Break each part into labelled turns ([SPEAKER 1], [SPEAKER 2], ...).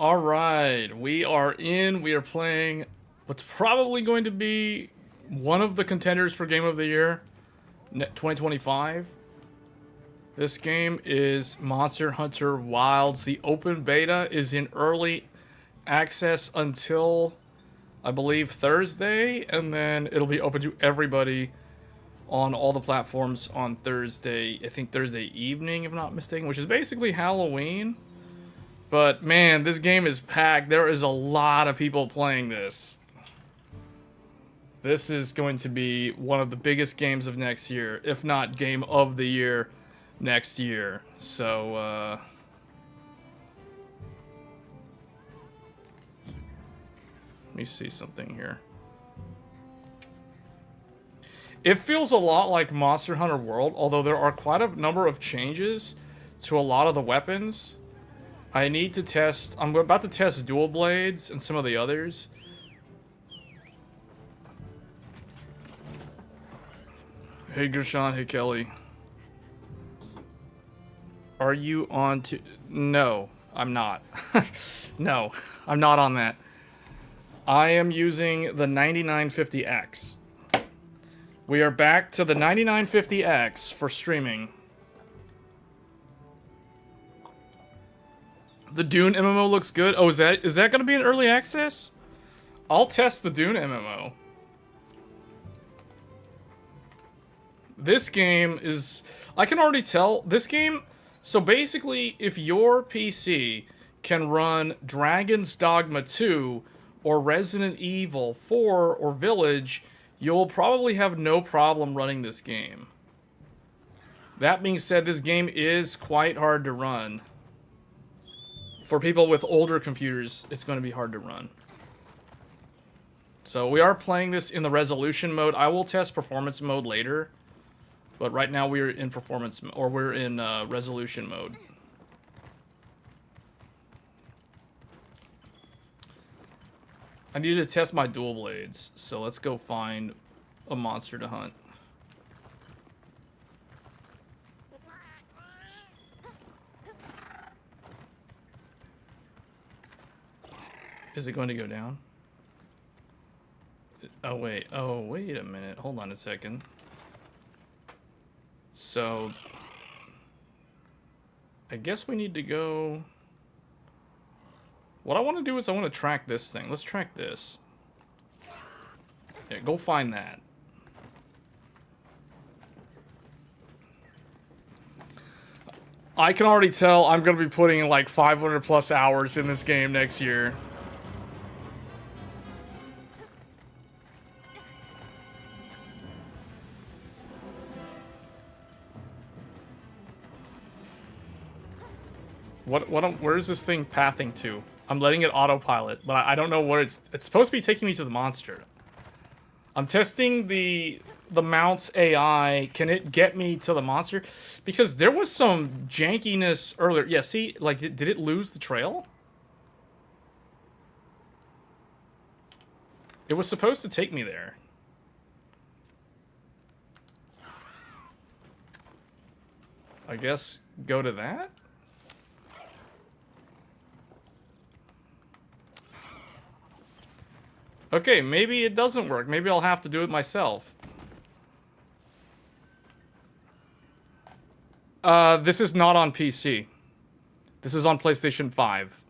[SPEAKER 1] All right, we are in. We are playing what's probably going to be one of the contenders for Game of the Year 2025. This game is Monster Hunter Wilds. The open beta is in early access until, I believe, Thursday, and then it'll be open to everybody on all the platforms on Thursday. I think Thursday evening, if I'm not mistaken, which is basically Halloween. But man, this game is packed. There is a lot of people playing this. This is going to be one of the biggest games of next year, if not game of the year next year. So, let me see something here. It feels a lot like Monster Hunter World, although there are quite a number of changes to a lot of the weapons. I need to test... I'm about to test dual blades and some of the others. Hey, Gershon. Hey, Kelly. Are you on to... No, I'm not. No, I'm not on that. I am using the 9950X. We are back to the 9950X for streaming. The Dune MMO looks good. Oh, is that going to be in early access? I'll test the Dune MMO. This game is... I can already tell. This game... So basically, if your PC can run Dragon's Dogma 2 or Resident Evil 4 or Village, you'll probably have no problem running this game. That being said, this game is quite hard to run. For people with older computers, it's going to be hard to run. So we are playing this in the resolution mode. I will test performance mode later. But right now we're in performance, or we're in resolution mode. I need to test my dual blades. So let's go find a monster to hunt. Is it going to go down? Oh, wait. Oh, wait a minute. Hold on a second. So, I guess we need to go... What I want to do is I want to track this thing. Let's track this. Yeah, go find that. I can already tell I'm going to be putting like 500 plus hours in this game next year. Where is this thing pathing to? I'm letting it autopilot, but I don't know where it's supposed to be taking me to the monster. I'm testing the mount's AI. Can it get me to the monster? Because there was some jankiness earlier. Yeah, see, like, did it lose the trail? It was supposed to take me there. I guess go to that? Okay, maybe it doesn't work. Maybe I'll have to do it myself. This is not on PC. This is on PlayStation 5.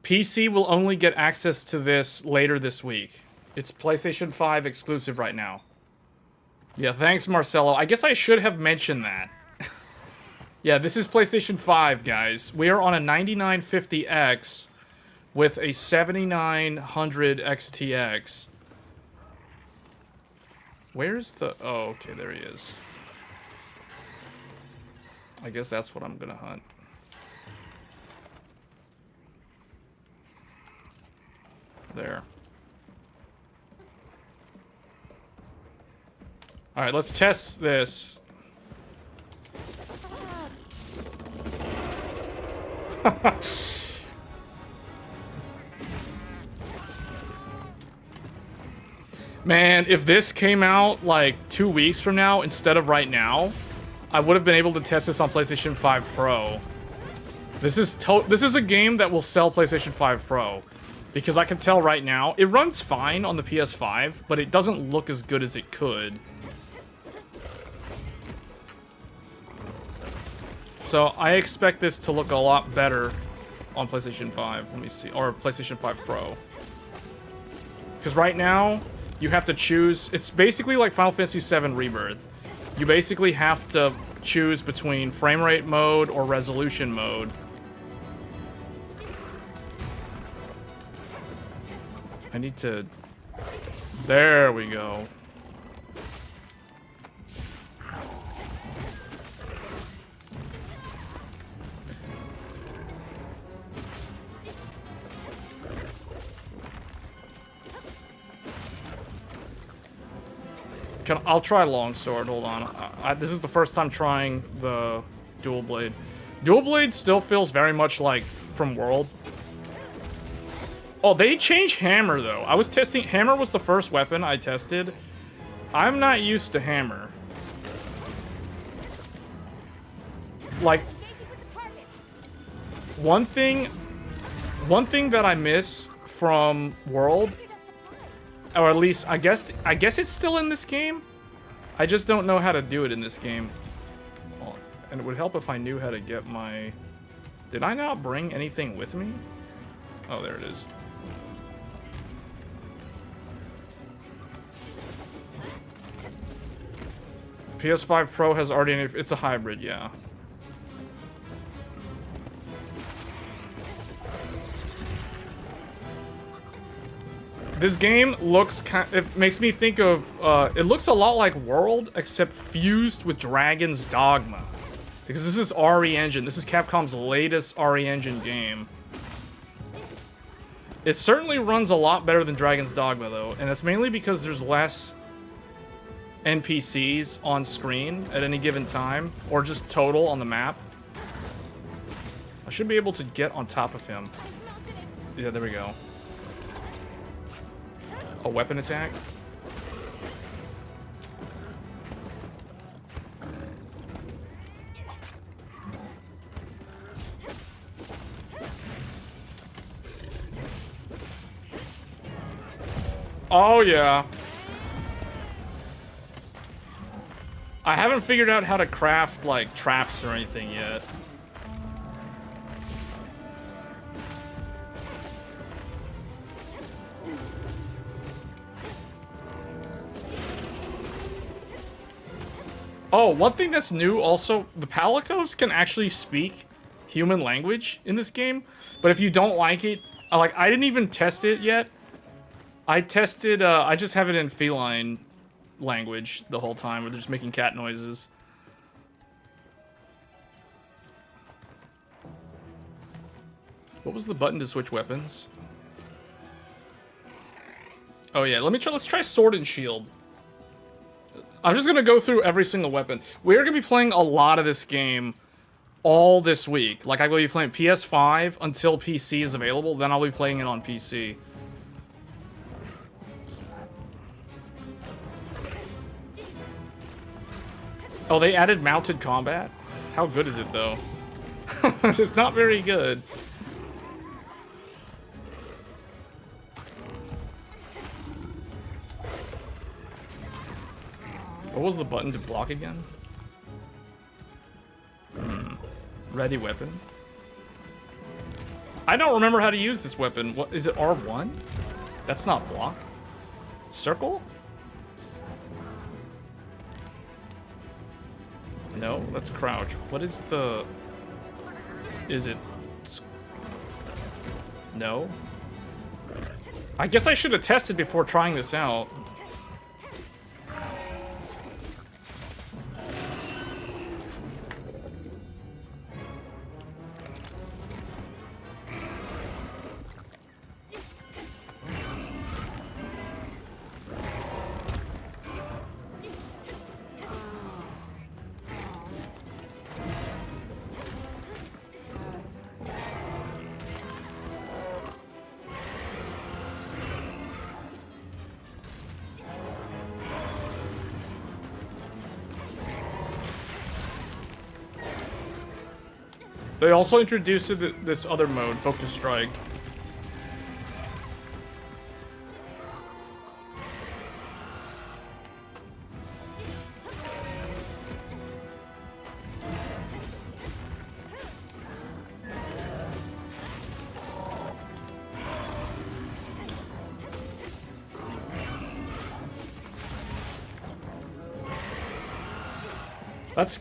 [SPEAKER 1] PC will only get access to this later this week. It's PlayStation 5 exclusive right now. Yeah, thanks, Marcelo. I guess I should have mentioned that. Yeah, this is PlayStation 5, guys. We are on a 9950X... with a 7900 XTX. Where's the... Oh, okay, there he is. I guess that's what I'm gonna hunt. There. Alright, let's test this. Man, if this came out like 2 weeks from now instead of right now, I would have been able to test this on PlayStation 5 Pro. This is a game that will sell PlayStation 5 Pro. Because I can tell right now, it runs fine on the PS5, but it doesn't look as good as it could. So I expect this to look a lot better on PlayStation 5. Let me see. Or PlayStation 5 Pro. Because right now, you have to choose... It's basically like Final Fantasy VII Rebirth. You basically have to choose between frame rate mode or resolution mode. I need to... There we go. I'll try longsword. Hold on. This is the first time trying the dual blade. Dual blade still feels very much like from World. Oh, they changed hammer though. I was testing. Hammer was the first weapon I tested. I'm not used to hammer. Like, one thing that I miss from World, or at least I guess it's still in this game. I just don't know how to do it in this game. Oh, and it would help if I knew how to get my... Did I not bring anything with me? Oh, there it is. PS5 Pro has already... It's a hybrid, yeah. This game looks it makes me think of, it looks a lot like World, except fused with Dragon's Dogma. Because this is RE Engine. This is Capcom's latest RE Engine game. It certainly runs a lot better than Dragon's Dogma, though. And it's mainly because there's less NPCs on screen at any given time. Or just total on the map. I should be able to get on top of him. Yeah, there we go. A weapon attack. Oh yeah. I haven't figured out how to craft like traps or anything yet. Oh, one thing that's new also, the Palicos can actually speak human language in this game. But if you don't like it, I didn't even test it yet. I tested, I just have it in feline language the whole time, where they're just making cat noises. What was the button to switch weapons? Oh yeah, let's try sword and shield. I'm just gonna go through every single weapon. We're gonna be playing a lot of this game all this week. Like, I'm gonna be playing PS5 until PC is available, then I'll be playing it on PC. Oh, they added mounted combat? How good is it, though? It's not very good. What was the button to block again? Ready weapon. I don't remember how to use this weapon. What is it? R1? That's not block. Circle? No, that's crouch. What is the... Is it... No? I guess I should have tested before trying this out. They also introduced this other mode, Focus Strike.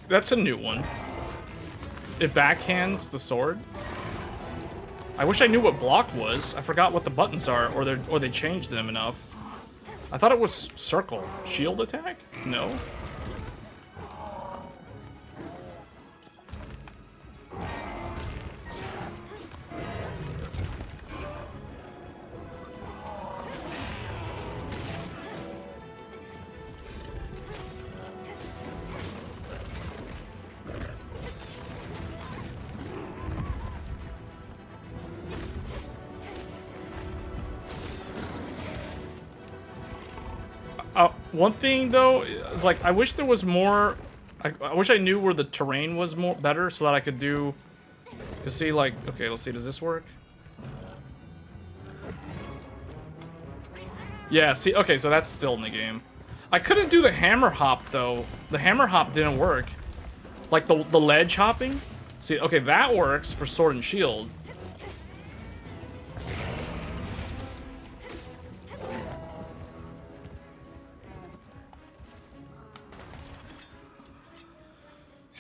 [SPEAKER 1] That's a new one. It backhands the sword. I wish I knew what block was. I forgot what the buttons are, or they changed them enough. I thought it was circle. Shield attack? No. One thing though is like I wish there was more. I wish I knew where the terrain was more better so that I could do. To see like okay, let's see. Does this work? Yeah. See. Okay. So that's still in the game. I couldn't do the hammer hop though. The hammer hop didn't work. Like the ledge hopping. See. Okay, that works for sword and shield.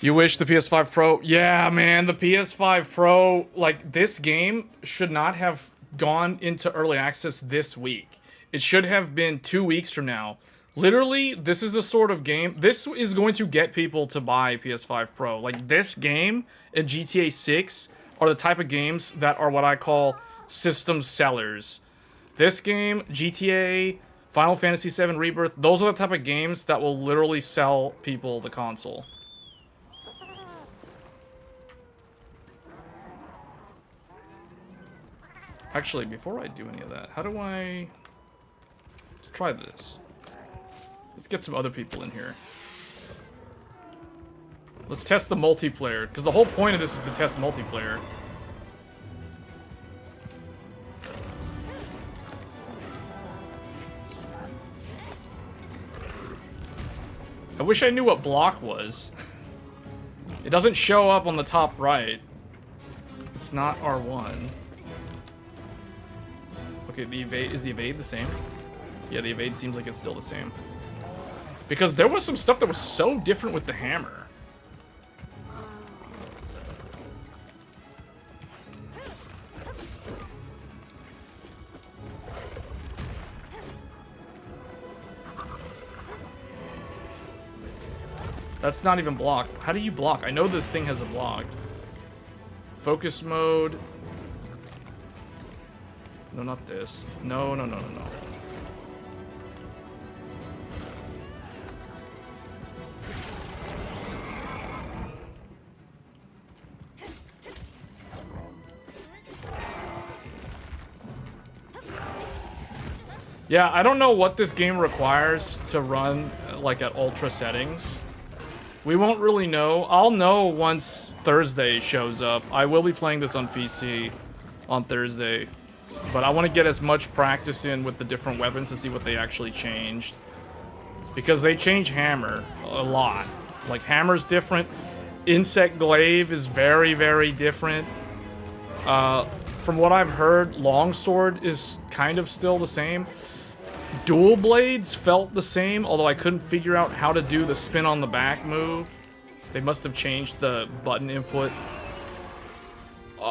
[SPEAKER 1] You wish the PS5 Pro? Yeah, man, the PS5 Pro, like, this game should not have gone into early access this week. It should have been 2 weeks from now. Literally, this is the sort of game, this is going to get people to buy PS5 Pro. Like, this game and GTA 6 are the type of games that are what I call system sellers. This game, GTA, Final Fantasy VII Rebirth, those are the type of games that will literally sell people the console. Actually, before I do any of that, how do I... Let's try this. Let's get some other people in here. Let's test the multiplayer, because the whole point of this is to test multiplayer. I wish I knew what block was. It doesn't show up on the top right. It's not R1. Okay, is the evade the same? Yeah, the evade seems like it's still the same. Because there was some stuff that was so different with the hammer. That's not even block. How do you block? I know this thing has a block. Focus mode. No, not this. No. Yeah, I don't know what this game requires to run, like, at ultra settings. We won't really know. I'll know once Thursday shows up. I will be playing this on PC on Thursday. But I want to get as much practice in with the different weapons to see what they actually changed. Because they change hammer a lot. Like, hammer's different. Insect glaive is very, very different. From what I've heard, longsword is kind of still the same. Dual blades felt the same, although I couldn't figure out how to do the spin on the back move. They must have changed the button input.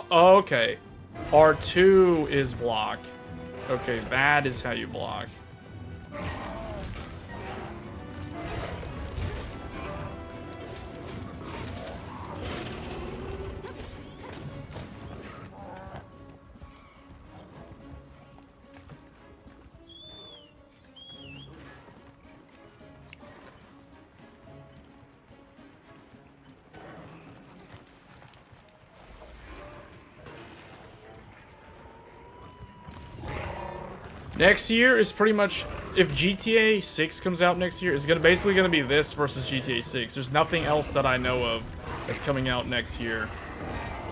[SPEAKER 1] Okay. R2 is block. Okay, that is how you block. Next year is pretty much, if GTA 6 comes out next year, it's basically gonna be this versus GTA 6. There's nothing else that I know of that's coming out next year.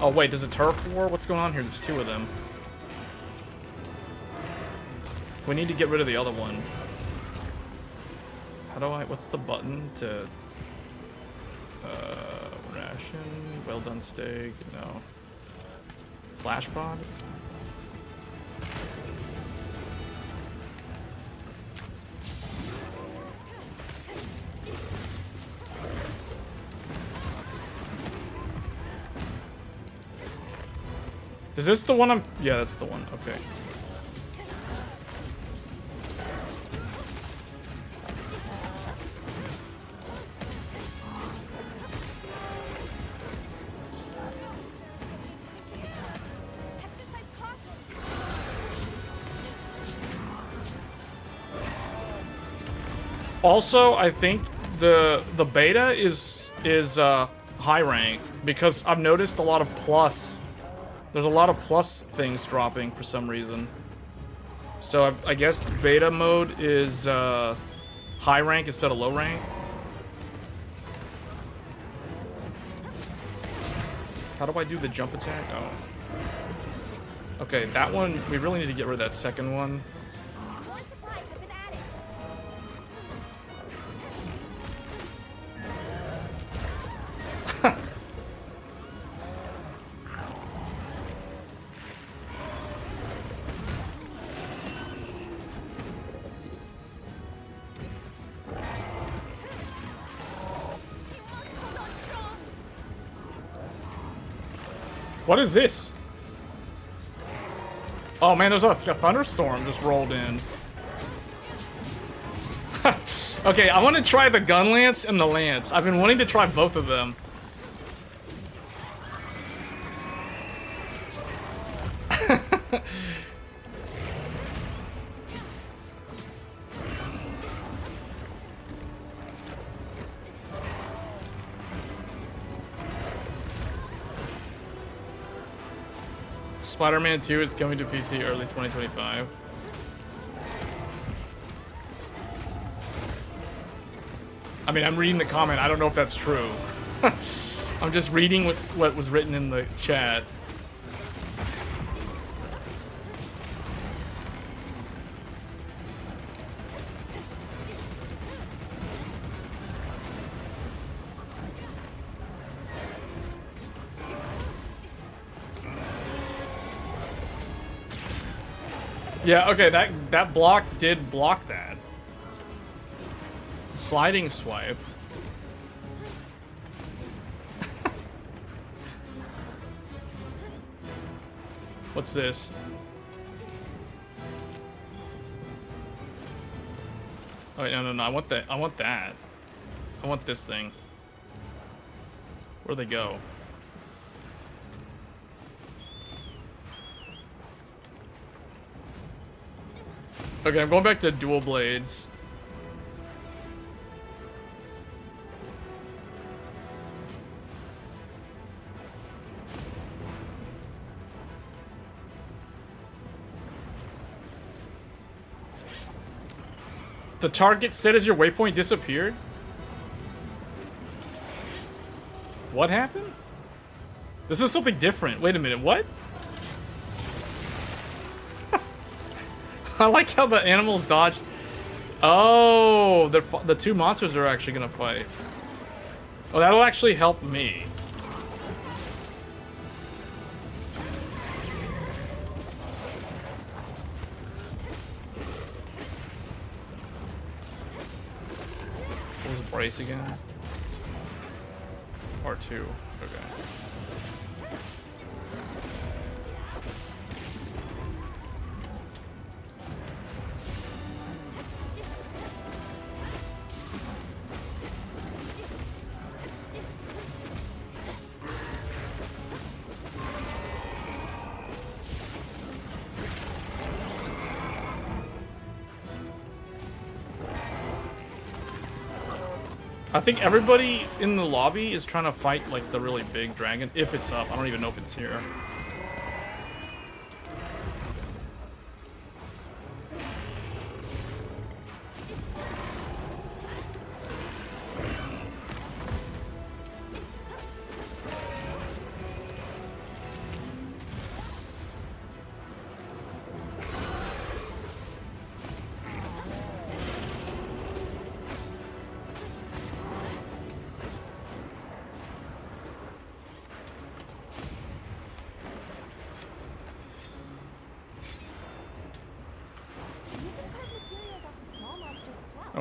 [SPEAKER 1] Oh wait, there's a turf war? What's going on here? There's two of them. We need to get rid of the other one. How do I... What's the button to... ration, well done steak, no. Flash pod? Is this the one I'm... Yeah, that's the one. Okay. Also, I think the beta is high rank because I've noticed a lot of plus. There's a lot of plus things dropping for some reason. So I guess beta mode is high rank instead of low rank. How do I do the jump attack? Oh. Okay, that one, we really need to get rid of that second one. What is this? Oh man, there's a thunderstorm just rolled in. Okay, I want to try the gun lance and the lance. I've been wanting to try both of them. Spider-Man 2 is coming to PC early 2025. I mean, I'm reading the comment. I don't know if that's true. I'm just reading what was written in the chat. Yeah, okay, that block did block that. Sliding swipe. What's this? Oh wait, no, I want that. I want that. I want this thing. Where'd they go? Okay, I'm going back to dual blades. The target set as your waypoint disappeared? What happened? This is something different. Wait a minute, what? I like how the animals dodge. Oh, the two monsters are actually gonna fight. Oh, that'll actually help me. What was the brace again? R2. Okay. I think everybody in the lobby is trying to fight like the really big dragon, if it's up. I don't even know if it's here.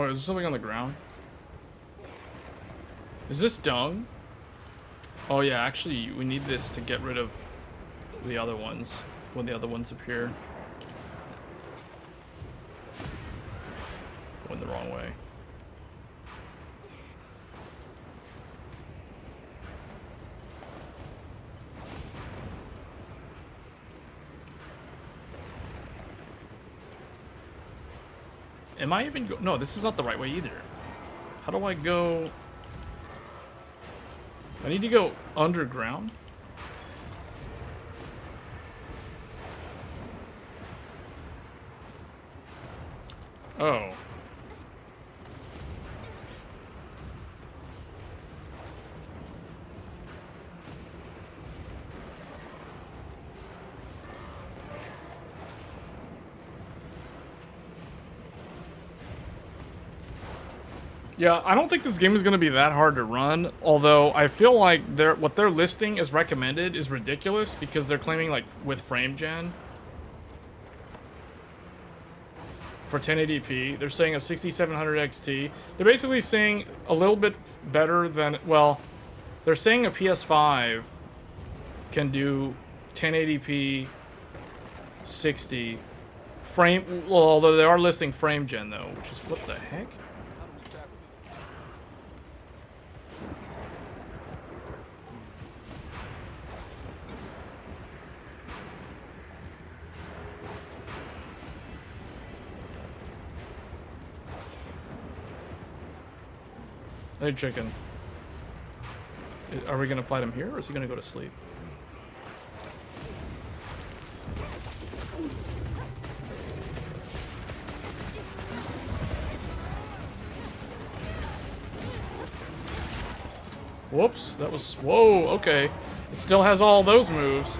[SPEAKER 1] Oh, is there something on the ground? Is this dung? Oh yeah, actually, we need this to get rid of the other ones when the other ones appear. Went the wrong way. Am I even go? No, this is not the right way either. How do I go? I need to go underground? Oh. Yeah, I don't think this game is going to be that hard to run, although I feel like what they're listing as recommended is ridiculous because they're claiming like with frame gen for 1080p. They're saying a 6700 XT. They're basically saying a little bit better than, well, they're saying a PS5 can do 1080p 60 frame, well, although they are listing frame gen though, which is what the heck? Hey, chicken. Are we gonna fight him here, or is he gonna go to sleep? Whoops, that was... Whoa, okay. It still has all those moves.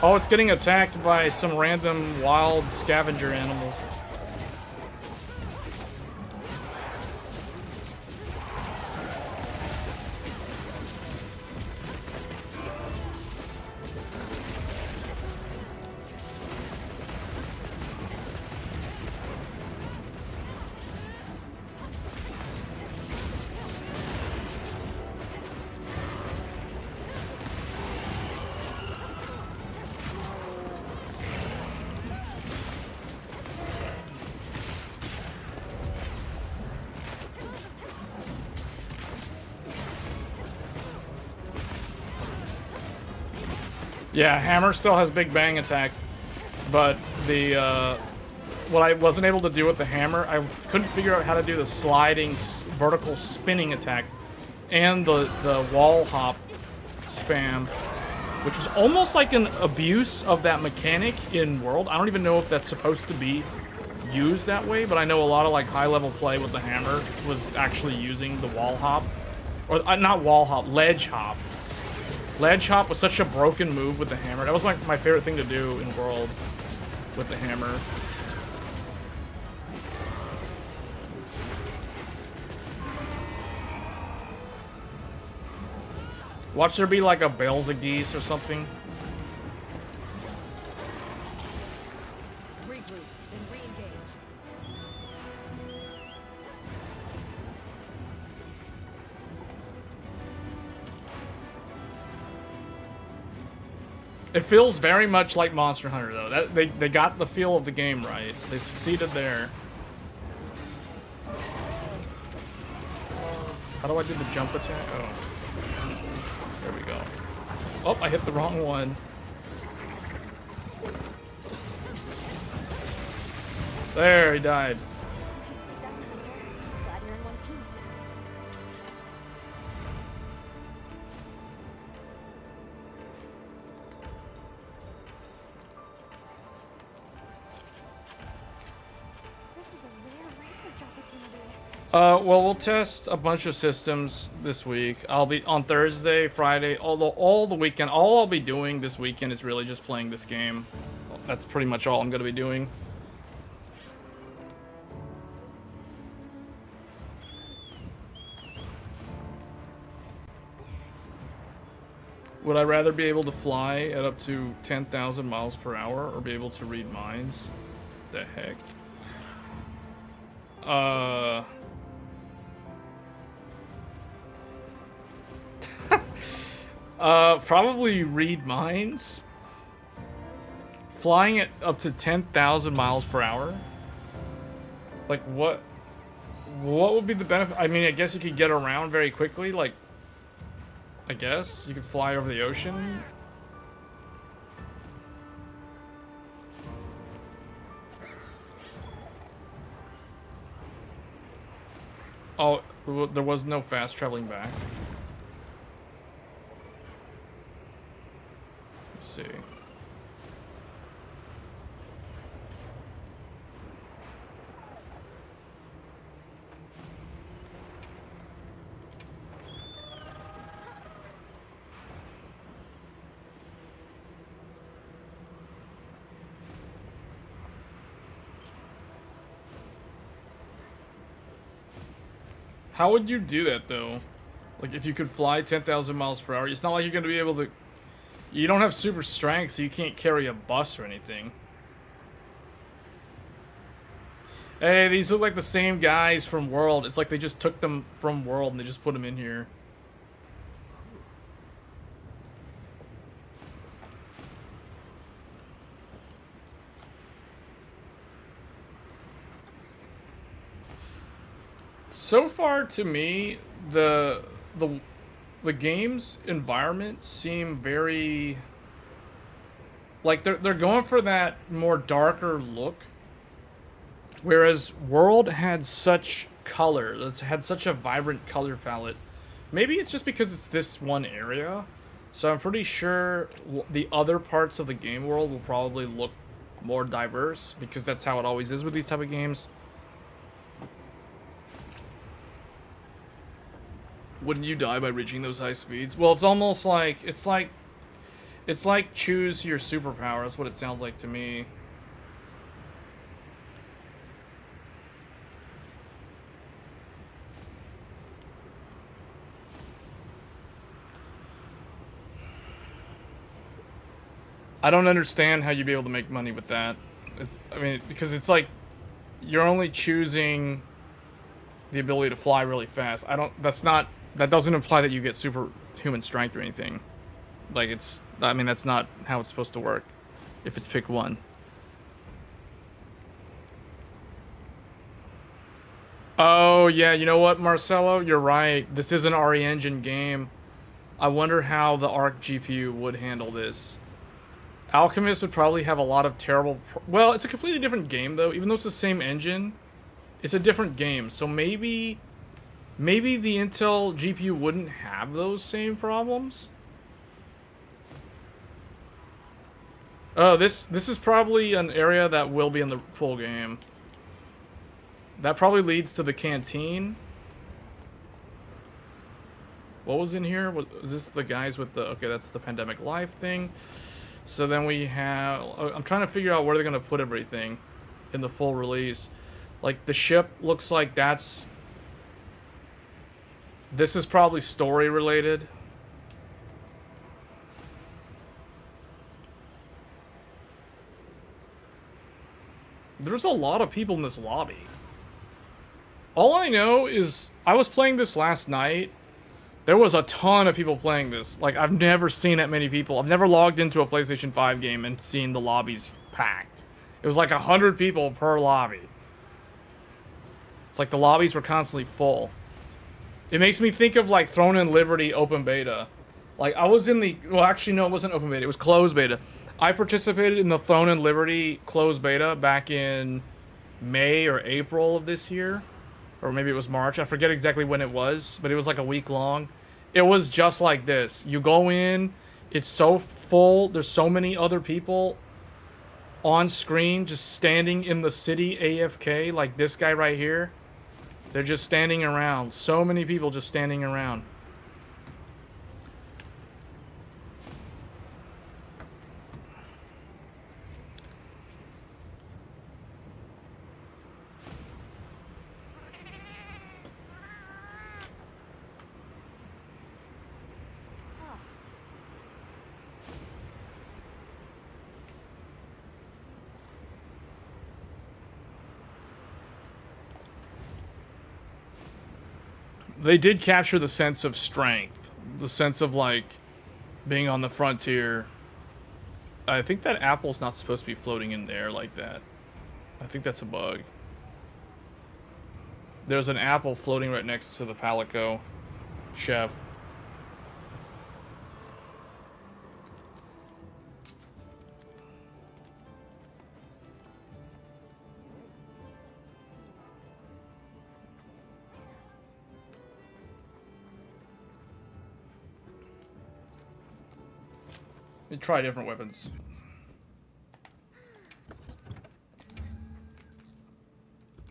[SPEAKER 1] Oh, it's getting attacked by some random wild scavenger animals. Yeah, hammer still has big bang attack, but the what I wasn't able to do with the hammer, I couldn't figure out how to do the sliding vertical spinning attack and the wall hop spam, which was almost like an abuse of that mechanic in World. I don't even know if that's supposed to be used that way, but I know a lot of like high level play with the hammer was actually using the wall hop, or not wall hop, ledge hop. Ledge hop was such a broken move with the hammer. That was my favorite thing to do in World with the hammer. Watch there be like a Bells of Geese or something.
[SPEAKER 2] Regroup, then re-engage.
[SPEAKER 1] It feels very much like Monster Hunter, though. They got the feel of the game right. They succeeded there. How do I do the jump attack? Oh. There we go. Oh, I hit the wrong one. There, he died.
[SPEAKER 2] Glad you're in one piece. This is a rare research opportunity.
[SPEAKER 1] Well, we'll test a bunch of systems this week. I'll be on Thursday, Friday, all the weekend. All I'll be doing this weekend is really just playing this game. That's pretty much all I'm going to be doing. Would I rather be able to fly at up to 10,000 miles per hour or be able to read minds? The heck? Probably read minds. Flying at up to 10,000 miles per hour? Like, what would be the benefit? I mean, I guess you could get around very quickly, like, I guess you could fly over the ocean. Oh, there was no fast traveling back. Let's see. How would you do that, though? Like, if you could fly 10,000 miles per hour, it's not like you're going to be able to... You don't have super strength, so you can't carry a bus or anything. Hey, these look like the same guys from World. It's like they just took them from World and they just put them in here. So far, to me, the game's environments seem very... Like, they're going for that more darker look. Whereas World had such color. It's had such a vibrant color palette. Maybe it's just because it's this one area. So I'm pretty sure the other parts of the game world will probably look more diverse. Because that's how it always is with these type of games. Wouldn't you die by reaching those high speeds? Well, it's almost like... It's like choose your superpower. That's what it sounds like to me. I don't understand how you'd be able to make money with that. I mean, because it's like you're only choosing the ability to fly really fast. That doesn't imply that you get superhuman strength or anything. Like, I mean, that's not how it's supposed to work if it's pick one. Oh, yeah, you know what, Marcelo? You're right. This is an RE Engine game. I wonder how the Arc GPU would handle this. Alchemist would probably have a lot of terrible... Well, it's a completely different game, though. Even though it's the same engine, it's a different game. So maybe the Intel GPU wouldn't have those same problems? Oh, this is probably an area that will be in the full game. That probably leads to the canteen. What was in here? Was this the guys with the... Okay, that's the Pandemic Life thing. So then we have... I'm trying to figure out where they're going to put everything in the full release. Like, the ship looks like that's... This is probably story related. There's a lot of people in this lobby. All I know is I was playing this last night. There was a ton of people playing this. Like, I've never seen that many people. I've never logged into a PlayStation 5 game and seen the lobbies packed. It was like 100 people per lobby. It's like the lobbies were constantly full. It makes me think of, like, Throne and Liberty open beta. Like, I was in the... Well, actually, no, it wasn't open beta. It was closed beta. I participated in the Throne and Liberty closed beta back in May or April of this year. Or maybe it was March. I forget exactly when it was, but it was like a week long. It was just like this. You go in, it's so full. There's so many other people on screen just standing in the city AFK, like this guy right here. They're just standing around. So many people just standing around. They did capture the sense of strength, the sense of like being on the frontier. I think that apple's not supposed to be floating in the air like that. I think that's a bug. There's an apple floating right next to the Palico chef. Let me try different weapons.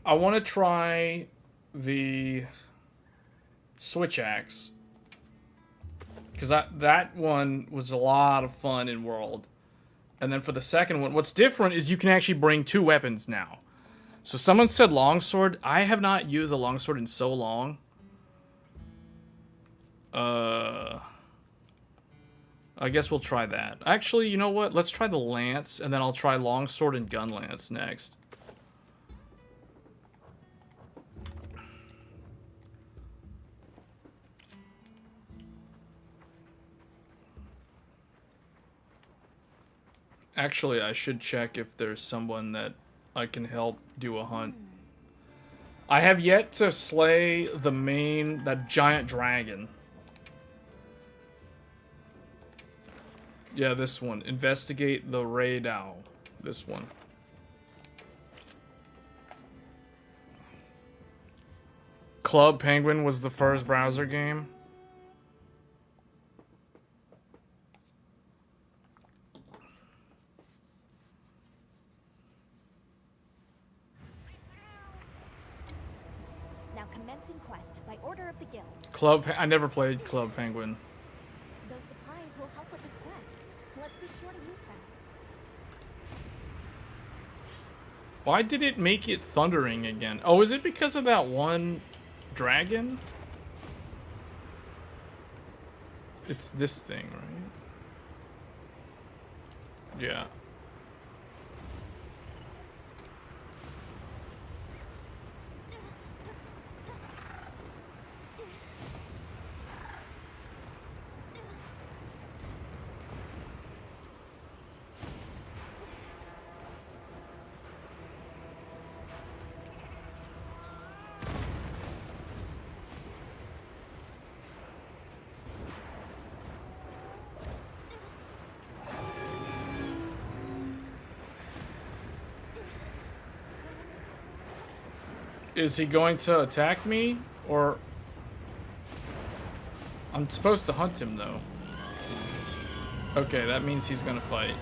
[SPEAKER 1] I want to try the switch axe, because that one was a lot of fun in World. And then for the second one, what's different is you can actually bring 2 weapons now. So someone said longsword. I have not used a longsword in so long. I guess we'll try that. Actually, you know what? Let's try the lance, and then I'll try longsword and gun lance next. Actually, I should check if there's someone that I can help do a hunt. I have yet to slay that giant dragon. Yeah, this one. Investigate the Rey Dau. This one. Club Penguin was the first browser game.
[SPEAKER 2] Now commencing quest by order of the guild.
[SPEAKER 1] I never played Club Penguin.
[SPEAKER 2] Those supplies will help with this quest. Let's be sure to use them.
[SPEAKER 1] Why did it make it thundering again? Oh, is it because of that one dragon? It's this thing, right? Yeah. Is he going to attack me? Or... I'm supposed to hunt him, though. Okay, that means he's gonna fight.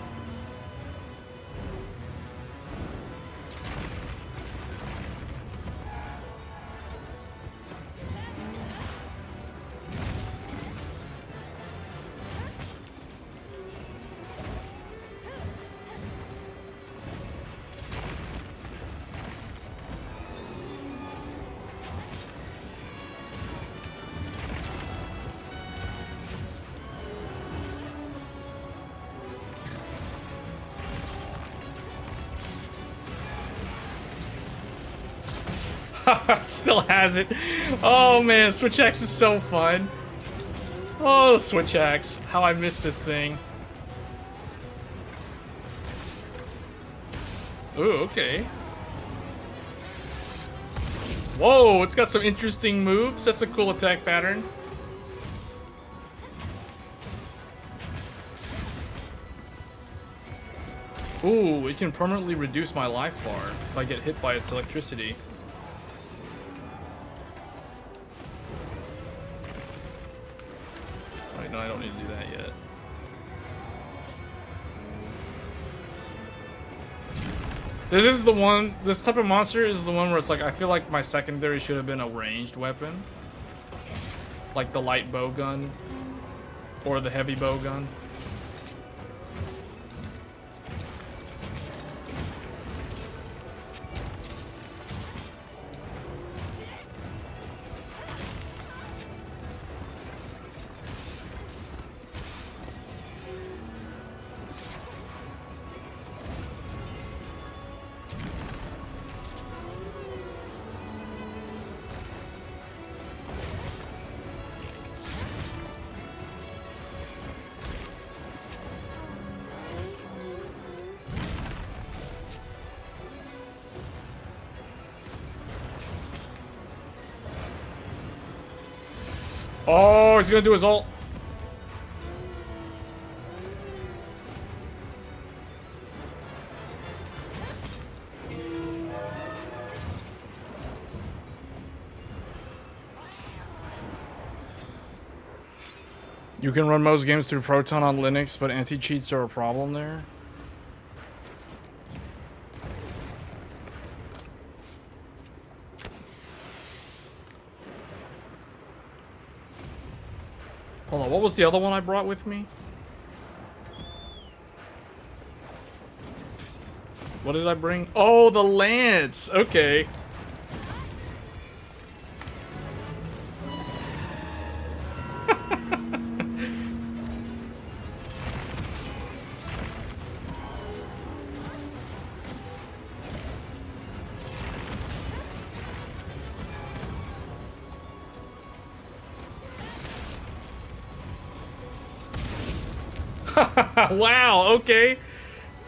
[SPEAKER 1] Still has it. Oh man, Switch Axe is so fun. Oh, the Switch Axe. How I missed this thing. Ooh, okay. Whoa, it's got some interesting moves. That's a cool attack pattern. Ooh, it can permanently reduce my life bar if I get hit by its electricity. Wait, no, I don't need to do that yet. This type of monster is the one where it's like, I feel like my secondary should have been a ranged weapon. Like the light bow gun. Or the heavy bow gun. Oh, he's gonna do his ult. You can run most games through Proton on Linux, but anti-cheats are a problem there. Hold on, what was the other one I brought with me? What did I bring? Oh, the lance! Okay. Wow, okay.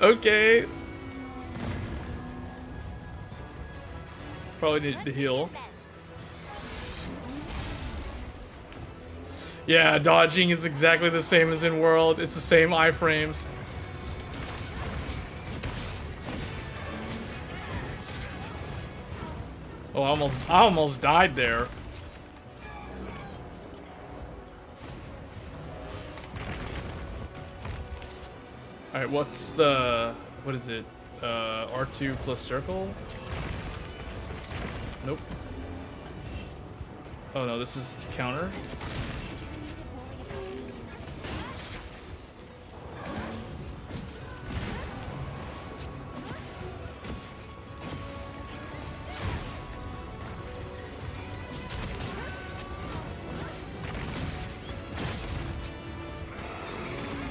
[SPEAKER 1] Okay. Probably need to heal. Yeah, dodging is exactly the same as in World. It's the same iframes. Oh, I almost died there. Alright, what's the... what is it? R2 plus circle? Nope. Oh no, this is counter.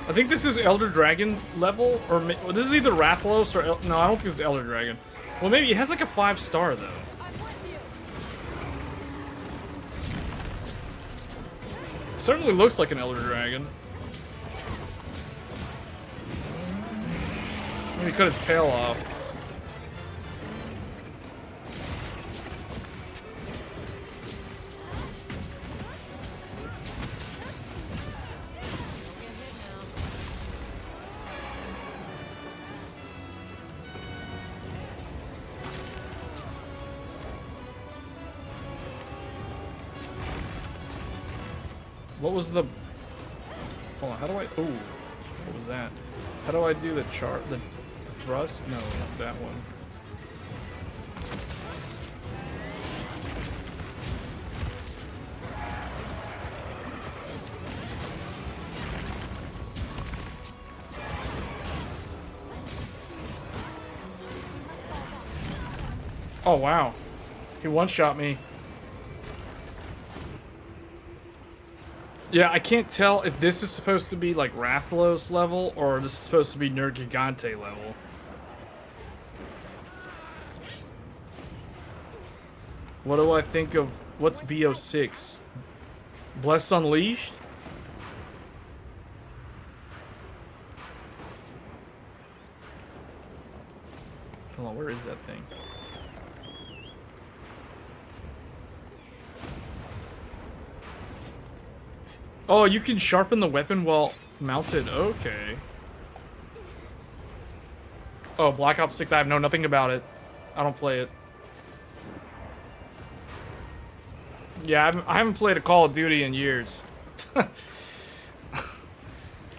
[SPEAKER 1] I think this is Elder Dragon level, or this is either Rathalos or no, I don't think it's Elder Dragon. Well, maybe it has like a 5-star though. It certainly looks like an Elder Dragon. Maybe cut his tail off. What was the... hold on, how do I... ooh, what was that? How do I do the chart... the thrust? No, not that one. Oh, wow. He one-shot me. Yeah, I can't tell if this is supposed to be like Rathalos level or this is supposed to be Nerd Gigante level. What do I think of what's BO6? Bless Unleashed? Hold on, where is that thing? Oh, you can sharpen the weapon while mounted. Okay. Oh, Black Ops 6, I know nothing about it. I don't play it. Yeah, I haven't played a Call of Duty in years.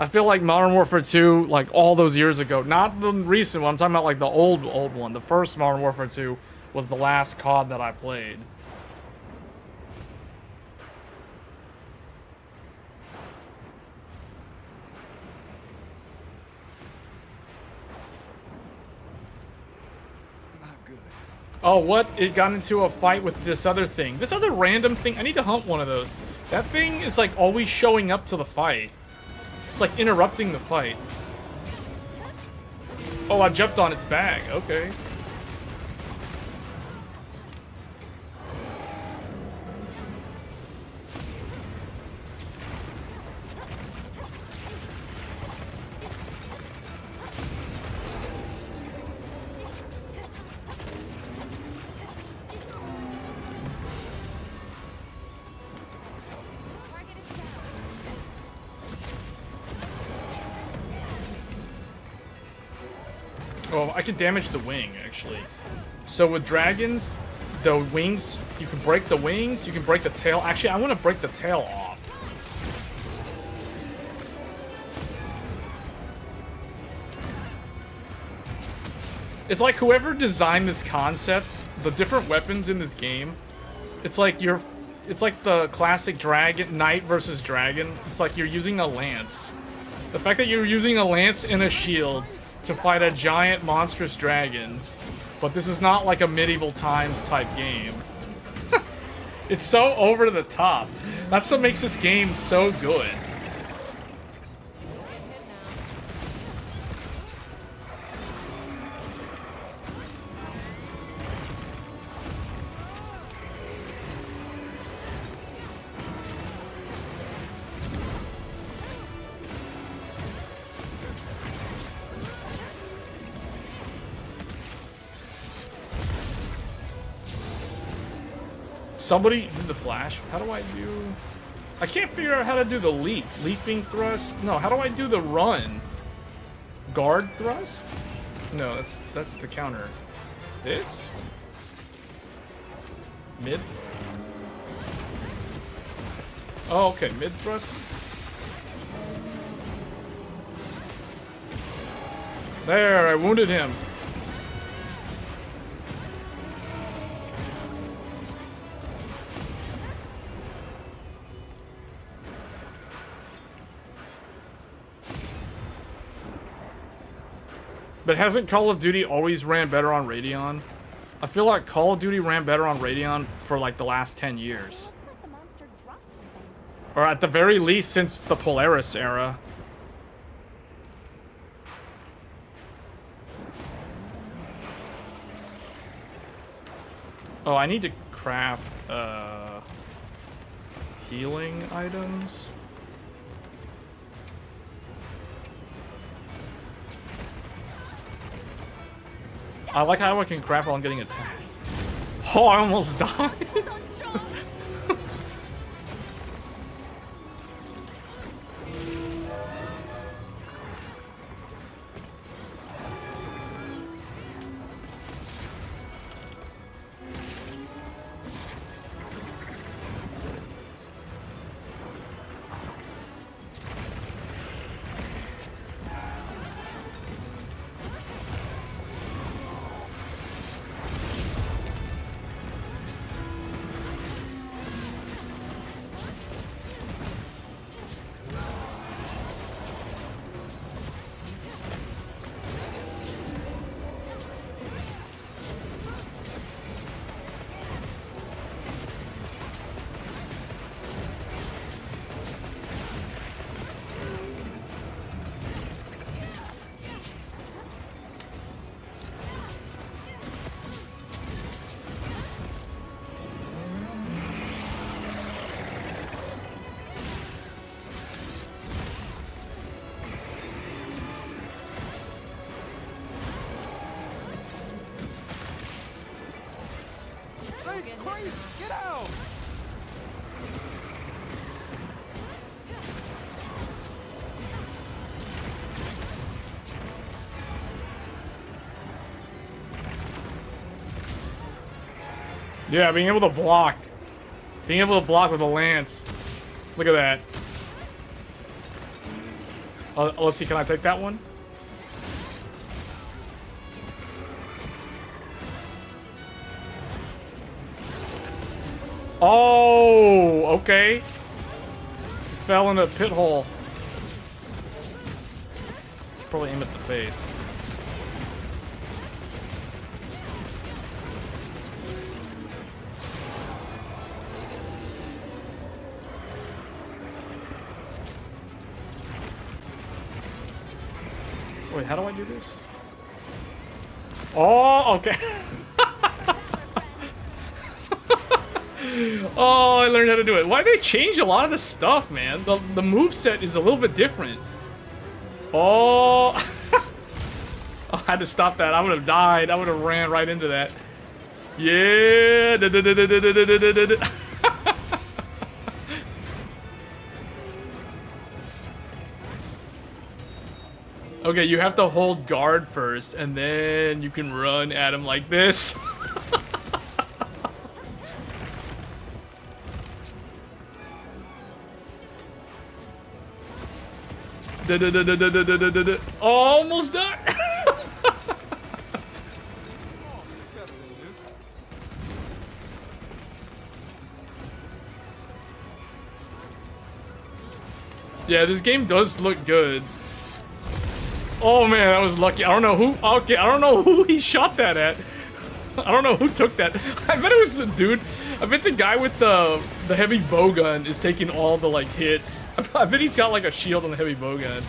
[SPEAKER 1] I feel like Modern Warfare 2, like all those years ago. Not the recent one, I'm talking about like the old one. The first Modern Warfare 2 was the last COD that I played. Oh, what? It got into a fight with this other thing. This other random thing. I need to hunt one of those. That thing is like always showing up to the fight. It's like interrupting the fight. Oh, I jumped on its bag. Okay. Oh, I can damage the wing, actually. So with dragons, the wings, you can break the wings, you can break the tail. Actually, I want to break the tail off. It's like whoever designed this concept, the different weapons in this game, it's like the classic dragon, knight versus dragon. It's like you're using a lance. The fact that you're using a lance and a shield to fight a giant monstrous dragon, but this is not like a medieval times type game. It's so over the top. That's what makes this game so good. Somebody do the flash. How do I do? I can't figure out how to do the leap. Leaping thrust? No, how do I do the run? Guard thrust? No, that's the counter. This? Mid? Oh, okay, mid thrust. There, I wounded him. But hasn't Call of Duty always ran better on Radeon? I feel like Call of Duty ran better on Radeon for like the last 10 years.
[SPEAKER 2] Looks like the monster dropped something.
[SPEAKER 1] Or at the very least since the Polaris era. Oh, I need to craft healing items. I like how I can craft while I'm getting attacked. Oh, I almost died.
[SPEAKER 2] Hold on strong.
[SPEAKER 3] Get out!
[SPEAKER 1] Yeah, being able to block. Being able to block with a lance. Look at that. Let's see, can I take that one? Oh, okay. Fell in a pit hole. Should probably aim at the face. Wait, how do I do this? Oh, okay. Oh, I learned how to do it. Why they change a lot of the stuff, man? The moveset is a little bit different. Oh. I had to stop that. I would have died. I would have ran right into that. Yeah. Okay, you have to hold guard first, and then you can run at him like this. Oh, almost done. Yeah, this game does look good. Oh man, that was lucky. I don't know who. Okay, I don't know who he shot that at. I don't know who took that. I bet it was the dude. I bet the guy with the heavy bow gun is taking all the like hits. I bet he's got like a shield on the heavy bow gun.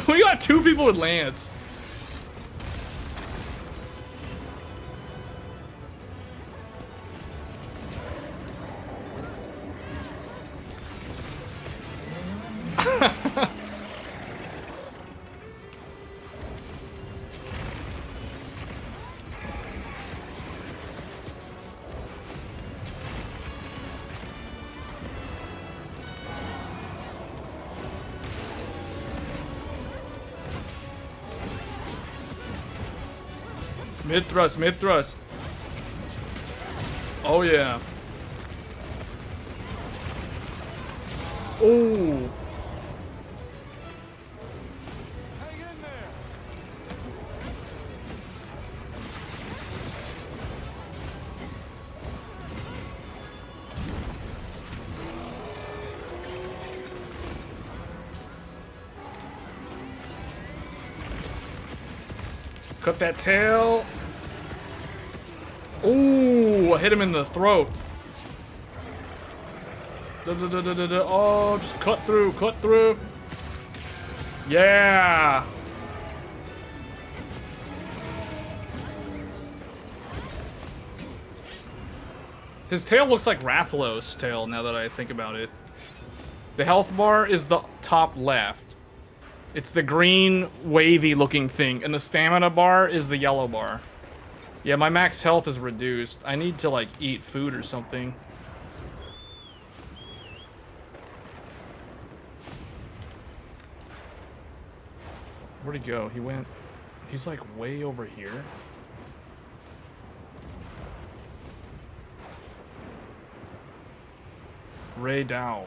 [SPEAKER 1] We got 2 people with lance. Mid thrust, mid thrust. Oh yeah. Oh. Cut that tail. Ooh, I hit him in the throat. Oh, just cut through, cut through. Yeah. His tail looks like Rathalos' tail now that I think about it. The health bar is the top left. It's the green, wavy looking thing, and the stamina bar is the yellow bar. Yeah, my max health is reduced. I need to, like, eat food or something. Where'd he go? He went... He's, like, way over here. Rey Dau.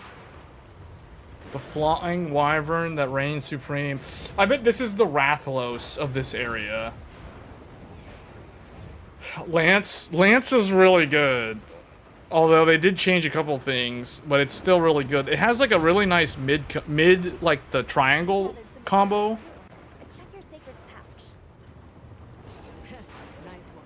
[SPEAKER 1] The flying wyvern that reigns supreme. I bet this is the Rathalos of this area. Lance is really good. Although they did change a couple things, but it's still really good. It has like a really nice mid like the triangle combo.
[SPEAKER 2] Check your sacred's pouch.
[SPEAKER 3] Nice one.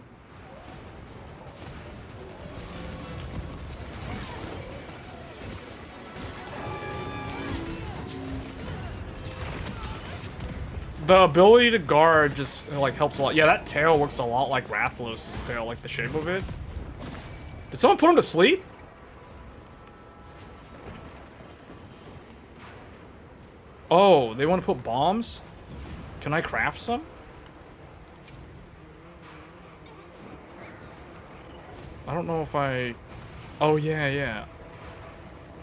[SPEAKER 1] The ability to guard just like helps a lot. Yeah, that tail looks a lot like Rathalos' tail, like the shape of it. Did someone put him to sleep? Oh, they want to put bombs? Can I craft some? I don't know if I... Oh, yeah, yeah.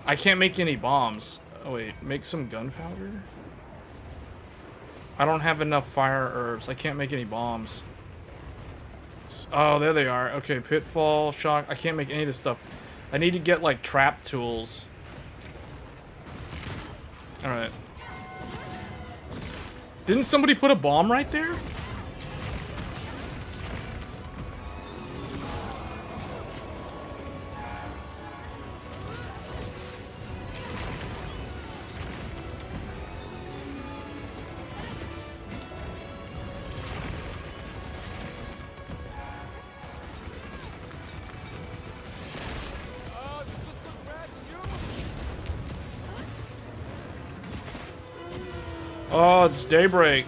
[SPEAKER 1] I can't make any bombs. Oh, wait. Make some gunpowder? I don't have enough fire herbs. I can't make any bombs. Oh, there they are. Okay, pitfall, shock. I can't make any of this stuff. I need to get, like, trap tools. Alright. Didn't somebody put a bomb right there? Oh, it's daybreak.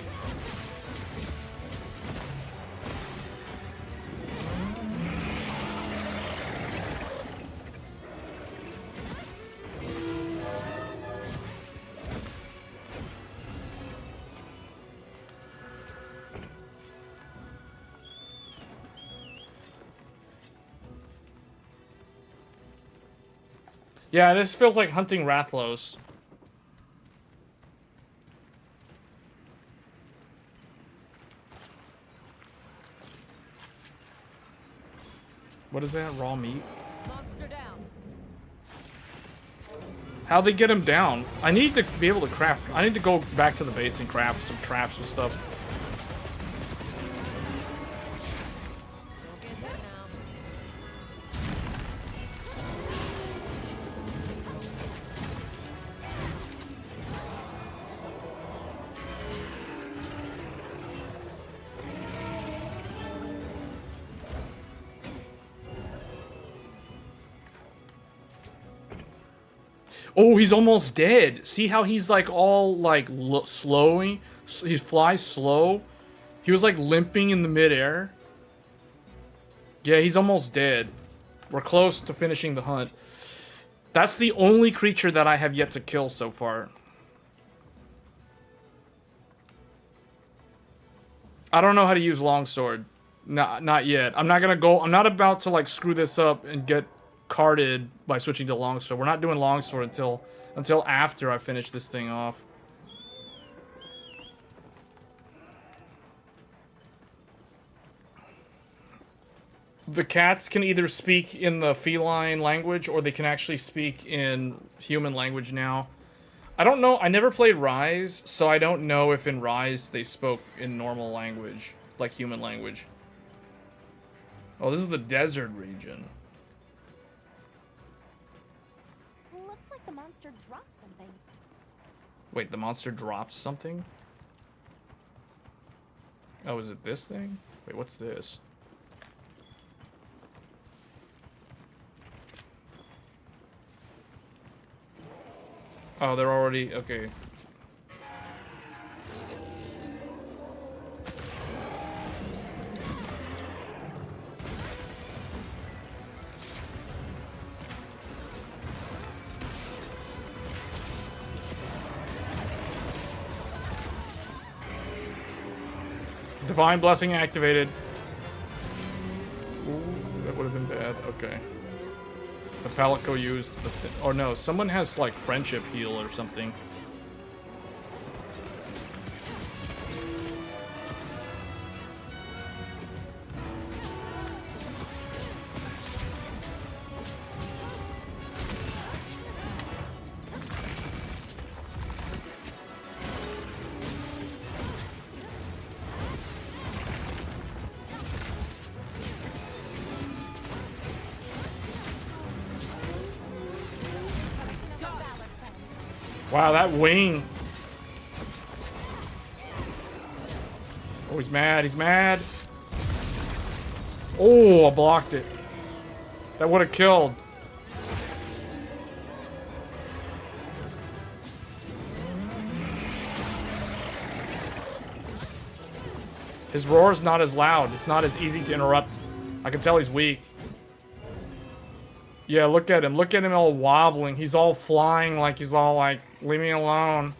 [SPEAKER 1] Yeah, this feels like hunting Rathalos. What is that? Raw meat?
[SPEAKER 3] Monster down.
[SPEAKER 1] How'd they get him down? I need to be able to craft. I need to go back to the base and craft some traps and stuff.
[SPEAKER 3] Don't get hit now.
[SPEAKER 1] Oh, he's almost dead. See how he's like all like slowing? He flies slow. He was like limping in the midair. Yeah, he's almost dead. We're close to finishing the hunt. That's the only creature that I have yet to kill so far. I don't know how to use longsword. Not yet. I'm not gonna go. I'm not about to like screw this up and get carded by switching to longsword. We're not doing longsword until after I finish this thing off. The cats can either speak in the feline language or they can actually speak in human language now. I don't know. I never played Rise, so I don't know if in Rise they spoke in normal language, like human language. Oh, this is the desert region.
[SPEAKER 2] Looks like the monster dropped something.
[SPEAKER 1] Wait, the monster dropped something? Oh, is it this thing? Wait, what's this? Oh, they're already... Okay. Divine Blessing activated. Ooh, that would have been bad. Okay. The Palico used the... Or no, someone has like friendship heal or something. Wow, that wing. Oh, he's mad. He's mad. Oh, I blocked it. That would have killed. His roar is not as loud. It's not as easy to interrupt. I can tell he's weak. Yeah, look at him. Look at him all wobbling. He's all flying like he's all like, leave me alone.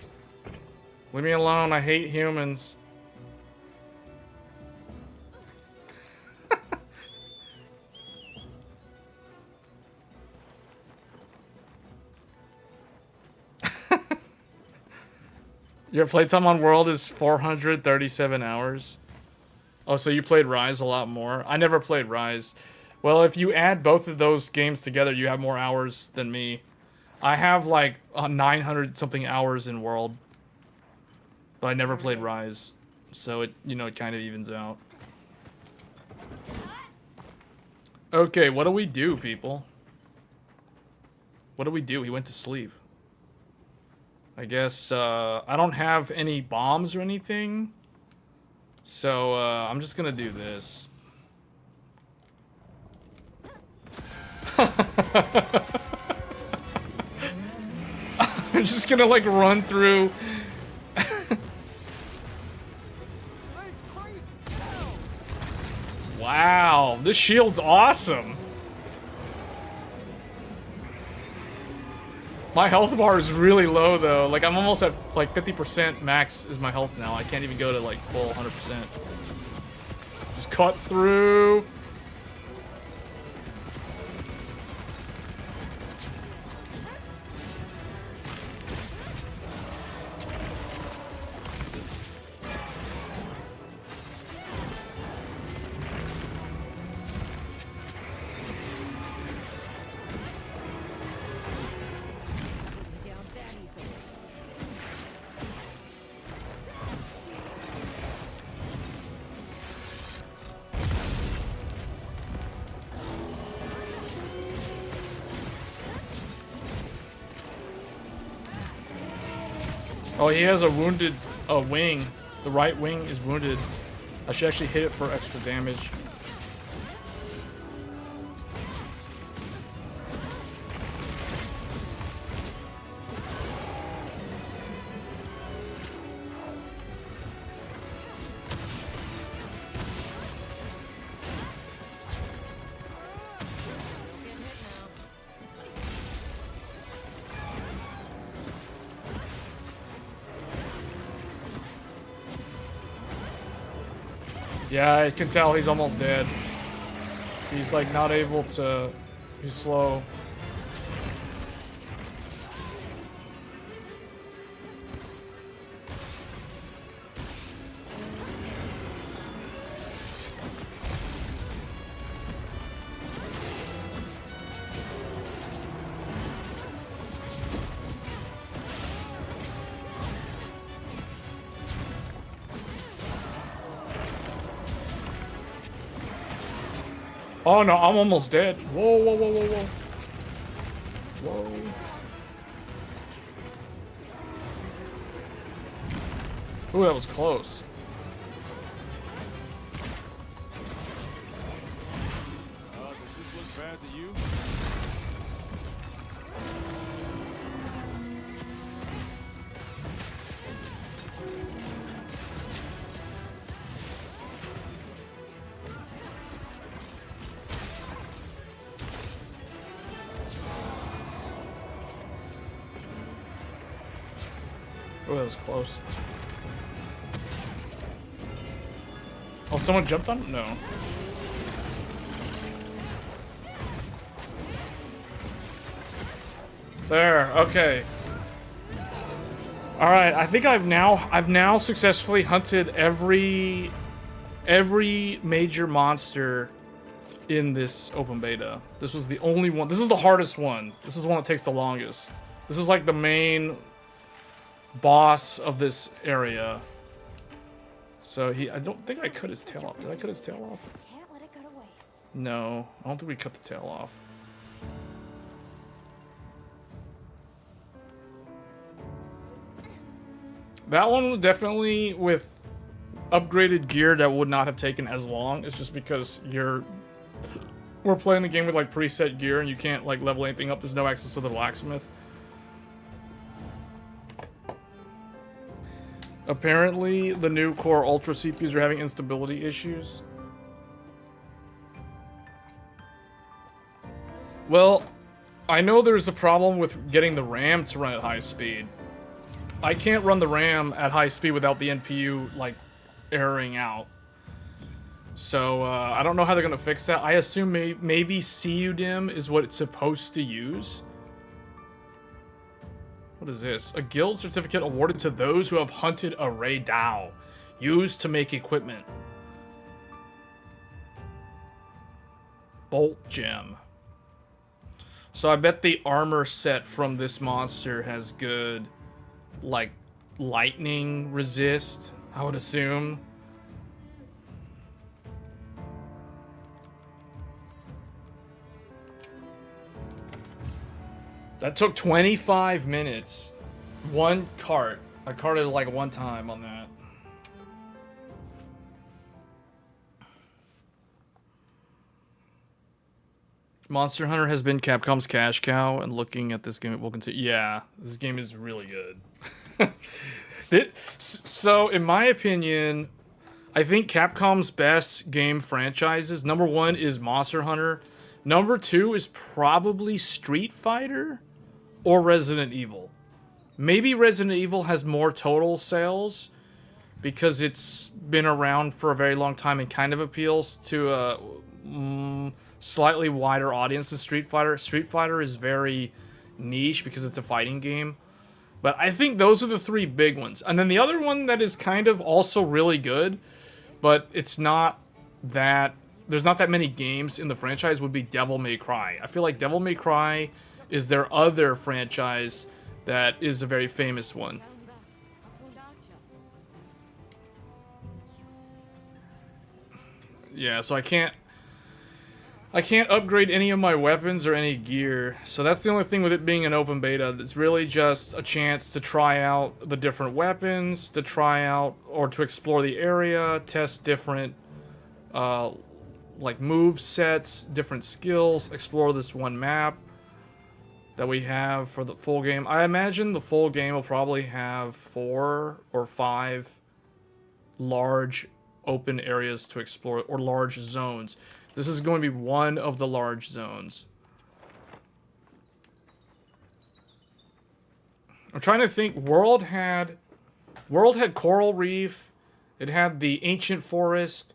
[SPEAKER 1] Leave me alone. I hate humans. Your playtime on World is 437 hours. Oh, so you played Rise a lot more? I never played Rise. Well, if you add both of those games together, you have more hours than me. I have like 900 something hours in World, but I never played Rise, so it, you know, it kind of evens out. Okay, what do we do, people? What do we do? He went to sleep. I guess I don't have any bombs or anything, so I'm just gonna do this. I'm just gonna like run through. Wow, this shield's awesome. My health bar is really low though. Like I'm almost at like 50% max is my health now. I can't even go to like full 100%. Just cut through. Oh, he has a wounded wing. The right wing is wounded. I should actually hit it for extra damage. Yeah, I can tell he's almost dead. He's like not able to. He's slow. Oh no, I'm almost dead. Whoa, whoa, whoa, whoa, whoa. Whoa. Ooh, that was close.
[SPEAKER 3] Does this look bad to you?
[SPEAKER 1] Oh, that was close. Oh, someone jumped on it? No. There, okay. Alright, I think I've now successfully hunted every major monster in this open beta. This was the only one. This is the hardest one. This is the one that takes the longest. This is like the main boss of this area. So I don't think I cut his tail off. Did I cut his tail off?
[SPEAKER 2] Can't let it go to waste.
[SPEAKER 1] No, I don't think we cut the tail off. That one was definitely with upgraded gear that would not have taken as long. It's just because we're playing the game with like preset gear and you can't like level anything up. There's no access to the blacksmith. Apparently, the new Core Ultra CPUs are having instability issues. Well, I know there's a problem with getting the RAM to run at high speed. I can't run the RAM at high speed without the NPU, like, erroring out. So, I don't know how they're going to fix that. I assume maybe CUDIM is what it's supposed to use. What is this? A guild certificate awarded to those who have hunted a Rey Dau, used to make equipment. Bolt gem. So I bet the armor set from this monster has good, like, lightning resist, I would assume. That took 25 minutes. One cart. I carted like one time on that. Monster Hunter has been Capcom's cash cow, and looking at this game, it will continue. Yeah, this game is really good. So, in my opinion, I think Capcom's best game franchises, number 1 is Monster Hunter. Number 2 is probably Street Fighter or Resident Evil. Maybe Resident Evil has more total sales because it's been around for a very long time and kind of appeals to a slightly wider audience than Street Fighter. Street Fighter is very niche because it's a fighting game. But I think those are the 3 big ones. And then the other one that is kind of also really good, but it's not that... There's not that many games in the franchise would be Devil May Cry. I feel like Devil May Cry is their other franchise that is a very famous one. Yeah, so I can't... I can't upgrade any of my weapons or any gear, so that's the only thing with it being an open beta. It's really just a chance to try out the different weapons, to try out or to explore the area, test different like move sets, different skills, explore this one map that we have for the full game. I imagine the full game will probably have 4 or 5 large open areas to explore, or large zones. This is going to be one of the large zones. I'm trying to think. World had Coral Reef. It had the Ancient Forest.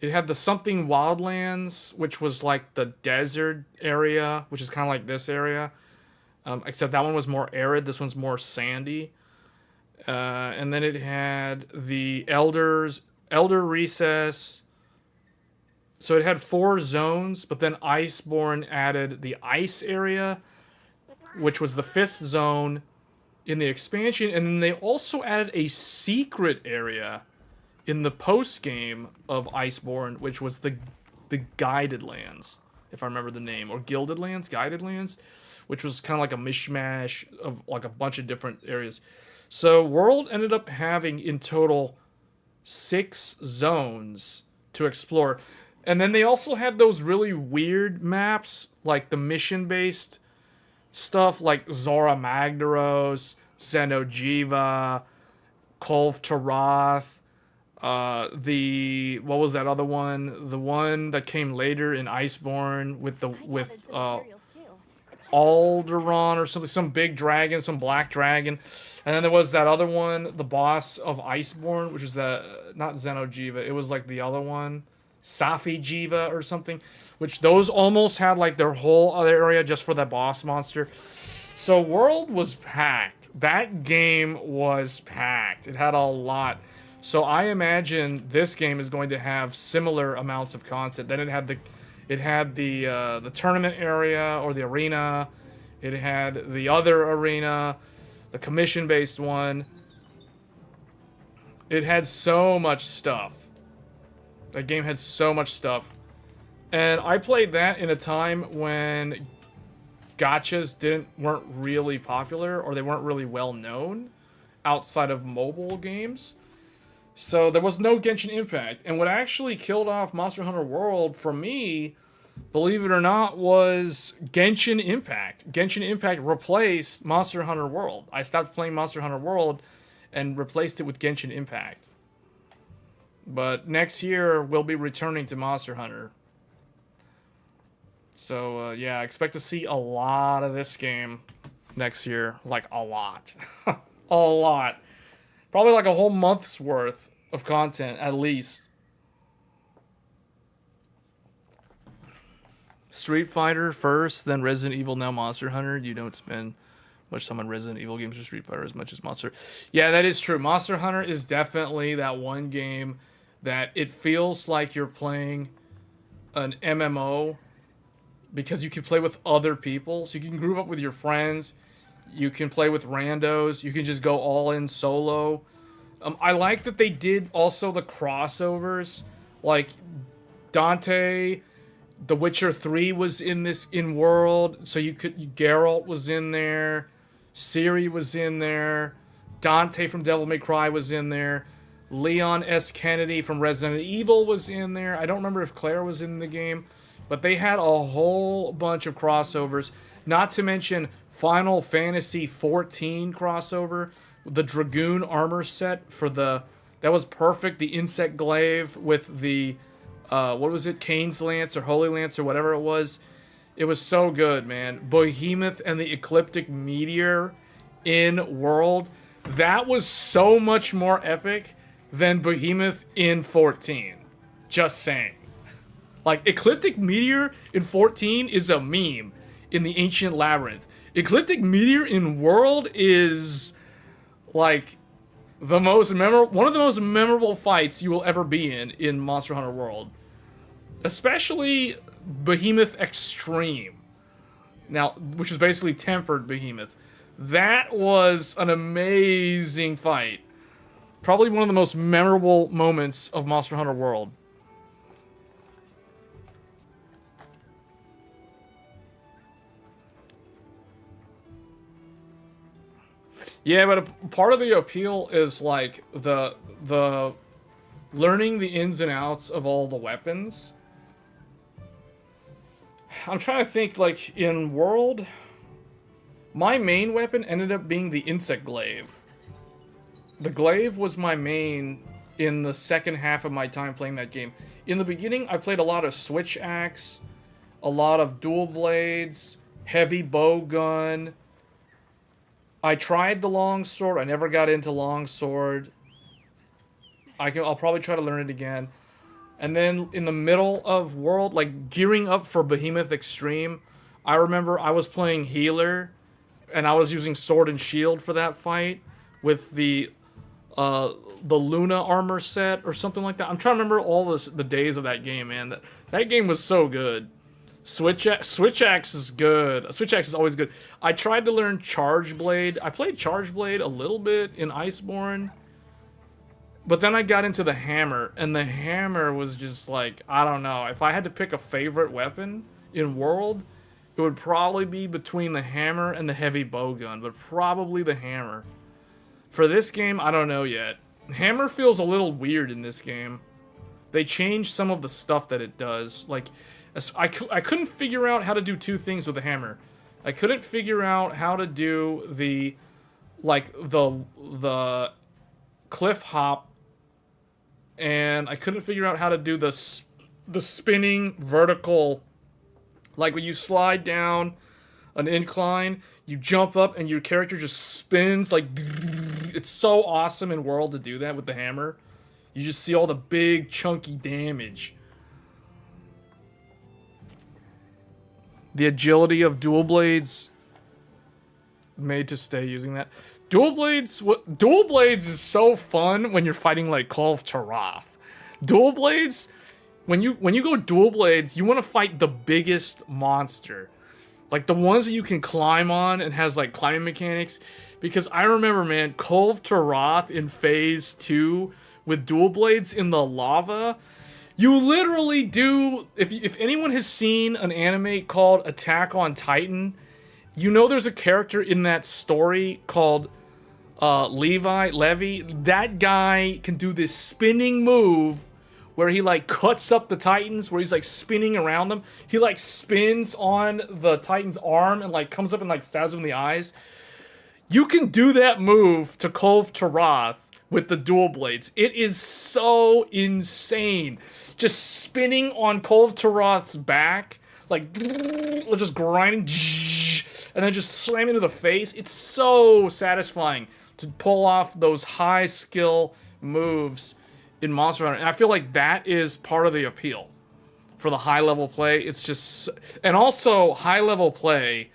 [SPEAKER 1] It had the something Wildlands, which was like the desert area, which is kind of like this area. Except that one was more arid. This one's more sandy. And then it had the Elder Recess. So it had 4 zones, but then Iceborne added the ice area, which was the 5th zone in the expansion, and then they also added a secret area in the post-game of Iceborne, which was the Guided Lands, if I remember the name, or Gilded Lands, Guided Lands, which was kind of like a mishmash of like a bunch of different areas. So World ended up having in total 6 zones to explore. And then they also had those really weird maps, like the mission-based stuff, like Zora Magdaros, Xeno'jiva, Kolv Taroth, what was that other one? The one that came later in Iceborne with Alderaan or something, some big dragon, some black dragon. And then there was that other one, the boss of Iceborne, which is not Xeno'jiva, it was like the other one. Safi Jiva or something, which those almost had like their whole other area just for that boss monster. So World was packed. That game was packed. It had a lot. So I imagine this game is going to have similar amounts of content. Then it had the tournament area or the arena. It had the other arena, the commission-based one. It had so much stuff. That game had so much stuff. And I played that in a time when gachas weren't really popular, or they weren't really well known outside of mobile games. So there was no Genshin Impact. And what actually killed off Monster Hunter World for me, believe it or not, was Genshin Impact. Genshin Impact replaced Monster Hunter World. I stopped playing Monster Hunter World and replaced it with Genshin Impact. But next year, we'll be returning to Monster Hunter. So, yeah, I expect to see a lot of this game next year. Like, a lot. A lot. Probably like a whole month's worth of content, at least. Street Fighter first, then Resident Evil, now Monster Hunter. You don't spend much time on Resident Evil games or Street Fighter as much as Monster. Yeah, that is true. Monster Hunter is definitely that one game that it feels like you're playing an MMO because you can play with other people. So you can group up with your friends. You can play with randos. You can just go all in solo. I like that they did also the crossovers. Like Dante, The Witcher 3 was in World. So Geralt was in there. Ciri was in there. Dante from Devil May Cry was in there. Leon S. Kennedy from Resident Evil was in there. I don't remember if Claire was in the game, but they had a whole bunch of crossovers. Not to mention Final Fantasy XIV crossover, the Dragoon armor set that was perfect. The Insect Glaive with the what was it, Kane's Lance or Holy Lance or whatever it was. It was so good, man. Behemoth and the Ecliptic Meteor in World. That was so much more epic than Behemoth in 14. Just saying. Like, Ecliptic Meteor in 14 is a meme in the Ancient Labyrinth. Ecliptic Meteor in World is, like, one of the most memorable fights you will ever be in Monster Hunter World. Especially Behemoth Extreme. Now, which is basically tempered Behemoth. That was an amazing fight. Probably one of the most memorable moments of Monster Hunter World. Yeah, but part of the appeal is like the learning the ins and outs of all the weapons. I'm trying to think, like, in World, my main weapon ended up being the insect glaive. The glaive was my main in the second half of my time playing that game. In the beginning, I played a lot of switch axe, a lot of dual blades, heavy bow gun. I tried the longsword. I never got into longsword. I'll probably try to learn it again. And then in the middle of World, like gearing up for Behemoth Extreme, I remember I was playing healer, and I was using sword and shield for that fight with the Luna armor set or something like that. I'm trying to remember all the days of that game, man. That game was so good. Switch axe is good. Switch axe is always good. I tried to learn Charge Blade. I played Charge Blade a little bit in Iceborne. But then I got into the hammer, and the hammer was just like, I don't know. If I had to pick a favorite weapon in World, it would probably be between the hammer and the heavy bowgun, but probably the hammer. For this game, I don't know yet. Hammer feels a little weird in this game. They changed some of the stuff that it does. Like, I couldn't figure out how to do two things with the hammer. I couldn't figure out how to do the cliff hop, and I couldn't figure out how to do the spinning vertical, like when you slide down an incline, you jump up and your character just spins like. It's so awesome in World to do that with the hammer. You just see all the big chunky damage. The agility of dual blades, made to stay using that. Dual blades is so fun when you're fighting like Call of Tarath. Dual blades, when you go dual blades, you want to fight the biggest monster. Like the ones that you can climb on and has like climbing mechanics. Because I remember, man, Call of Tarath in Phase 2 with dual blades in the lava. You literally do, if anyone has seen an anime called Attack on Titan, you know there's a character in that story called Levi. That guy can do this spinning move where he like cuts up the Titans, where he's like spinning around them. He like spins on the Titan's arm and like comes up and like stabs him in the eyes. You can do that move to Call of Tarath with the dual blades. It is so insane. Just spinning on Call of Tarath's back, like just grinding, and then just slam into the face. It's so satisfying to pull off those high skill moves in Monster Hunter. And I feel like that is part of the appeal for the high level play. It's just, and also high level play,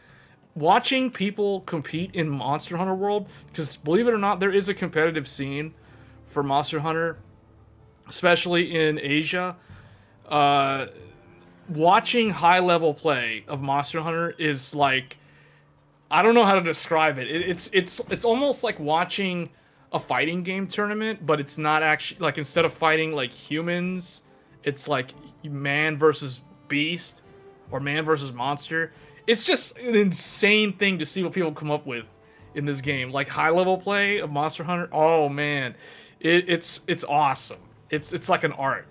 [SPEAKER 1] watching people compete in Monster Hunter World, because believe it or not, there is a competitive scene for Monster Hunter, especially in Asia. Watching high level play of Monster Hunter is like, I don't know how to describe it. It's almost like watching a fighting game tournament, but it's not actually, like, instead of fighting like humans, it's like man versus beast or man versus monster. It's just an insane thing to see what people come up with in this game. Like high level play of Monster Hunter. Oh man, it's awesome. It's like an art.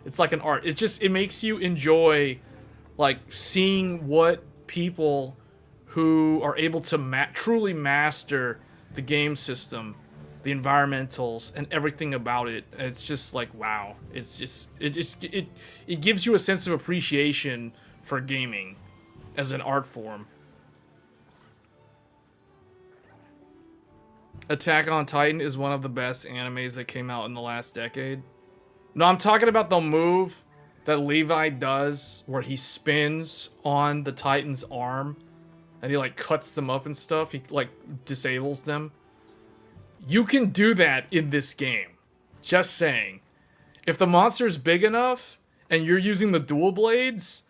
[SPEAKER 1] It's like an art. It makes you enjoy like seeing what people who are able to truly master the game system, the environmentals, and everything about it. And it's just like, wow. It gives you a sense of appreciation for gaming as an art form. Attack on Titan is one of the best animes that came out in the last decade. No, I'm talking about the move that Levi does where he spins on the Titan's arm and he like cuts them up and stuff. He like disables them. You can do that in this game. Just saying. If the monster's big enough and you're using the dual blades,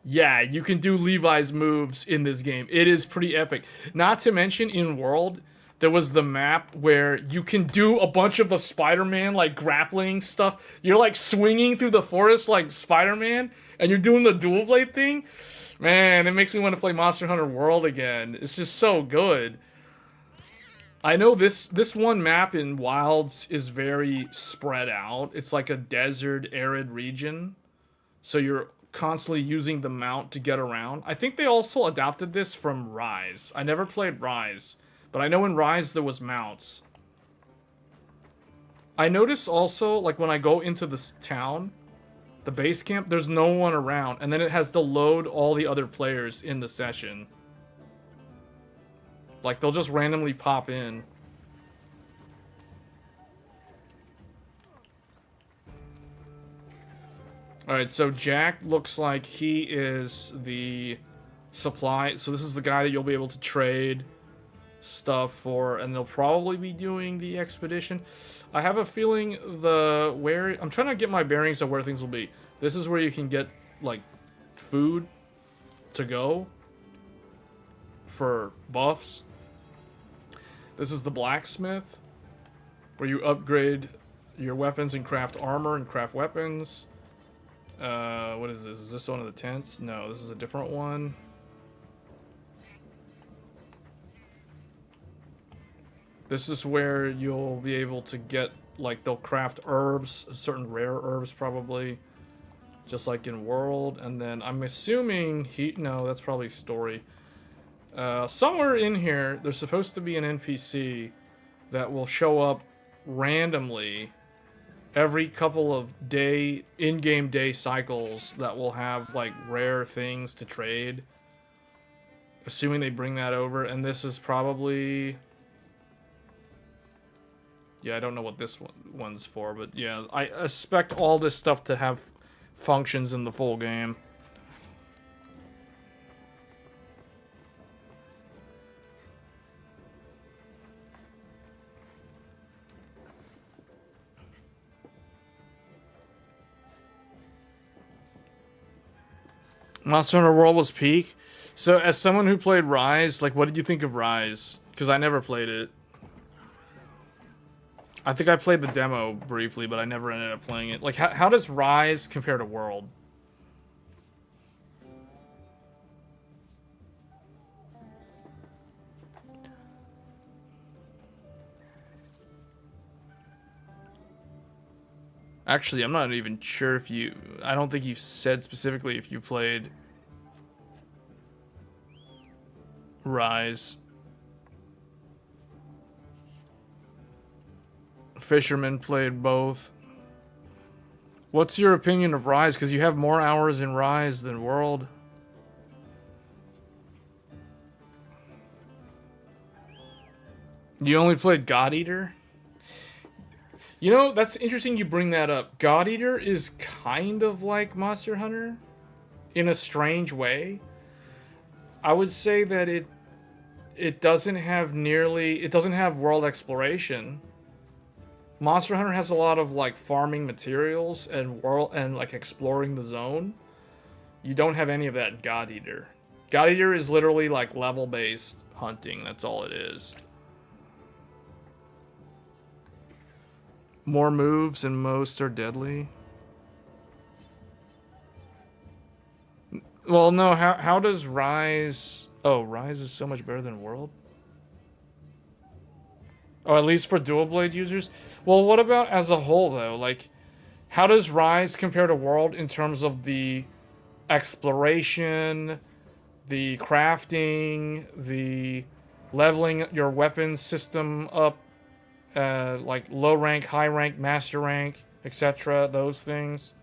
[SPEAKER 1] yeah, you can do Levi's moves in this game. It is pretty epic. Not to mention, in World, there was the map where you can do a bunch of the Spider-Man, like, grappling stuff. You're, like, swinging through the forest like Spider-Man, and you're doing the dual blade thing. Man, it makes me want to play Monster Hunter World again. It's just so good. I know this one map in Wilds is very spread out. It's like a desert, arid region. So you're constantly using the mount to get around. I think they also adopted this from Rise. I never played Rise, but I know in Rise there was mounts. I notice also, like when I go into this town, the base camp, there's no one around, and then it has to load all the other players in the session. Like they'll just randomly pop in. Alright, so Jack looks like he is the supply. So this is the guy that you'll be able to trade stuff for, and they'll probably be doing the expedition. I have a feeling I'm trying to get my bearings of where things will be. This is where you can get, like, food to go for buffs. This is the blacksmith, where you upgrade your weapons and craft armor and craft weapons. What is this? Is this one of the tents? No, this is a different one. This is where you'll be able to get, like, they'll craft herbs, certain rare herbs probably, just like in World. And then I'm assuming no, that's probably story. Somewhere in here, there's supposed to be an NPC that will show up randomly every couple of in-game day cycles that will have, like, rare things to trade. Assuming they bring that over, and this is probably... Yeah, I don't know what this one's for, but yeah, I expect all this stuff to have functions in the full game. Monster Hunter World was peak. So, as someone who played Rise, like, what did you think of Rise? Because I never played it. I think I played the demo briefly, but I never ended up playing it. Like, how does Rise compare to World? Actually, I'm not even sure if you... I don't think you said specifically if you played Rise. Fisherman played both. What's your opinion of Rise? Because you have more hours in Rise than World. You only played God Eater? You know, that's interesting you bring that up. God Eater is kind of like Monster Hunter in a strange way. I would say that it doesn't have world exploration. Monster Hunter has a lot of, like, farming materials and like exploring the zone. You don't have any of that in God Eater. God Eater is literally like level-based hunting. That's all it is. More moves and most are deadly. Well, no, how does Rise... Oh, Rise is so much better than World? Oh, at least for dual blade users? Well, what about as a whole, though? Like, how does Rise compare to World in terms of the exploration, the crafting, the leveling your weapon system up, like low rank, high rank, master rank, etc., those things?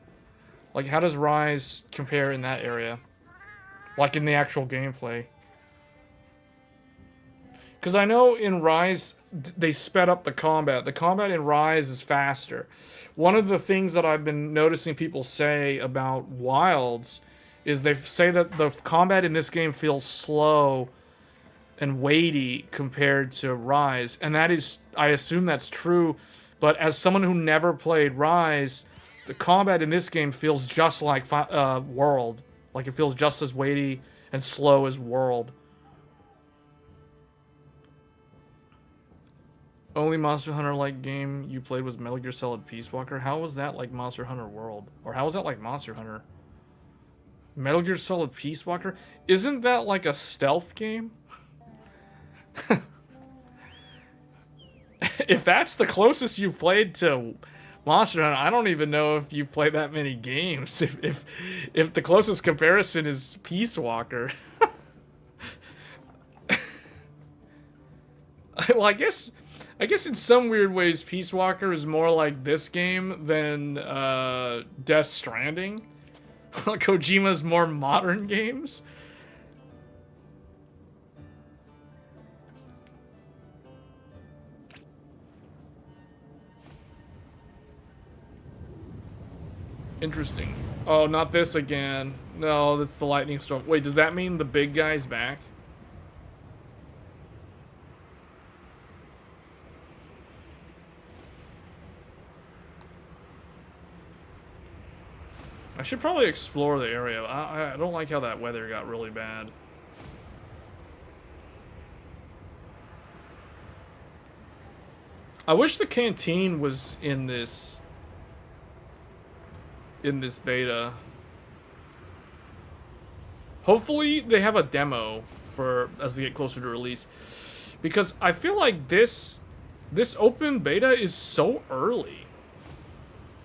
[SPEAKER 1] Like, how does Rise compare in that area? Like, in the actual gameplay? Because I know in Rise, they sped up the combat. The combat in Rise is faster. One of the things that I've been noticing people say about Wilds is they say that the combat in this game feels slow and weighty compared to Rise. And that is, I assume that's true. But as someone who never played Rise, the combat in this game feels just like World. Like, it feels just as weighty and slow as World. Only Monster Hunter-like game you played was Metal Gear Solid Peace Walker. How was that like Monster Hunter World? Or how was that like Monster Hunter? Metal Gear Solid Peace Walker? Isn't that like a stealth game? If that's the closest you played to Monster Hunter, I don't even know if you played that many games. If the closest comparison is Peace Walker. Well, I guess in some weird ways, Peace Walker is more like this game than Death Stranding. Kojima's more modern games. Interesting. Oh, not this again. No, that's the lightning storm. Wait, does that mean the big guy's back? I should probably explore the area. I don't like how that weather got really bad. I wish the canteen was in this beta. Hopefully they have a demo for as they get closer to release, because I feel like this open beta is so early.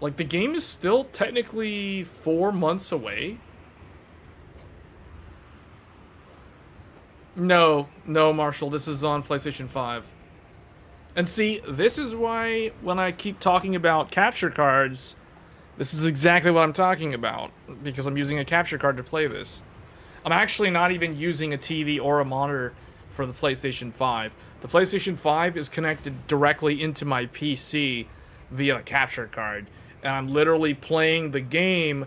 [SPEAKER 1] Like, the game is still technically 4 months away. No, Marshall, this is on PlayStation 5. And see, this is why when I keep talking about capture cards, this is exactly what I'm talking about, because I'm using a capture card to play this. I'm actually not even using a TV or a monitor for the PlayStation 5. The PlayStation 5 is connected directly into my PC via a capture card. And I'm literally playing the game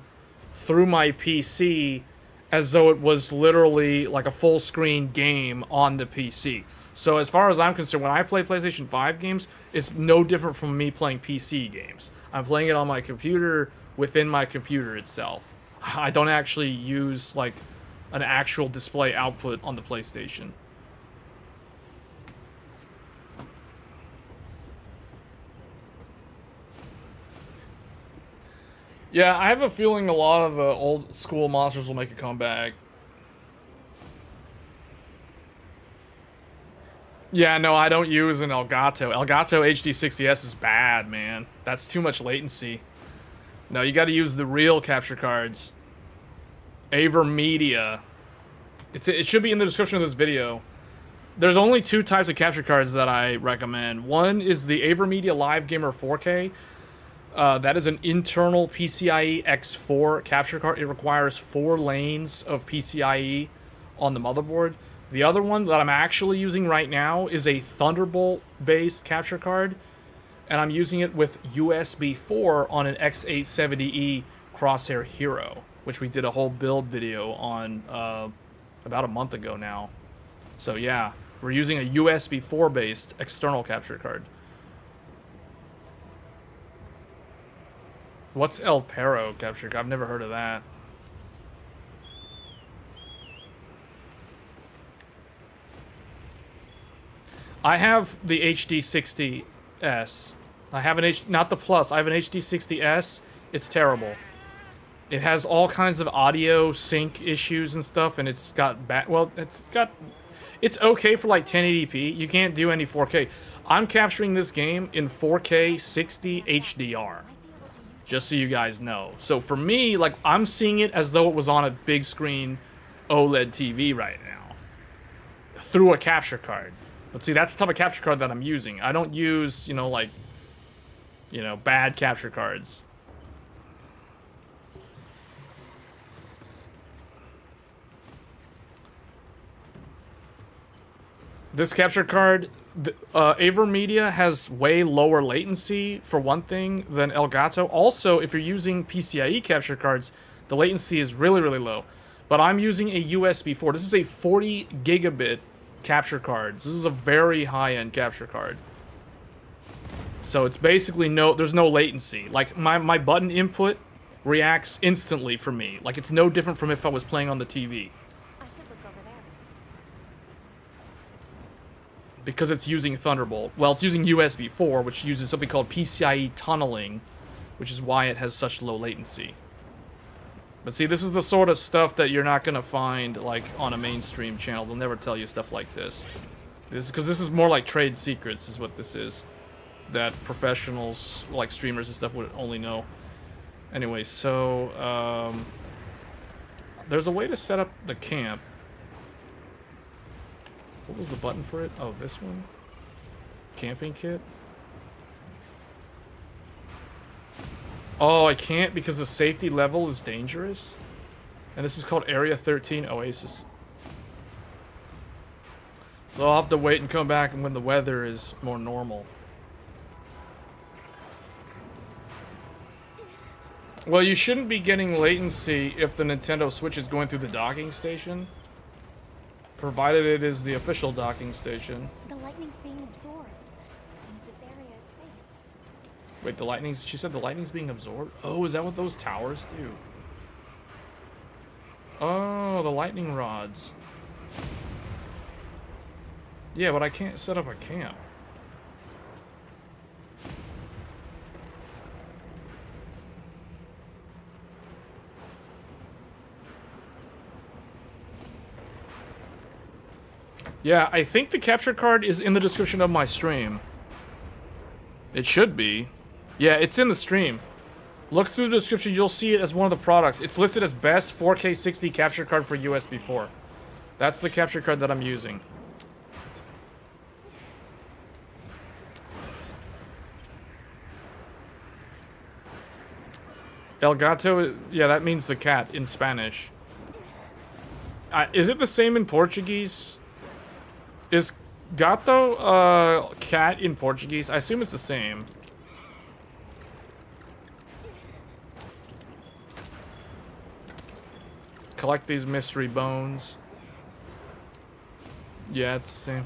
[SPEAKER 1] through my PC as though it was literally like a full screen game on the PC. So as far as I'm concerned, when I play PlayStation 5 games, it's no different from me playing PC games. I'm playing it on my computer within my computer itself. I don't actually use like an actual display output on the PlayStation. Yeah, I have a feeling a lot of the old school monsters will make a comeback. Yeah, no, I don't use an Elgato. Elgato HD60S is bad, man. That's too much latency. No, you gotta use the real capture cards. AverMedia. It should be in the description of this video. There's only 2 types of capture cards that I recommend. One is the AverMedia Live Gamer 4K. That is an internal PCIe X4 capture card. It requires 4 lanes of PCIe on the motherboard. The other one that I'm actually using right now is a Thunderbolt-based capture card, and I'm using it with USB 4 on an X870E Crosshair Hero, which we did a whole build video on about a month ago now. So yeah, we're using a USB 4-based external capture card. What's El Perro capture card? I've never heard of that. I have the HD60S. I have not the Plus. I have an HD60S. It's terrible. It has all kinds of audio sync issues and stuff, and it's got it's okay for like 1080p. You can't do any 4K. I'm capturing this game in 4K 60 HDR. Just so you guys know. So for me, like, I'm seeing it as though it was on a big screen OLED TV right now. Through a capture card. But see, that's the type of capture card that I'm using. I don't use, bad capture cards. This capture card, AverMedia has way lower latency, for one thing, than Elgato. Also, if you're using PCIe capture cards, the latency is really, really low. But I'm using a USB 4. This is a 40 gigabit capture card. This is a very high-end capture card. So it's basically there's no latency. Like, my button input reacts instantly for me. Like, it's no different from if I was playing on the TV. Because it's using Thunderbolt. Well, it's using USB 4, which uses something called PCIe tunneling, which is why it has such low latency. But see, this is the sort of stuff that you're not going to find, like, on a mainstream channel. They'll never tell you stuff like this. Because this is more like trade secrets, is what this is. that professionals, like streamers and stuff, would only know. Anyway, so there's a way to set up the camp. What was the button for it? Oh, this one? Camping kit? Oh, I can't because the safety level is dangerous? And this is called Area 13 Oasis. So I'll have to wait and come back when the weather is more normal. Well, you shouldn't be getting latency if the Nintendo Switch is going through the docking station. Provided it is the official docking station.
[SPEAKER 2] The lightning's being absorbed. Seems this area is safe.
[SPEAKER 1] Wait, the lightning's... She said the lightning's being absorbed? Oh, is that what those towers do? Oh, the lightning rods. Yeah, but I can't set up a camp. Yeah, I think the capture card is in the description of my stream. It should be. Yeah, it's in the stream. Look through the description, you'll see it as one of the products. It's listed as best 4K 60 capture card for USB 4. That's the capture card that I'm using. El gato, yeah, that means the cat in Spanish. Is it the same in Portuguese? Is gato cat in Portuguese? I assume it's the same. Collect these mystery bones. Yeah, it's the same.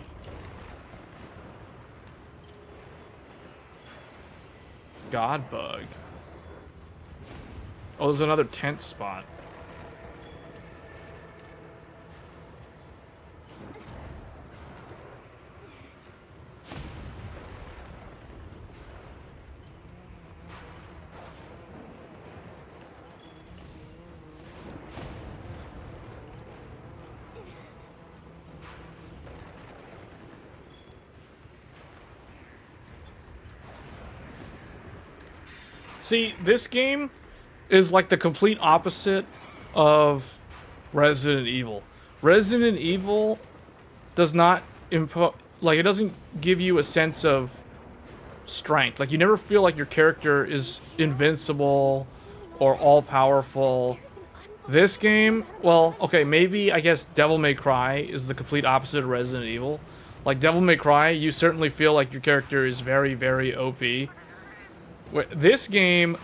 [SPEAKER 1] God bug. Oh, there's another tent spot. See, this game is like the complete opposite of Resident Evil. Resident Evil does not it doesn't give you a sense of strength. Like, you never feel like your character is invincible or all-powerful. This game, well, okay, maybe, I guess Devil May Cry is the complete opposite of Resident Evil. Like, Devil May Cry, you certainly feel like your character is very, very OP. This game,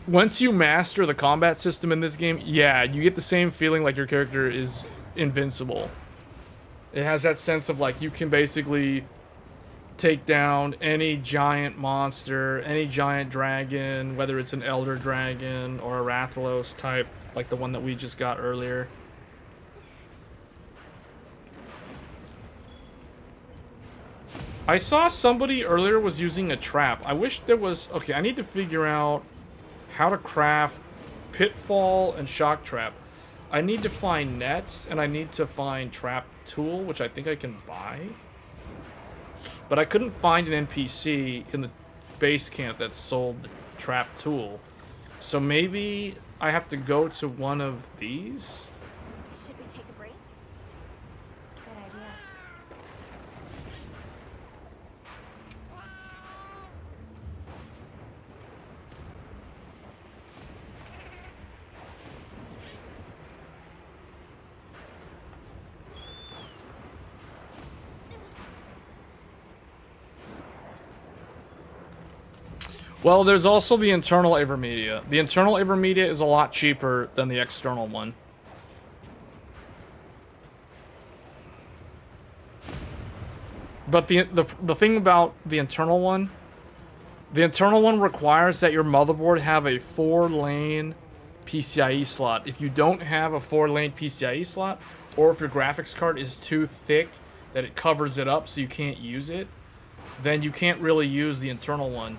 [SPEAKER 1] once you master the combat system in this game, yeah, you get the same feeling like your character is invincible. It has that sense of, like, you can basically take down any giant monster, any giant dragon, whether it's an Elder Dragon or a Rathalos type, like the one that we just got earlier. I saw somebody earlier was using a trap. I wish there was... Okay, I need to figure out how to craft pitfall and shock trap. I need to find nets, and I need to find trap tool, which I think I can buy. But I couldn't find an NPC in the base camp that sold the trap tool. So maybe I have to go to one of these?
[SPEAKER 2] Should we take a break? Good idea.
[SPEAKER 1] Well, there's also the internal Avermedia. The internal Avermedia is a lot cheaper than the external one. But the thing about the internal one requires that your motherboard have a 4-lane PCIe slot. If you don't have a 4-lane PCIe slot, or if your graphics card is too thick that it covers it up so you can't use it, then you can't really use the internal one.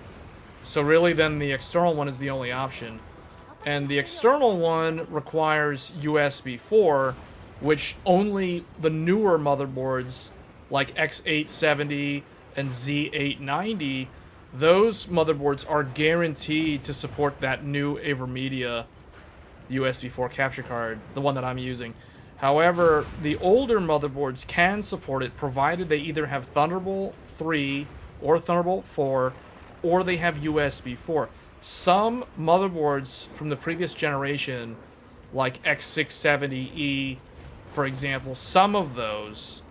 [SPEAKER 1] So really, then the external one is the only option. And the external one requires USB 4, which only the newer motherboards, like X870, and Z890, those motherboards are guaranteed to support that new AverMedia USB 4 capture card, the one that I'm using. However, the older motherboards can support it, provided they either have Thunderbolt 3 or Thunderbolt 4, or they have USB 4. Some motherboards from the previous generation, like X670E, for example, some of those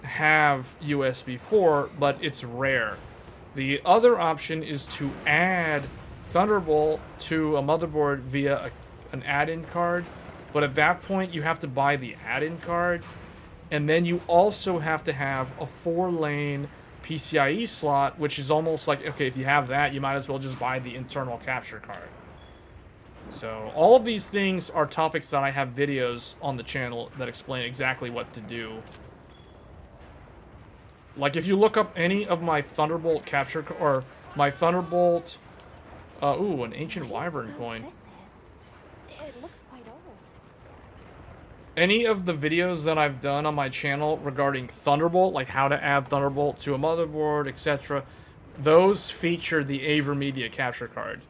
[SPEAKER 1] have USB 4, but it's rare. The other option is to add Thunderbolt to a motherboard via an add-in card, but at that point you have to buy the add-in card, and then you also have to have a 4-lane PCIe slot, which is almost like, okay, if you have that, you might as well just buy the internal capture card. So all of these things are topics that I have videos on the channel that explain exactly what to do. Like, if you look up any of my Thunderbolt capture, or my Thunderbolt, ooh, an ancient wyvern coin.
[SPEAKER 2] This is. It looks quite old.
[SPEAKER 1] Any of the videos that I've done on my channel regarding Thunderbolt, like how to add Thunderbolt to a motherboard, etc., those feature the AverMedia capture card.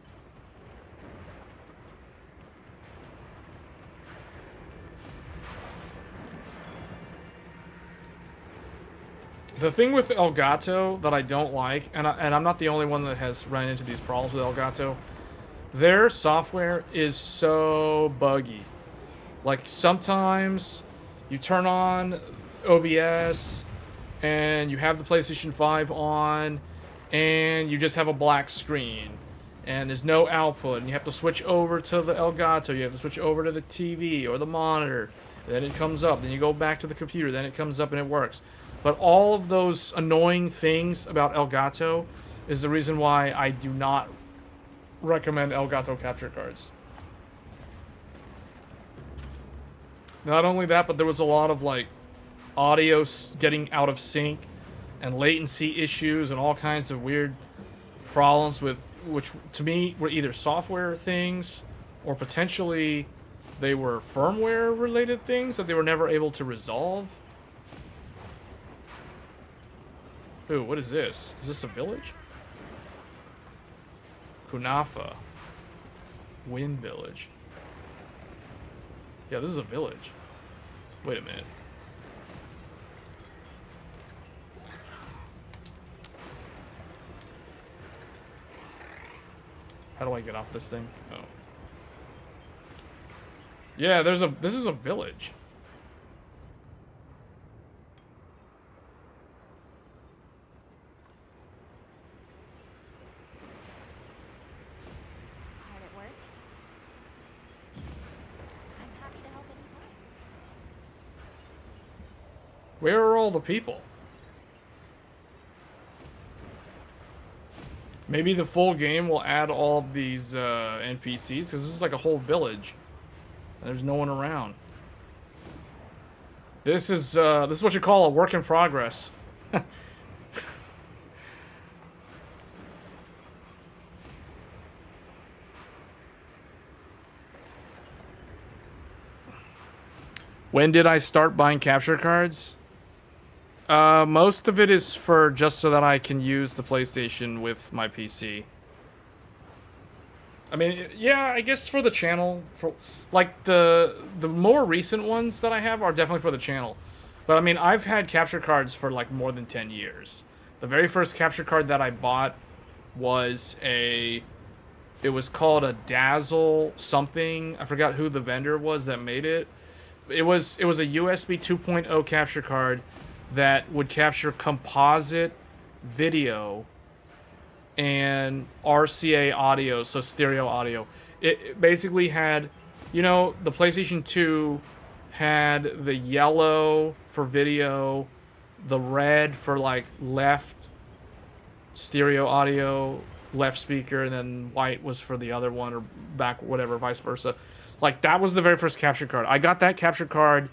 [SPEAKER 1] The thing with Elgato that I don't like, and I'm not the only one that has run into these problems with Elgato, their software is so buggy. Like, sometimes you turn on OBS and you have the PlayStation 5 on and you just have a black screen and there's no output, and you have to switch over to the Elgato, you have to switch over to the TV or the monitor, then it comes up, then you go back to the computer, then it comes up and it works. But all of those annoying things about Elgato is the reason why I do not recommend Elgato capture cards. Not only that, but there was a lot of, like, audio getting out of sync and latency issues and all kinds of weird problems with, which to me were either software things or potentially they were firmware related things that they were never able to resolve. Ooh, what is this? Is this a village? Kunafa. Wind Village. Yeah, this is a village. Wait a minute. How do I get off this thing? Oh. Yeah, this is a village.
[SPEAKER 2] Hard at work? I'm happy to help anytime.
[SPEAKER 1] Where are all the people? Maybe the full game will add all of these NPCs, because this is like a whole village. And there's no one around. This is what you call a work in progress. When did I start buying capture cards? Most of it is for just so that I can use the PlayStation with my PC. I mean, yeah, I guess for the channel, for like the more recent ones that I have are definitely for the channel. But I mean, I've had capture cards for like more than 10 years. The very first capture card that I bought was it was called a Dazzle something. I forgot who the vendor was that made it. It was a USB 2.0 capture card that would capture composite video and RCA audio, so stereo audio. It basically had, you know, the PlayStation 2 had the yellow for video, the red for like left stereo audio, left speaker, and then white was for the other one, or back, whatever, vice versa. Like, that was the very first capture card. I got that capture card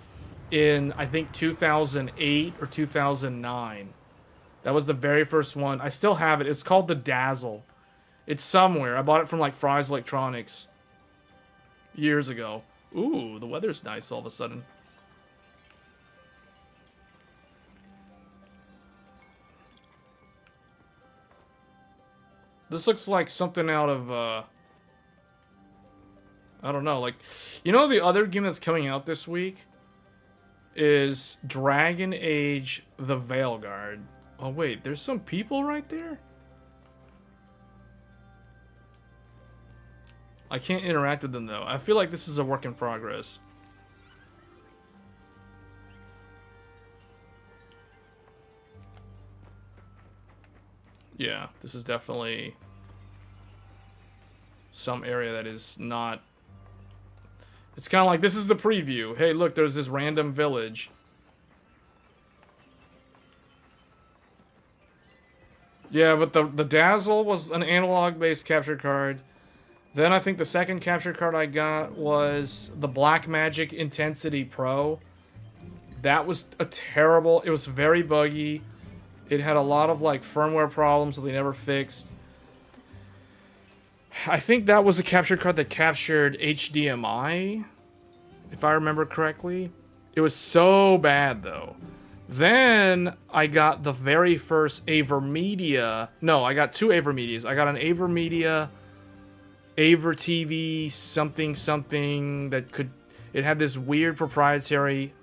[SPEAKER 1] in, I think, 2008 or 2009. That was the very first one. I still have it. It's called the Dazzle. It's somewhere. I bought it from, like, Fry's Electronics years ago. Ooh, the weather's nice all of a sudden. This looks like something out of, I don't know, like, you know the other game that's coming out this week is Dragon Age the Veilguard. Oh wait, there's some people right there? I can't interact with them though. I feel like this is a work in progress. Yeah, this is definitely some area that is not... It's kind of like, this is the preview. Hey, look, there's this random village. Yeah, but the Dazzle was an analog-based capture card. Then I think the second capture card I got was the Blackmagic Intensity Pro. That was a terrible... It was very buggy. It had a lot of, like, firmware problems that they never fixed. I think that was a capture card that captured HDMI, if I remember correctly. It was so bad, though. Then I got the very first Avermedia. No, I got two Avermedias. I got an Avermedia, Aver TV, something that could... It had this weird proprietary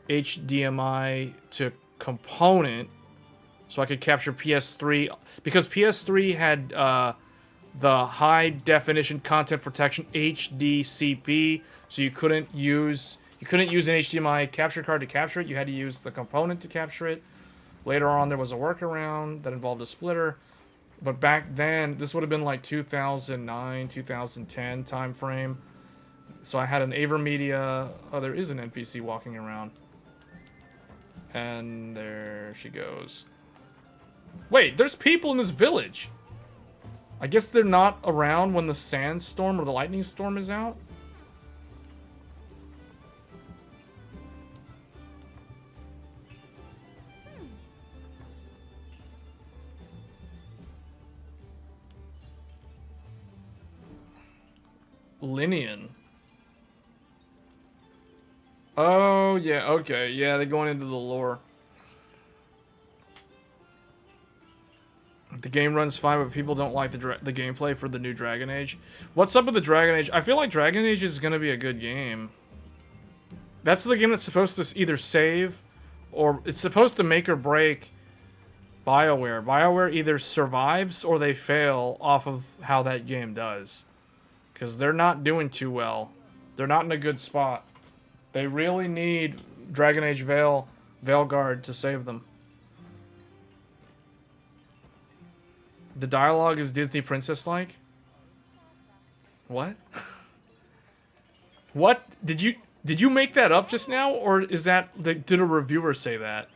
[SPEAKER 1] HDMI to component, so I could capture PS3. Because PS3 had the high definition content protection HDCP, so you couldn't use an HDMI capture card to capture it. You had to use the component to capture it. Later on, there was a workaround that involved a splitter. But back then, this would have been like 2009, 2010 time frame. So I had an Avermedia. Oh, there is an NPC walking around. And there she goes. Wait, there's people in this village. I guess they're not around when the sandstorm or the lightning storm is out. Linian. Oh, yeah, okay. Yeah, they're going into the lore. The game runs fine, but people don't like the gameplay for the new Dragon Age. What's up with the Dragon Age? I feel like Dragon Age is going to be a good game. That's the game that's supposed to either save, or it's supposed to make or break BioWare. BioWare either survives or they fail off of how that game does. Because they're not doing too well. They're not in a good spot. They really need Dragon Age Veilguard to save them. The dialogue is Disney princess-like? What? What? Did you make that up just now? Or is that... Did a reviewer say that?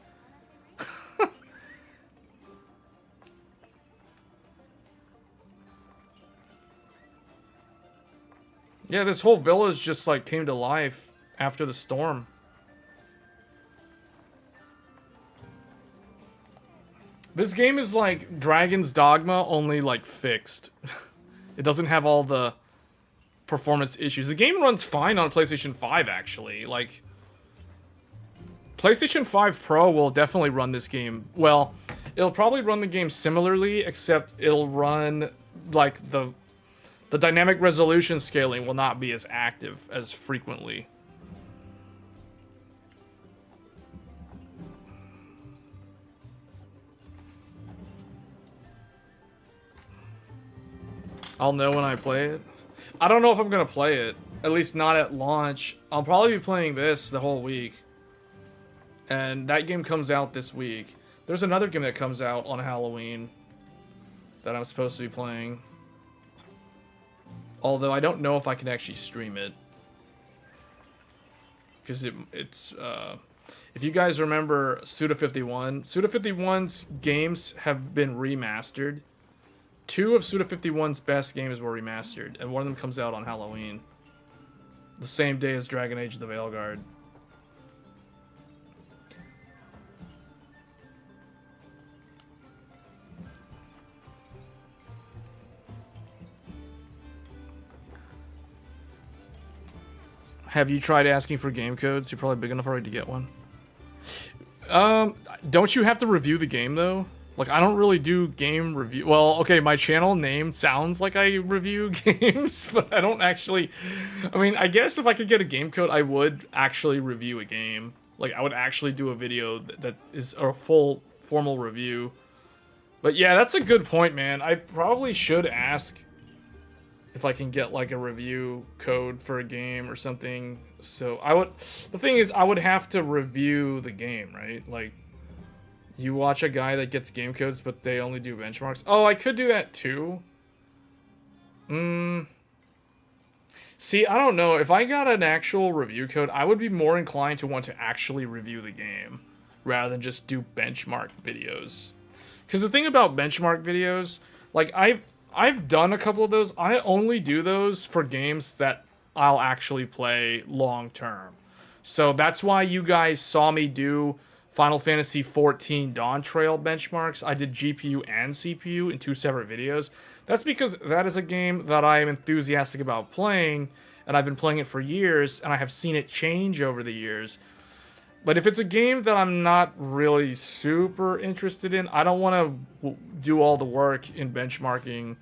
[SPEAKER 1] Yeah, this whole village just, like, came to life after the storm. This game is like Dragon's Dogma, only, like, fixed. It doesn't have all the performance issues. The game runs fine on PlayStation 5, actually. Like, PlayStation 5 Pro will definitely run this game. Well, it'll probably run the game similarly, except it'll run, like, the dynamic resolution scaling will not be as active as frequently. I'll know when I play it. I don't know if I'm going to play it. At least not at launch. I'll probably be playing this the whole week. And that game comes out this week. There's another game that comes out on Halloween that I'm supposed to be playing. Although I don't know if I can actually stream it. Because it's... if you guys remember Suda51, Suda51's games have been remastered. 2 of Suda51's best games were remastered, and one of them comes out on Halloween. The same day as Dragon Age the Veilguard. Have you tried asking for game codes? You're probably big enough already to get one. Don't you have to review the game, though? Like, I don't really do game review. Well, okay, my channel name sounds like I review games, but I don't actually. I mean, I guess if I could get a game code, I would actually review a game. Like, I would actually do a video that is a full formal review. But yeah, that's a good point, man. I probably should ask if I can get like a review code for a game or something. So I would. The thing is, I would have to review the game, right? Like. You watch a guy that gets game codes, but they only do benchmarks. Oh, I could do that too. See, I don't know. If I got an actual review code, I would be more inclined to want to actually review the game rather than just do benchmark videos. Because the thing about benchmark videos, like I've done a couple of those. I only do those for games that I'll actually play long term. So that's why you guys saw me do Final Fantasy XIV Dawn Trail benchmarks. I did GPU and CPU in 2 separate videos. That's because that is a game that I am enthusiastic about playing, and I've been playing it for years, and I have seen it change over the years. But if it's a game that I'm not really super interested in, I don't want to do all the work in benchmarking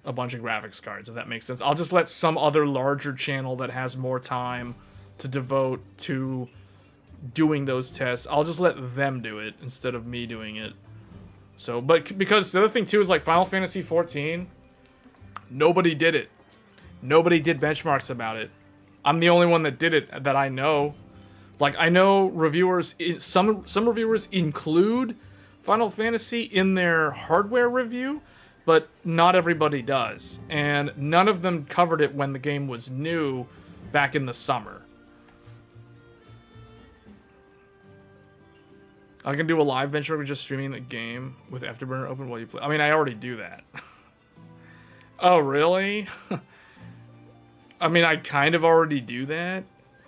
[SPEAKER 1] a bunch of graphics cards, if that makes sense. I'll just let some other larger channel that has more time to devote to doing those tests. I'll just let them do it instead of me doing it. So, but because the other thing too is like Final Fantasy XIV, nobody did it. Nobody did benchmarks about it. I'm the only one that did it that I know. Like I know reviewers, some reviewers include Final Fantasy in their hardware review, but not everybody does. And none of them covered it when the game was new back in the summer. I can do a live benchmark with just streaming the game with Afterburner open while you play. I mean, I already do that. Oh, really? I mean, I kind of already do that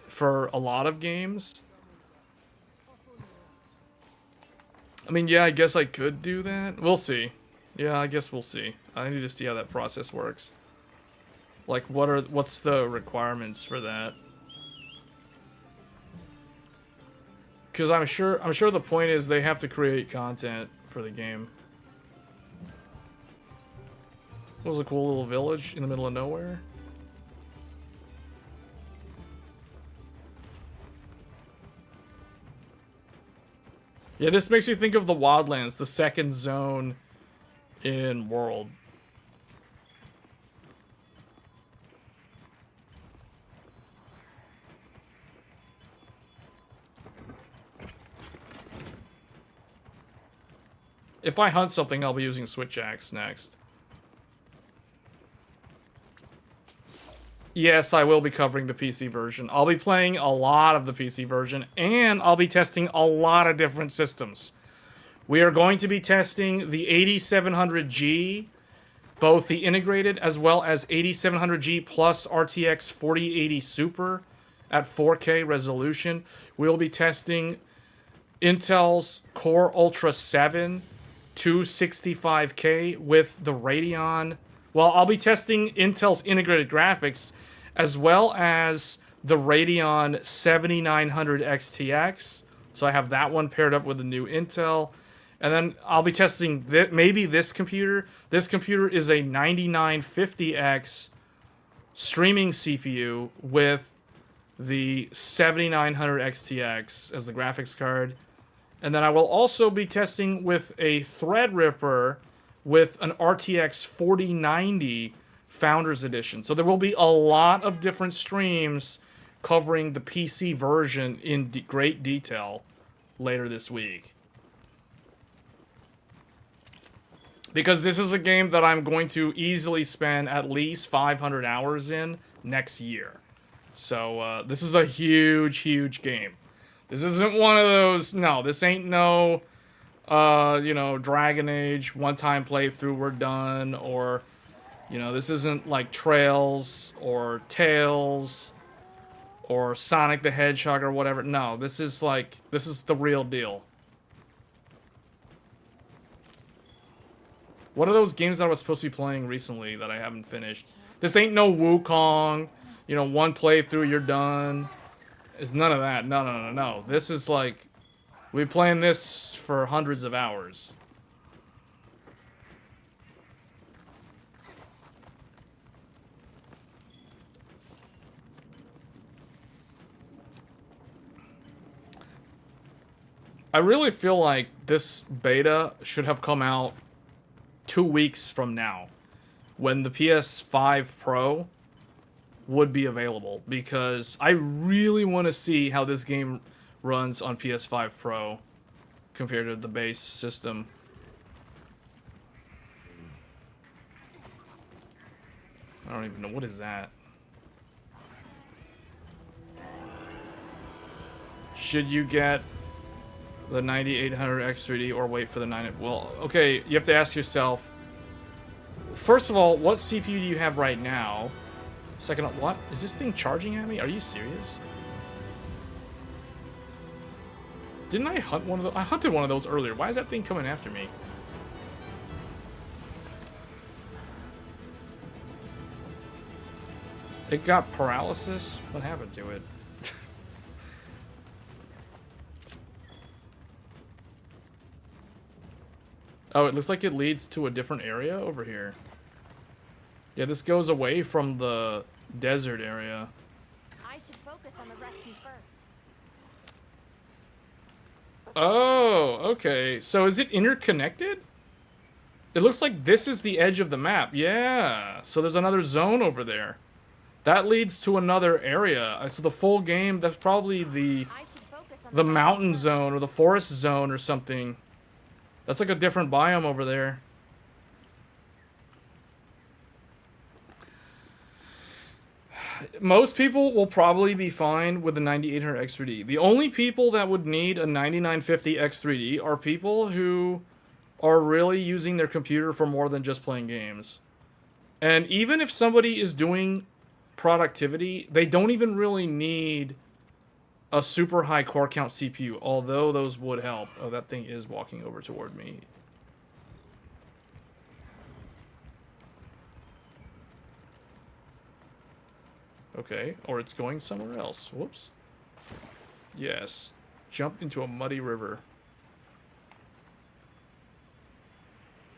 [SPEAKER 1] for a lot of games. I mean, yeah, I guess I could do that. We'll see. Yeah, I guess we'll see. I need to see how that process works. Like, what's the requirements for that? Because I'm sure the point is they have to create content for the game. It was a cool little village in the middle of nowhere. Yeah, this makes me think of the Wildlands, the second zone in World. If I hunt something, I'll be using Switch Axe next. Yes, I will be covering the PC version. I'll be playing a lot of the PC version, and I'll be testing a lot of different systems. We are going to be testing the 8700G, both the integrated as well as 8700G plus RTX 4080 Super at 4K resolution. We'll be testing Intel's Core Ultra 7 265K with the Radeon. Well, I'll be testing Intel's integrated graphics as well as the Radeon 7900 XTX. So I have that one paired up with the new Intel. And then I'll be testing maybe this computer. This computer is a 9950X streaming CPU with the 7900 XTX as the graphics card. And then I will also be testing with a Threadripper with an RTX 4090 Founders Edition. So there will be a lot of different streams covering the PC version in great detail later this week. Because this is a game that I'm going to easily spend at least 500 hours in next year. So this is a huge, huge game. This isn't one of those, no, this ain't no, you know, Dragon Age, one-time playthrough, we're done, or, you know, this isn't like Trails, or Tales, or Sonic the Hedgehog, or whatever. No, this is like, this is the real deal. What are those games that I was supposed to be playing recently that I haven't finished? This ain't no Wukong, you know, one playthrough, you're done. It's none of that. No. This is like, we're playing this for hundreds of hours. I really feel like this beta should have come out 2 weeks from now, when the PS5 Pro would be available, because I really want to see how this game runs on PS5 Pro compared to the base system. I don't even know, what is that? Should you get the 9800 X3D or wait for the 90? Well, okay, you have to ask yourself, first of all, what CPU do you have right now? Second, what? Is this thing charging at me? Are you serious? Didn't I hunt one of those? I hunted one of those earlier. Why is that thing coming after me? It got paralysis? What happened to it? Oh, it looks like it leads to a different area over here. Yeah, this goes away from the desert area.
[SPEAKER 2] I should focus on the rescue first.
[SPEAKER 1] Oh, okay. So is it interconnected? It looks like this is the edge of the map. Yeah. So there's another zone over there. That leads to another area. So the full game, that's probably the mountain zone or the forest zone or something. That's like a different biome over there. Most people will probably be fine with the 9800 X3D. The only people that would need a 9950 X3D are people who are really using their computer for more than just playing games. And even if somebody is doing productivity, they don't even really need a super high core count CPU, although those would help. Oh, that thing is walking over toward me. Okay, or it's going somewhere else. Whoops. Yes. Jump into a muddy river.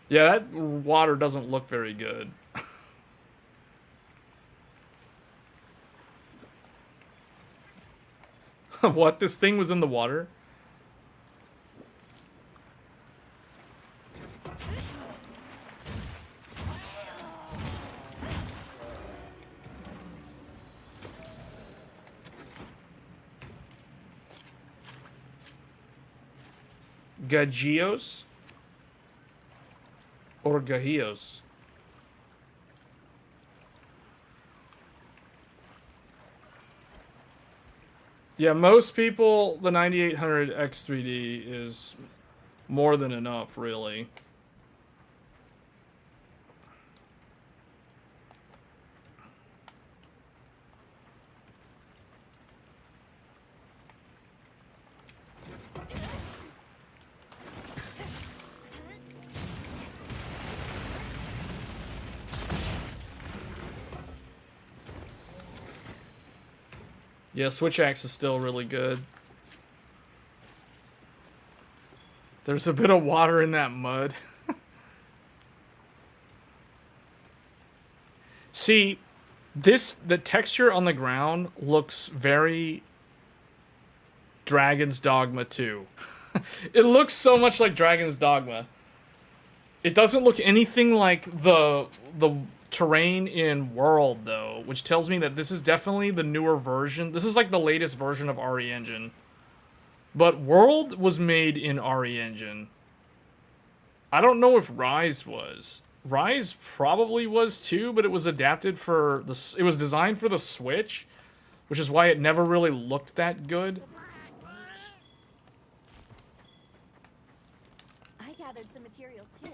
[SPEAKER 1] Yeah, that water doesn't look very good. What? This thing was in the water? Gagios? Or Gajios? Yeah, most people, the 9800 X3D is more than enough, really. Yeah, Switch Axe is still really good. There's a bit of water in that mud. See, the texture on the ground looks very Dragon's Dogma 2. It looks so much like Dragon's Dogma. It doesn't look anything like the terrain in World, though, which tells me that this is definitely the newer version. This is like the latest version of RE Engine. But World was made in RE Engine. I don't know if Rise was. Rise probably was too, but it was adapted for the... It was designed for the Switch, which is why it never really looked that good.
[SPEAKER 2] I gathered some materials too.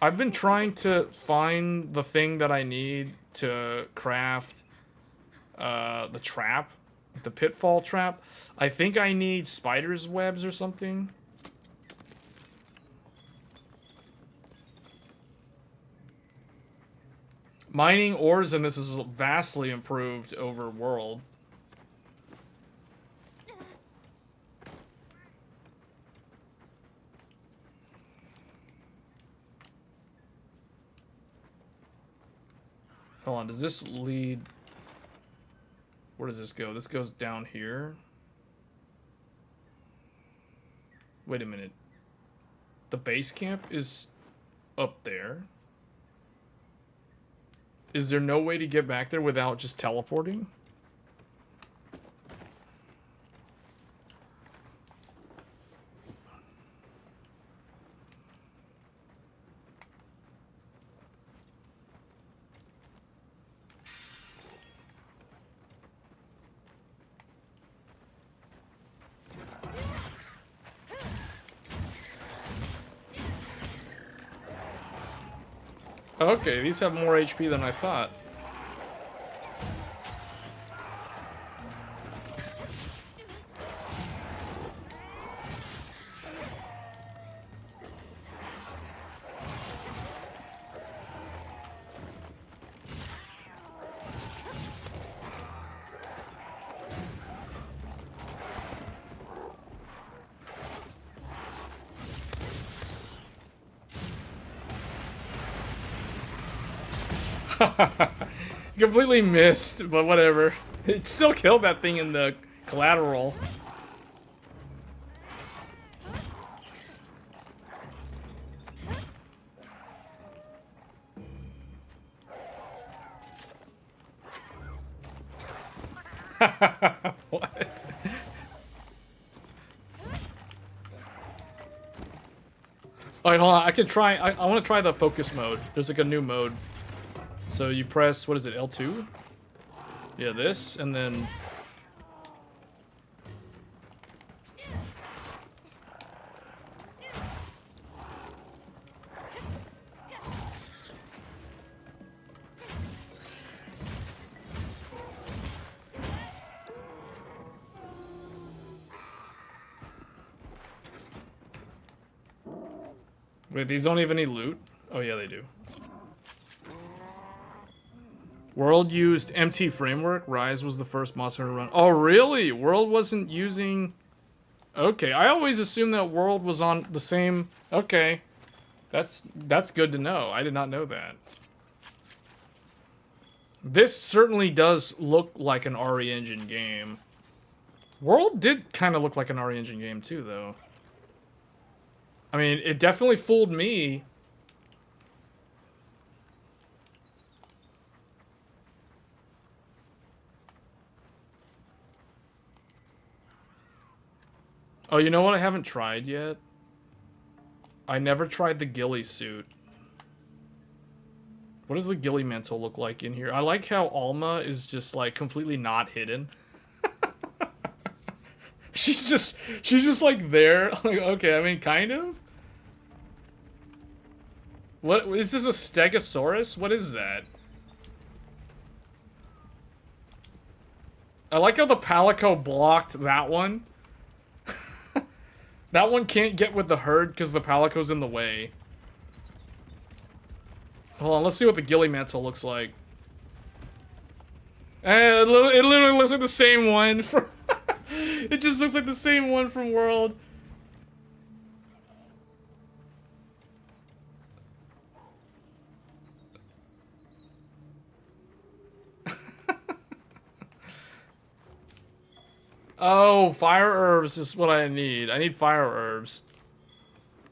[SPEAKER 1] I've been trying to find the thing that I need to craft the trap, the pitfall trap. I think I need spider's webs or something. Mining ores in this is vastly improved over World. Hold on, does this lead... Where does this go? This goes down here. Wait a minute. The base camp is up there. Is there no way to get back there without just teleporting? Okay, these have more HP than I thought. Completely missed, but whatever. It still killed that thing in the collateral. What? Alright, hold on. I can try. I want to try the focus mode. There's like a new mode. So you press, what is it, L2? Yeah, this, and then... Wait, these don't have any loot? Oh yeah, they do. World used MT framework. Rise was the first monster to run. Oh, really? World wasn't using... Okay, I always assumed that World was on the same... Okay. That's good to know. I did not know that. This certainly does look like an RE Engine game. World did kind of look like an RE Engine game too, though. I mean, it definitely fooled me. Oh, you know what I haven't tried yet? I never tried the ghillie suit. What does the ghillie mantle look like in here? I like how Alma is just like completely not hidden. she's just like there. Like, okay, I mean, kind of. What is this, a Stegosaurus? What is that? I like how the Palico blocked that one. That one can't get with the herd because the Palico's in the way. Hold on, let's see what the ghillie mantle looks like. It literally looks like the same one from... It just looks like the same one from World. Oh, fire herbs is what I need. I need fire herbs.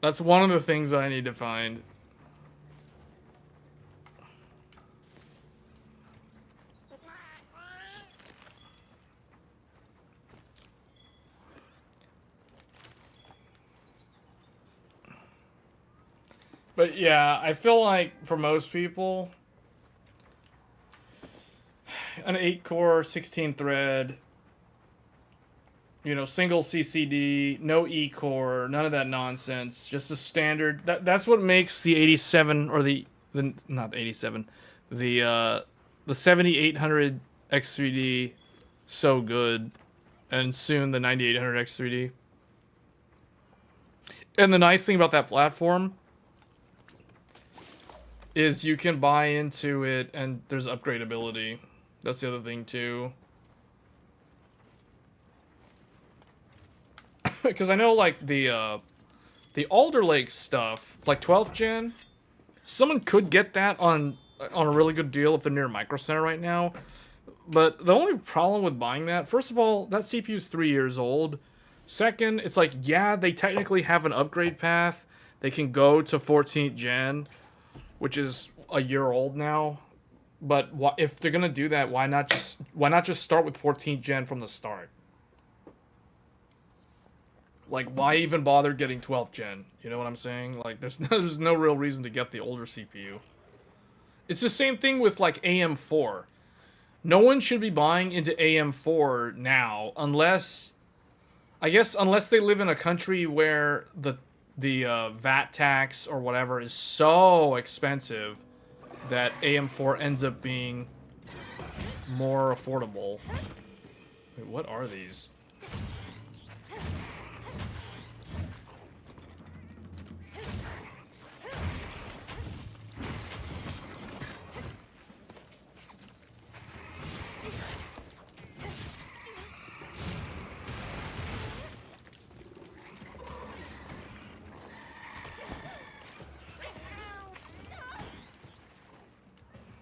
[SPEAKER 1] That's one of the things that I need to find. But yeah, I feel like for most people, an 8-core, 16-thread, you know, single CCD, no E-core, none of that nonsense. Just a standard. That's what makes the 87 or the not the 87, the 7800 X3D so good, and soon the 9800 X3D. And the nice thing about that platform is you can buy into it, and there's upgradability. That's the other thing too. Because I know, like, the Alder Lake stuff, like 12th gen, someone could get that on a really good deal if they're near Micro Center right now. But the only problem with buying that, first of all, that CPU is 3 years old. Second, it's like, yeah, they technically have an upgrade path. They can go to 14th gen, which is a year old now. But if they're gonna do that, why not just start with 14th gen from the start? Like, why even bother getting 12th gen? You know what I'm saying? Like, there's no real reason to get the older CPU. It's the same thing with like AM4. No one should be buying into AM4 now unless, I guess, unless they live in a country where the VAT tax or whatever is so expensive that AM4 ends up being more affordable. Wait, what are these?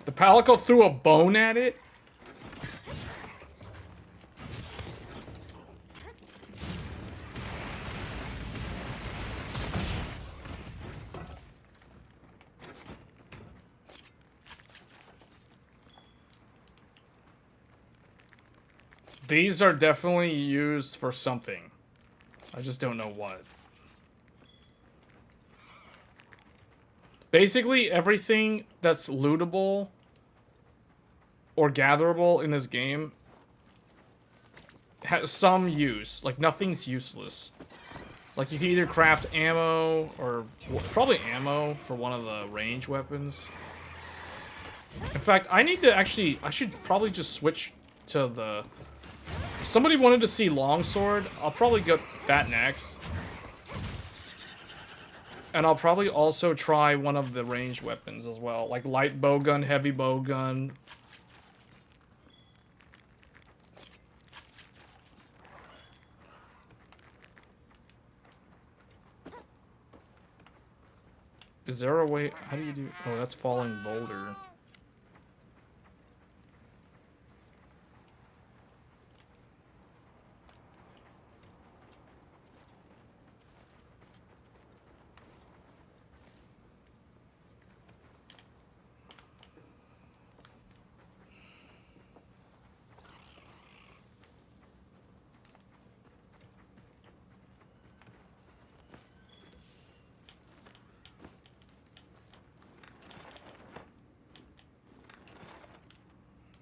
[SPEAKER 1] The Palico threw a bone at it? These are definitely used for something. I just don't know what. Basically, everything that's lootable or gatherable in this game has some use. Like, nothing's useless. Like, you can either craft ammo or probably ammo for one of the range weapons. In fact, I should probably just switch to the... If somebody wanted to see longsword, I'll probably get that next. And I'll probably also try one of the ranged weapons as well. Like light bowgun, heavy bowgun. Is there a way... How do you do... Oh, that's falling boulder.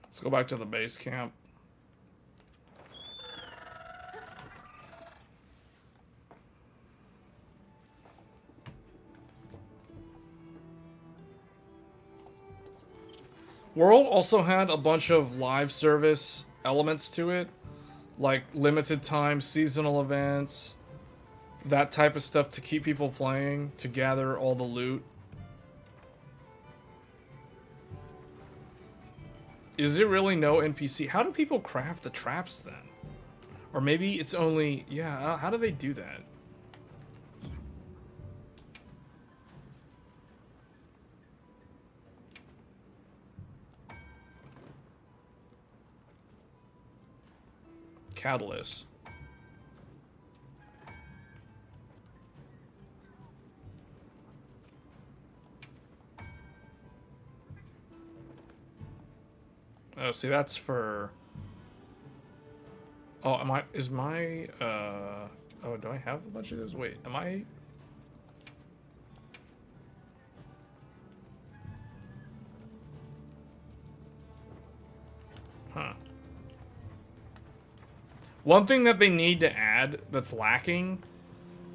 [SPEAKER 1] Let's go back to the base camp. World also had a bunch of live service elements to it, like limited time seasonal events, that type of stuff to keep people playing, to gather all the loot. Is it really no NPC? How do people craft the traps then? Or maybe it's only... Yeah, how do they do that? Catalyst. Oh, see, that's for... Oh, is my, oh, do I have a bunch of those? Wait, am I... Huh. One thing that they need to add that's lacking,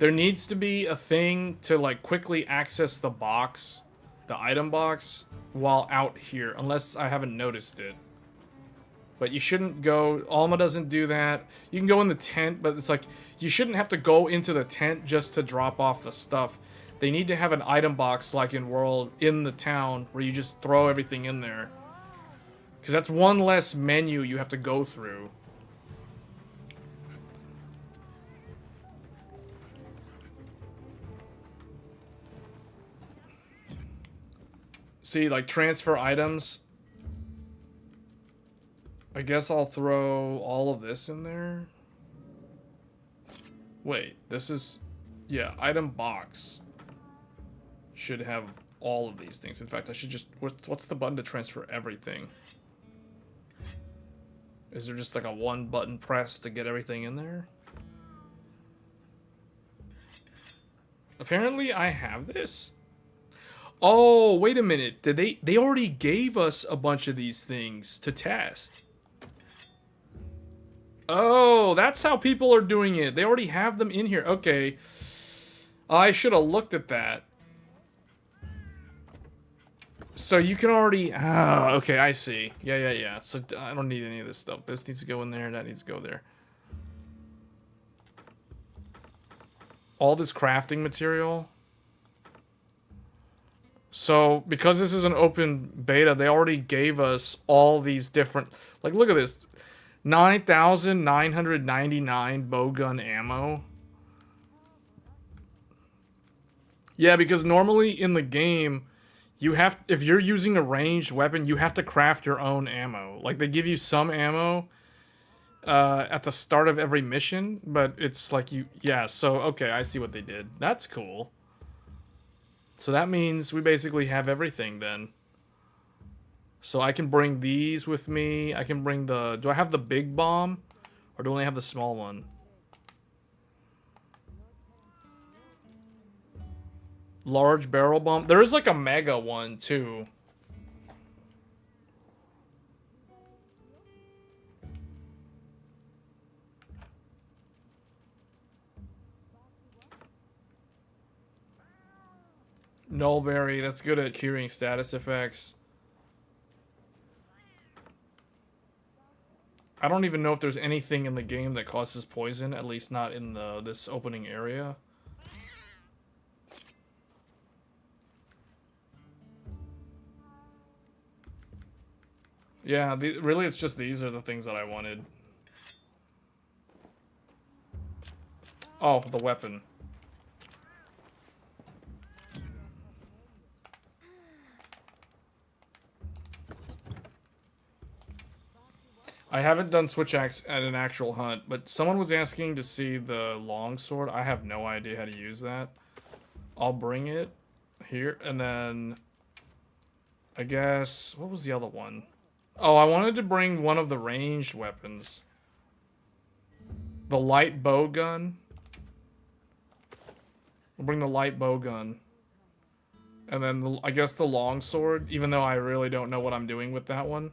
[SPEAKER 1] there needs to be a thing to, like, quickly access the box, the item box, while out here, unless I haven't noticed it. But you shouldn't go... Alma doesn't do that. You can go in the tent, but it's like... You shouldn't have to go into the tent just to drop off the stuff. They need to have an item box, like in World, in the town, where you just throw everything in there. Because that's one less menu you have to go through. See, like, transfer items... I guess I'll throw all of this in there. Wait, this is... Yeah, item box should have all of these things. In fact, I should just... What's the button to transfer everything? Is there just like a one button press to get everything in there? Apparently I have this. Oh, wait a minute. Did they already gave us a bunch of these things to test. Oh, that's how people are doing it. They already have them in here. Okay. I should have looked at that. So you can already... Oh, okay, I see. Yeah. So I don't need any of this stuff. This needs to go in there. That needs to go there. All this crafting material. So, because this is an open beta, they already gave us all these different... Like, look at this. 9,999 bowgun ammo. Yeah, because normally in the game, you have... If you're using a ranged weapon, you have to craft your own ammo. Like, they give you some ammo at the start of every mission, but it's like you... Yeah, so, okay, I see what they did. That's cool. So that means we basically have everything then. So I can bring these with me. I can bring the... Do I have the big bomb? Or do I only have the small one? Large barrel bomb. There is like a mega one too. Nullberry, that's good at curing status effects. I don't even know if there's anything in the game that causes poison, at least not in this opening area. Yeah, really it's just these are the things that I wanted. Oh, the weapon. I haven't done switch axe at an actual hunt, but someone was asking to see the longsword. I have no idea how to use that. I'll bring it here, and then I guess what was the other one? Oh, I wanted to bring one of the ranged weapons. The light bow gun. I'll bring the light bow gun. And then I guess the longsword, even though I really don't know what I'm doing with that one.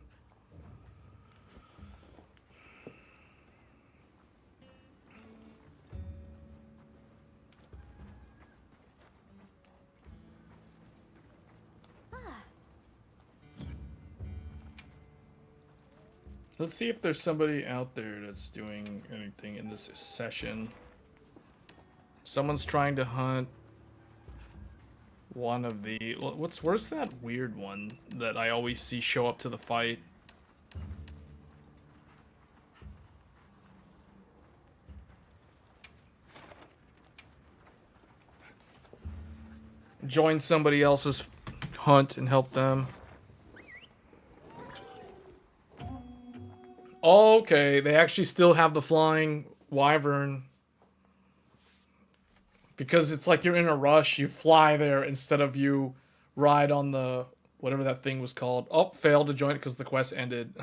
[SPEAKER 1] Let's see if there's somebody out there that's doing anything in this session. Someone's trying to hunt one of the... Where's that weird one that I always see show up to the fight? Join somebody else's hunt and help them. Okay, they actually still have the flying wyvern. Because it's like you're in a rush, you fly there instead of you ride on the... whatever that thing was called. Oh, failed to join it because the quest ended.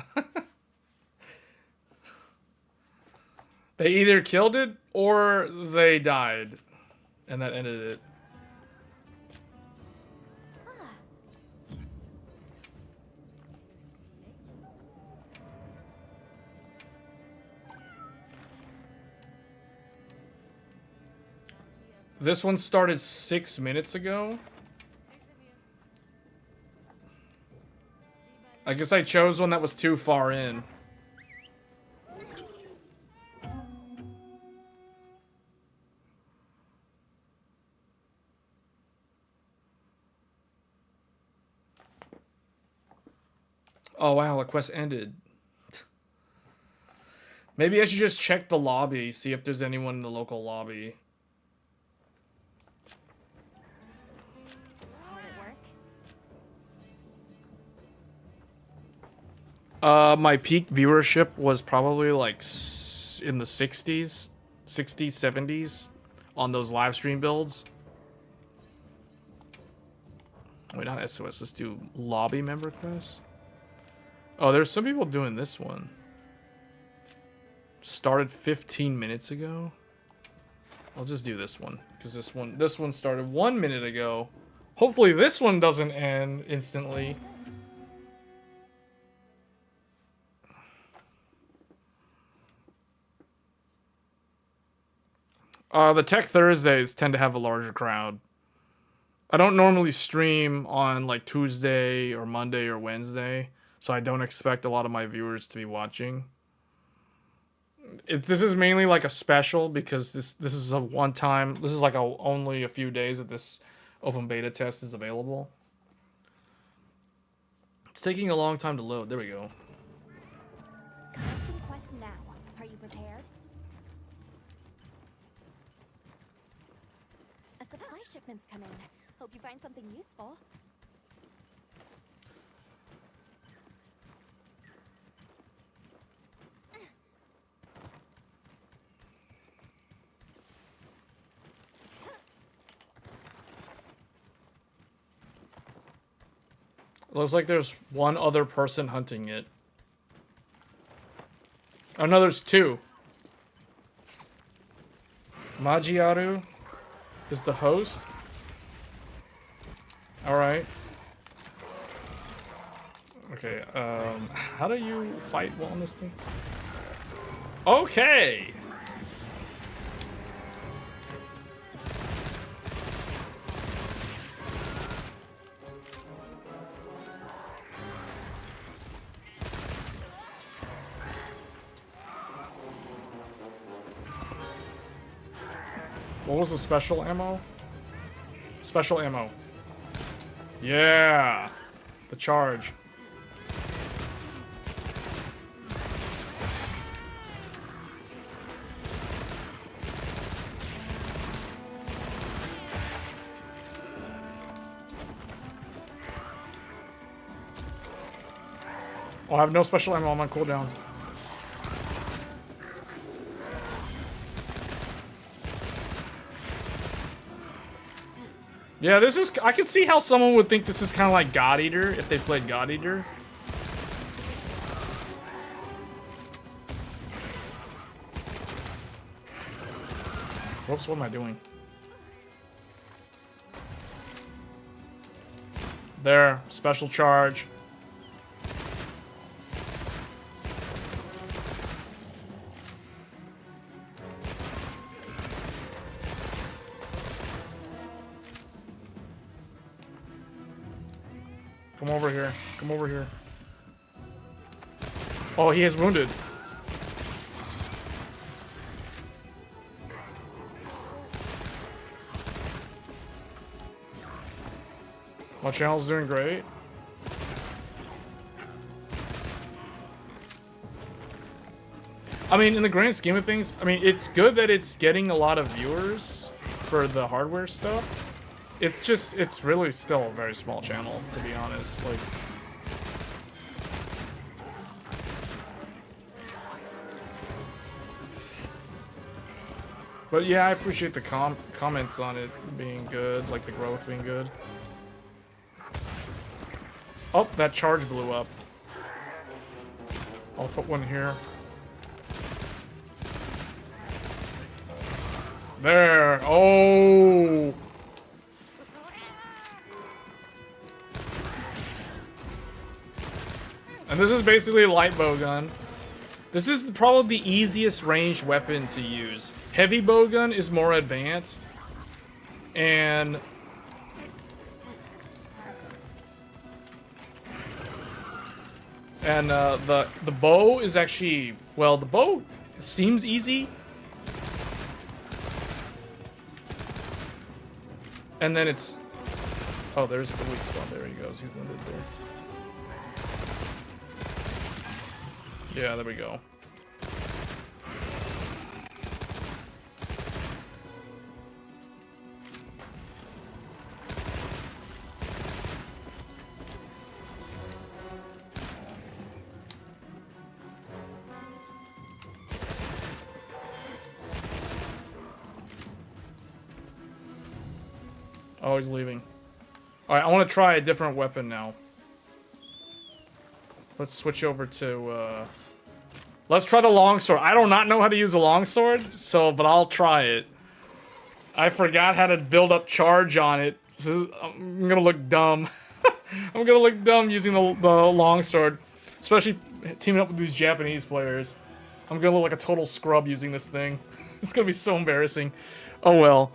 [SPEAKER 1] They either killed it or they died. And that ended it. This one started 6 minutes ago. I guess I chose one that was too far in. Oh wow, the quest ended. Maybe I should just check the lobby, see if there's anyone in the local lobby. My peak viewership was probably like in the 60s, 60s, 70s on those live stream builds. Wait, not SOS. Let's do lobby member quest. Oh, there's some people doing this one. Started 15 minutes ago. I'll just do this one because this one started 1 minute ago. Hopefully this one doesn't end instantly. The Tech Thursdays tend to have a larger crowd. I don't normally stream on like Tuesday or Monday or Wednesday, so I don't expect a lot of my viewers to be watching. This is mainly like a special because this is a one-time. This is like only a few days that this open beta test is available. It's taking a long time to load. There we go.
[SPEAKER 2] Commencing quest now. Are you prepared? A supply shipment's coming. Hope you find something useful.
[SPEAKER 1] Looks like there's one other person hunting it. Oh no, there's two. Maggiaru is the host. Alright. Okay, how do you fight while on this thing? Okay! What was the special ammo? Special ammo. Yeah! The charge. Oh, I have no special ammo on my cooldown. Yeah, this is... I can see how someone would think this is kind of like God Eater if they played God Eater. Whoops, what am I doing? There, special charge. Come over here. Come over here. Oh, he is wounded. My channel's doing great. I mean, in the grand scheme of things, I mean, it's good that it's getting a lot of viewers for the hardware stuff. It's just, it's really still a very small channel, to be honest. Like, but yeah, I appreciate the comments on it being good, like the growth being good. Oh, that charge blew up. I'll put one here. There. Oh. And this is basically a light bow gun. This is probably the easiest ranged weapon to use. Heavy bow gun is more advanced. And the bow is actually, well, the bow seems easy. And then it's, oh, there's the weak spot. There he goes. He's wounded there. Yeah, there we go. Oh, he's leaving. Alright, I want to try a different weapon now. Let's switch over to, let's try the longsword. I do not know how to use a longsword, but I'll try it. I forgot how to build up charge on it. I'm gonna look dumb. I'm gonna look dumb using the longsword. Especially teaming up with these Japanese players. I'm gonna look like a total scrub using this thing. It's gonna be so embarrassing. Oh well.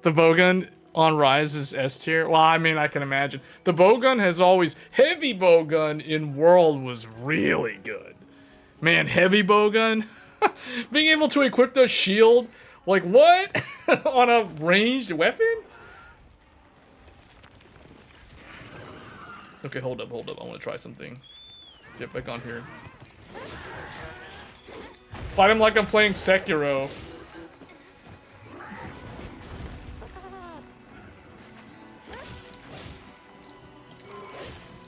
[SPEAKER 1] The bowgun on Rise is S tier. Well, I mean, I can imagine. The bowgun has always... Heavy bowgun in World was really good. Man, heavy bowgun? Being able to equip the shield? Like, what? On a ranged weapon? Okay, hold up. I want to try something. Get back on here. Fight him like I'm playing Sekiro.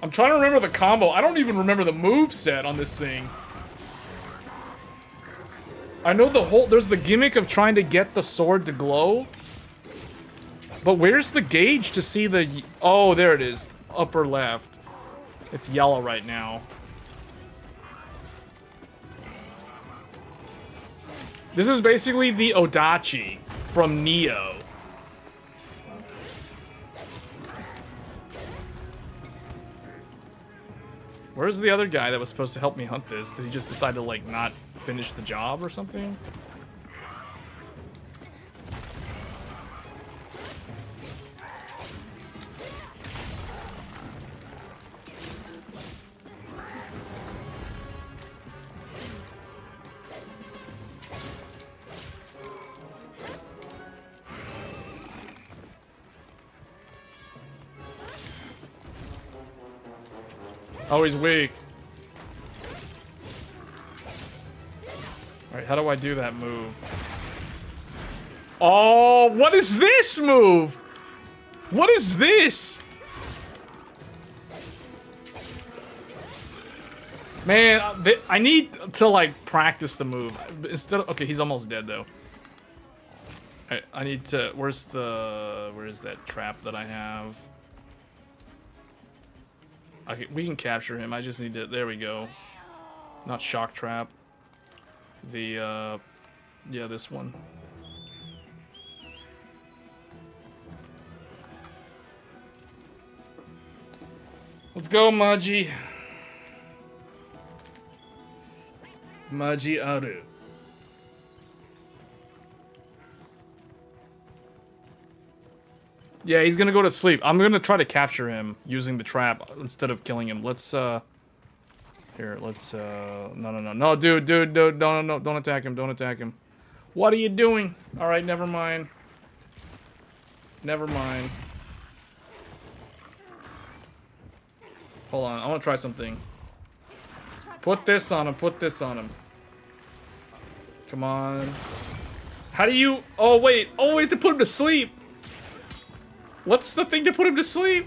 [SPEAKER 1] I'm trying to remember the combo. I don't even remember the move set on this thing. I know there's the gimmick of trying to get the sword to glow. But where's the gauge to see the... Oh, there it is. Upper left. It's yellow right now. This is basically the Odachi from Neo. Where's the other guy that was supposed to help me hunt this? Did he just decide to, like, not finish the job or something? Oh, he's weak. Alright, how do I do that move? Oh, what is this move? What is this? Man, I need to, like, practice the move. Instead of... Okay, he's almost dead, though. Alright, I need to... Where is that trap that I have? Okay, we can capture him. I just need to... There we go. Not shock trap. The, yeah, this one. Let's go, Maji. Maji Aru. Yeah, he's gonna go to sleep. I'm gonna try to capture him using the trap instead of killing him. Let's, here, let's, no, dude, don't attack him. What are you doing? Alright, never mind. Hold on, I wanna try something. Put this on him. Come on. How do you, oh wait, to put him to sleep. What's the thing to put him to sleep?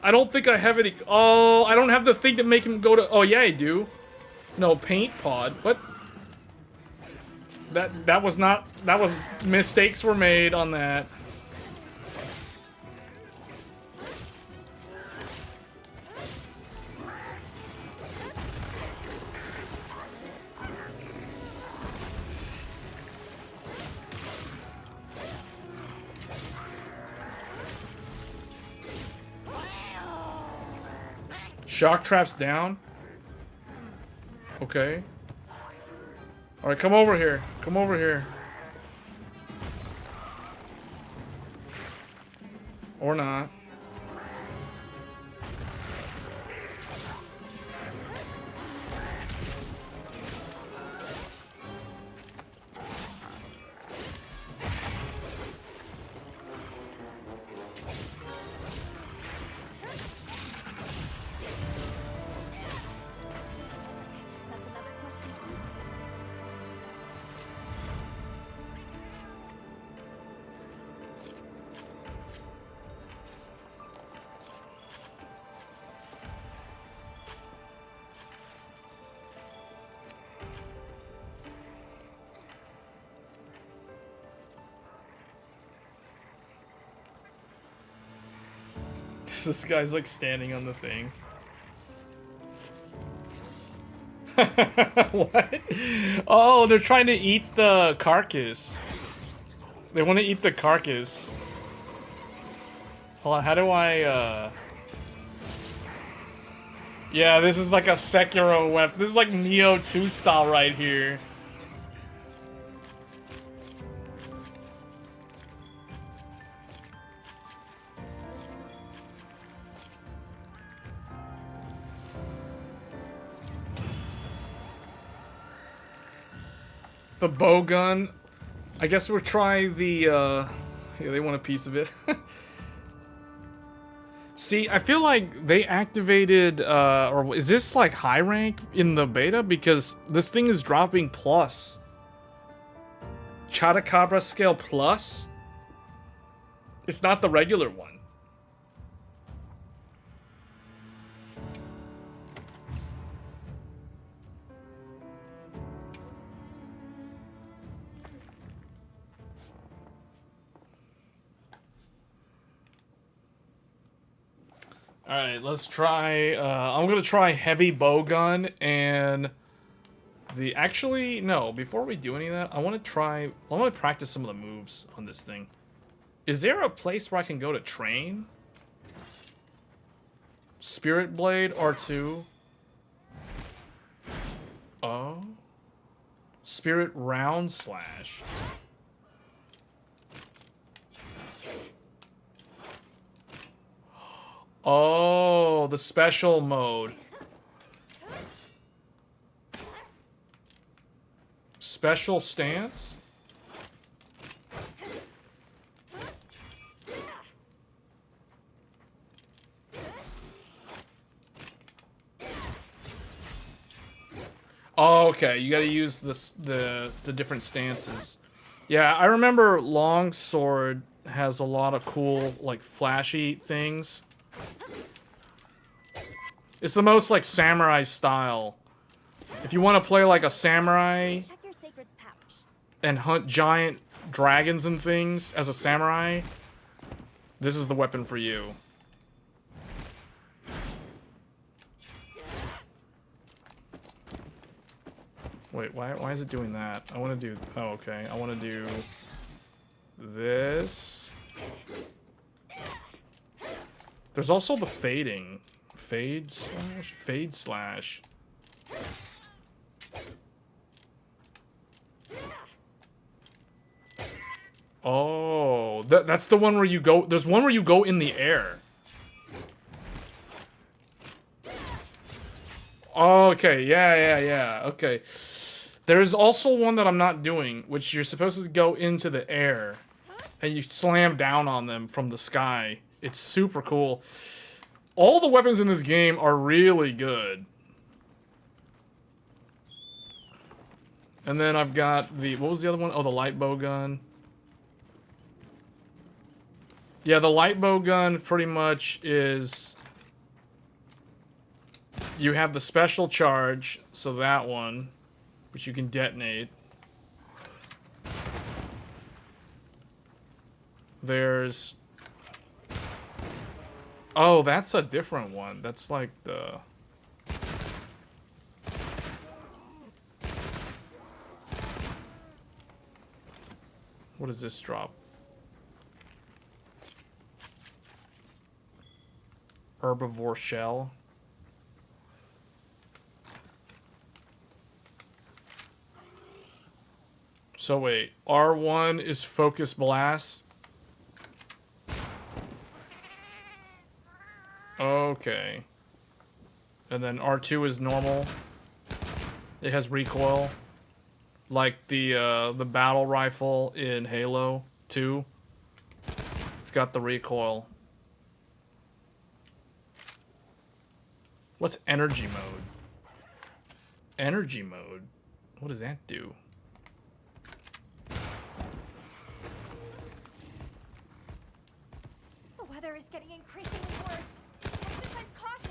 [SPEAKER 1] I don't think I have any... Oh, I don't have the thing to make him go to... Oh, yeah, I do. No, paint pod. What? That was not... That was... Mistakes were made on that. Shock trap's down. Okay. Alright, come over here. Or not.
[SPEAKER 2] That's another quest complete.
[SPEAKER 1] This guy's like standing on the thing. What? Oh, they're trying to eat the carcass. They want to eat the carcass. Hold on, how do I, Yeah, this is like a Sekiro weapon. This is like Neo 2 style right here. The bow gun. I guess we'll try the, yeah, they want a piece of it. See, I feel like they activated, or is this like high rank in the beta? Because this thing is dropping plus. Chotacabra scale plus? It's not the regular one. Alright, let's try, I'm gonna try heavy bowgun and the, actually, no, before we do any of that, I wanna practice some of the moves on this thing. Is there a place where I can go to train? Spirit Blade R2. Oh. Spirit Round Slash. Oh, the special mode. Special stance? Oh, okay. You gotta use the different stances. Yeah, I remember Longsword has a lot of cool, like, flashy things. It's the most, like, samurai style. If you want to play like a samurai
[SPEAKER 2] Check your sacred's pouch.
[SPEAKER 1] and hunt giant dragons and things as a samurai, this is the weapon for you. Wait, why is it doing that? I want to do... Oh, okay. I want to do this. There's also the fading. Fade slash? Fade slash. Oh, that's the one where you go... There's one where you go in the air. Oh, okay, yeah, okay. There's also one that I'm not doing, which you're supposed to go into the air, and you slam down on them from the sky. It's super cool. All the weapons in this game are really good. And then I've got the... What was the other one? Oh, the light bow gun. Yeah, the light bow gun pretty much is... You have the special charge, so that one, which you can detonate. There's... Oh, that's a different one. That's like the... What does this drop? Herbivore shell. So wait, R1 is focus blast. Okay. And then R2 is normal. It has recoil. Like the battle rifle in Halo 2. It's got the recoil. What's energy mode? Energy mode? What does that do?
[SPEAKER 2] The weather is getting increasingly worse. Exercise caution.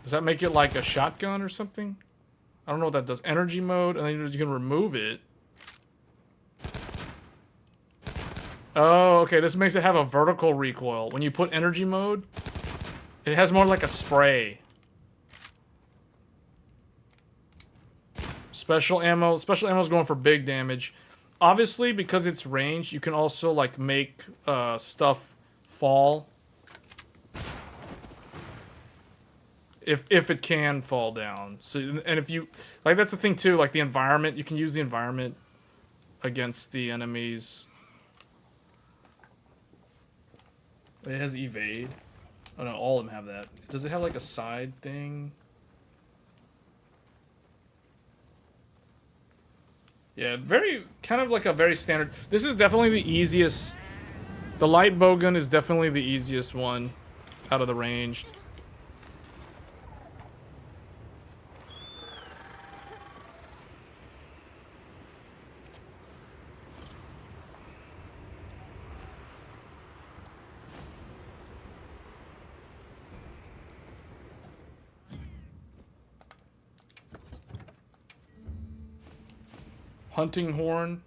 [SPEAKER 1] Does that make it like a shotgun or something? I don't know what that does. Energy mode, and then you can remove it. Oh, okay. This makes it have a vertical recoil. When you put energy mode, It has more like a spray. Special ammo. Special ammo is going for big damage. Obviously, because it's ranged, you can also like make stuff fall. If it can fall down. So, and if you like, that's the thing too. Like the environment, you can use the environment against the enemies. It has evade. Oh no, all of them have that. Does it have like a side thing? Yeah, very kind of like a very standard. This is definitely the easiest. The light bowgun is definitely the easiest one out of the ranged. Hunting horn.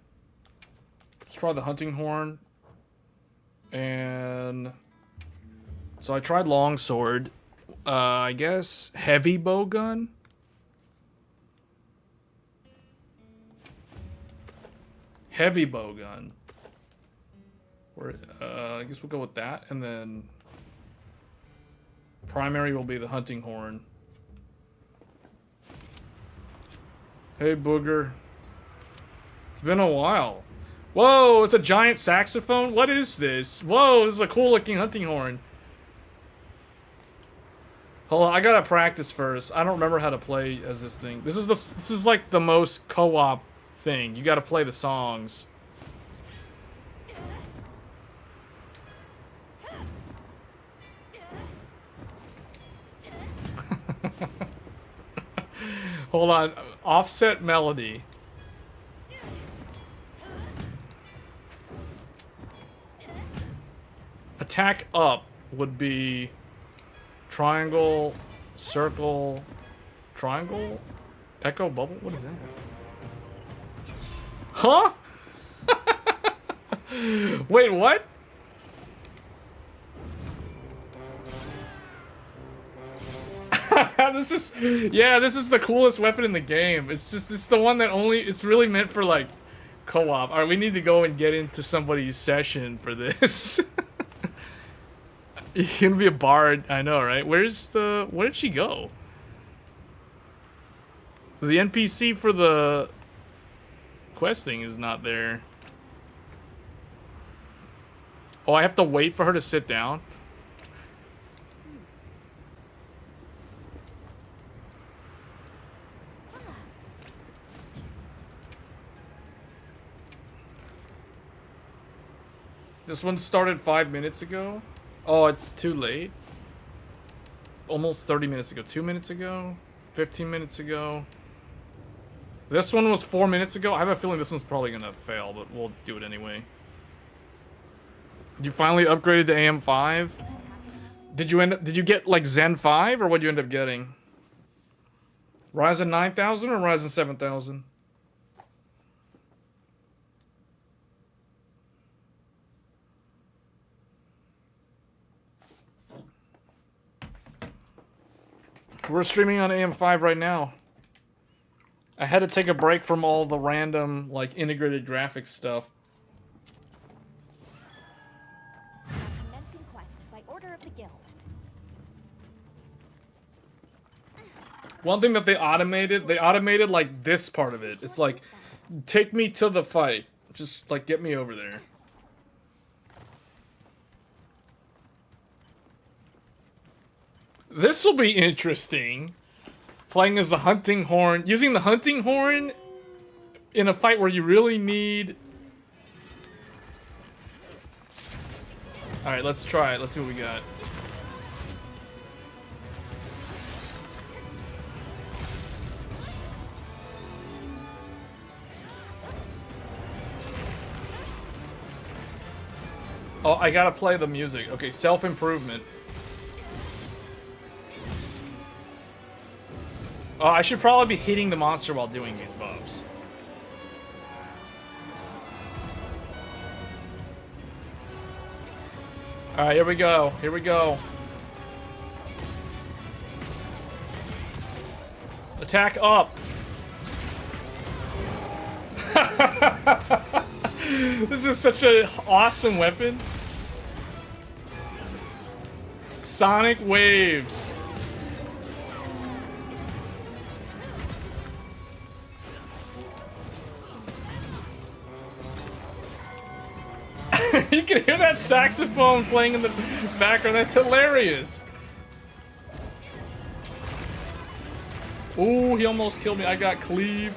[SPEAKER 1] Let's try the hunting horn. And so I tried longsword. I guess heavy bowgun. Heavy bowgun. I guess we'll go with that, and then primary will be the hunting horn. Hey, booger. It's been a while. Whoa, it's a giant saxophone? What is this? Whoa, this is a cool looking hunting horn. Hold on, I gotta practice first. I don't remember how to play as this thing. This is like the most co-op thing. You gotta play the songs. Hold on, offset melody. Attack up would be triangle, circle, triangle, echo, bubble. What is that? Huh? Wait, what? This is the coolest weapon in the game. It's the one that it's really meant for like co-op. All right, we need to go and get into somebody's session for this. You're gonna be a bard, I know, right? Where did she go? The NPC for the quest thing is not there. Oh, I have to wait for her to sit down? This one started 5 minutes ago? Oh, it's too late? Almost 30 minutes ago. 2 minutes ago? 15 minutes ago? This one was 4 minutes ago? I have a feeling this one's probably gonna fail, but we'll do it anyway. You finally upgraded to AM5? Did you get like Zen 5 or what'd you end up getting? Ryzen 9000 or Ryzen 7000? We're streaming on AM5 right now. I had to take a break from all the random, like, integrated graphics stuff.
[SPEAKER 2] Commencing quest by order of the guild.
[SPEAKER 1] One thing that they automated like this part of it. It's like, take me to the fight. Just like get me over there. This will be interesting. Playing as the hunting horn, using the hunting horn in a fight where you really need. All right, let's try it. Let's see what we got. Oh, I gotta play the music. Okay, self-improvement. Oh, I should probably be hitting the monster while doing these buffs. Alright, here we go. Here we go. Attack up. This is such an awesome weapon. Sonic waves. You can hear that saxophone playing in the background. That's hilarious. Ooh, he almost killed me. I got cleave.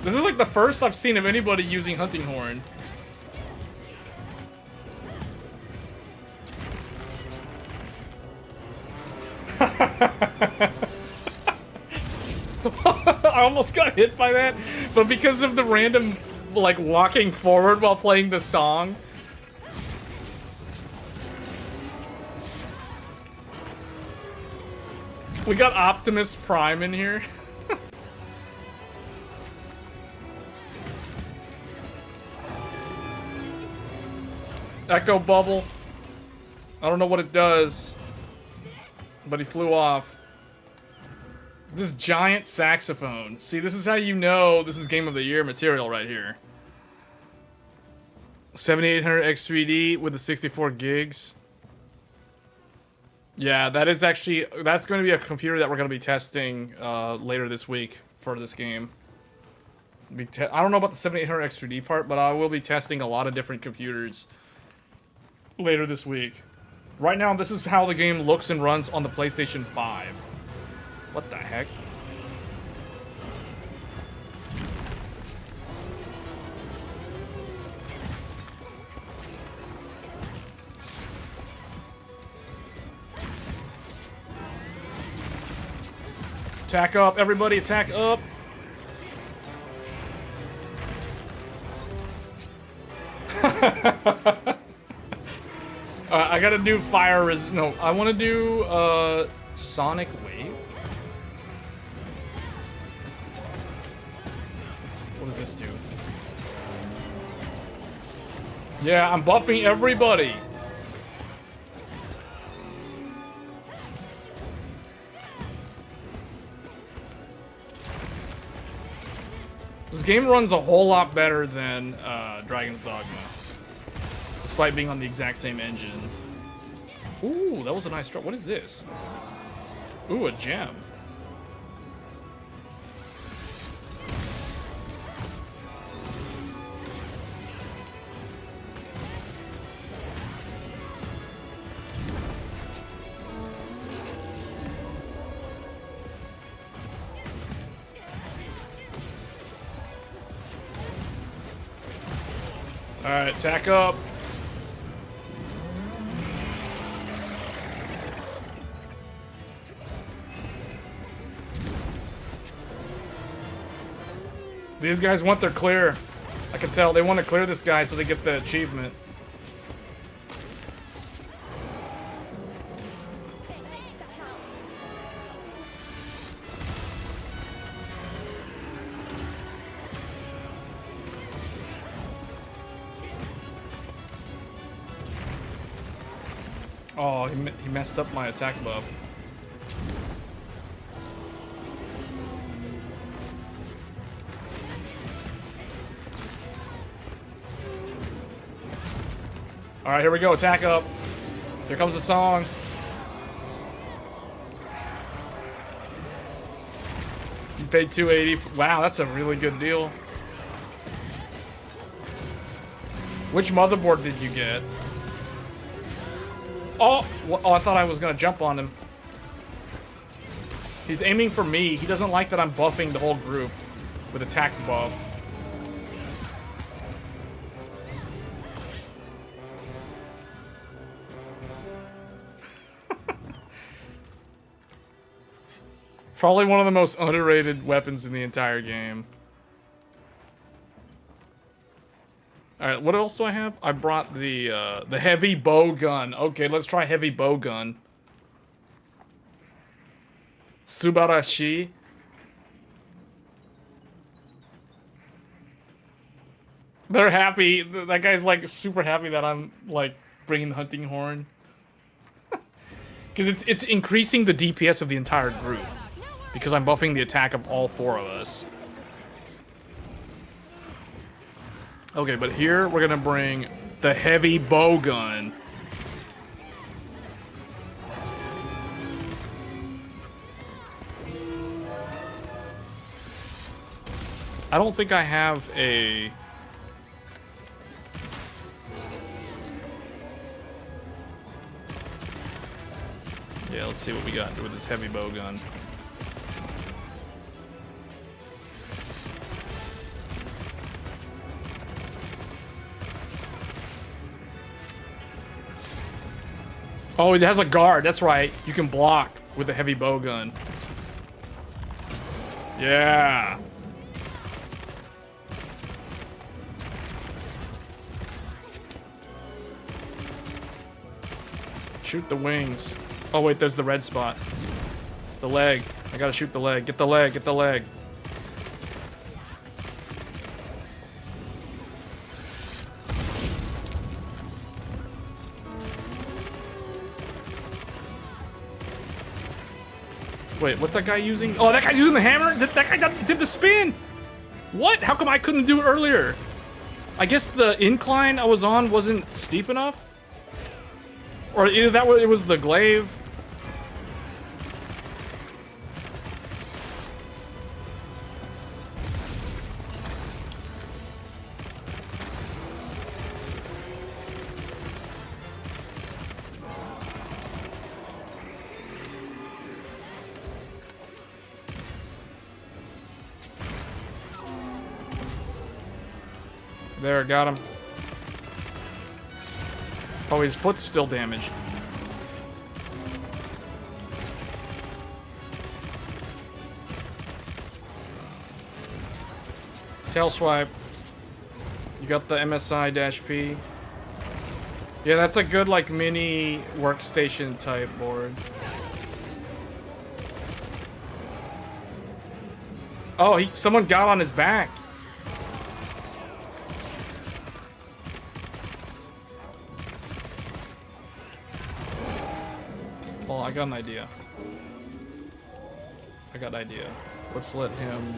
[SPEAKER 1] This is like the first I've seen of anybody using hunting horn. I almost got hit by that, but because of the random, like, walking forward while playing the song. We got Optimus Prime in here. Echo bubble. I don't know what it does, but he flew off. This giant saxophone. See, this is how you know this is Game of the Year material right here. 7800 X3D with the 64 gigs. Yeah, that is actually, that's going to be a computer that we're going to be testing later this week for this game. I don't know about the 7800 X3D part, but I will be testing a lot of different computers later this week. Right now, this is how the game looks and runs on the PlayStation 5. What the heck? Attack up, everybody, attack up. I gotta do fire no, I wanna do Sonic Wave. What does this do? Yeah, I'm buffing everybody. This game runs a whole lot better than Dragon's Dogma, despite being on the exact same engine. Ooh, that was a nice drop. What is this? Ooh, a gem. Alright, attack up. These guys want their clear. I can tell they want to clear this guy so they get the achievement. Oh, he messed up my attack buff. Alright, here we go. Attack up. Here comes the song. You paid $280. Wow, that's a really good deal. Which motherboard did you get? Oh, I thought I was gonna jump on him. He's aiming for me. He doesn't like that I'm buffing the whole group with attack buff. Probably one of the most underrated weapons in the entire game. Alright, what else do I have? I brought the heavy bow gun. Okay, let's try heavy bow gun. Subarashi. They're happy. That guy's like super happy that I'm like bringing the hunting horn. Because it's increasing the DPS of the entire group. Because I'm buffing the attack of all 4 of us. Okay, but here we're gonna bring the heavy bow gun. I don't think I have a... Yeah, let's see what we got with this heavy bow gun. Oh, it has a guard. That's right. You can block with a heavy bow gun. Yeah. Shoot the wings. Oh, wait, there's the red spot. The leg. I gotta shoot the leg. Get the leg. Get the leg. Wait, what's that guy using? Oh, that guy's using the hammer? That guy did the spin! What? How come I couldn't do it earlier? I guess the incline I was on wasn't steep enough? Or either that was, it was the glaive. There, got him. Oh, his foot's still damaged. Tail swipe. You got the MSI-P. Yeah, that's a good, like, mini workstation type board. Oh, someone got on his back. Well, I got an idea. Let's let him...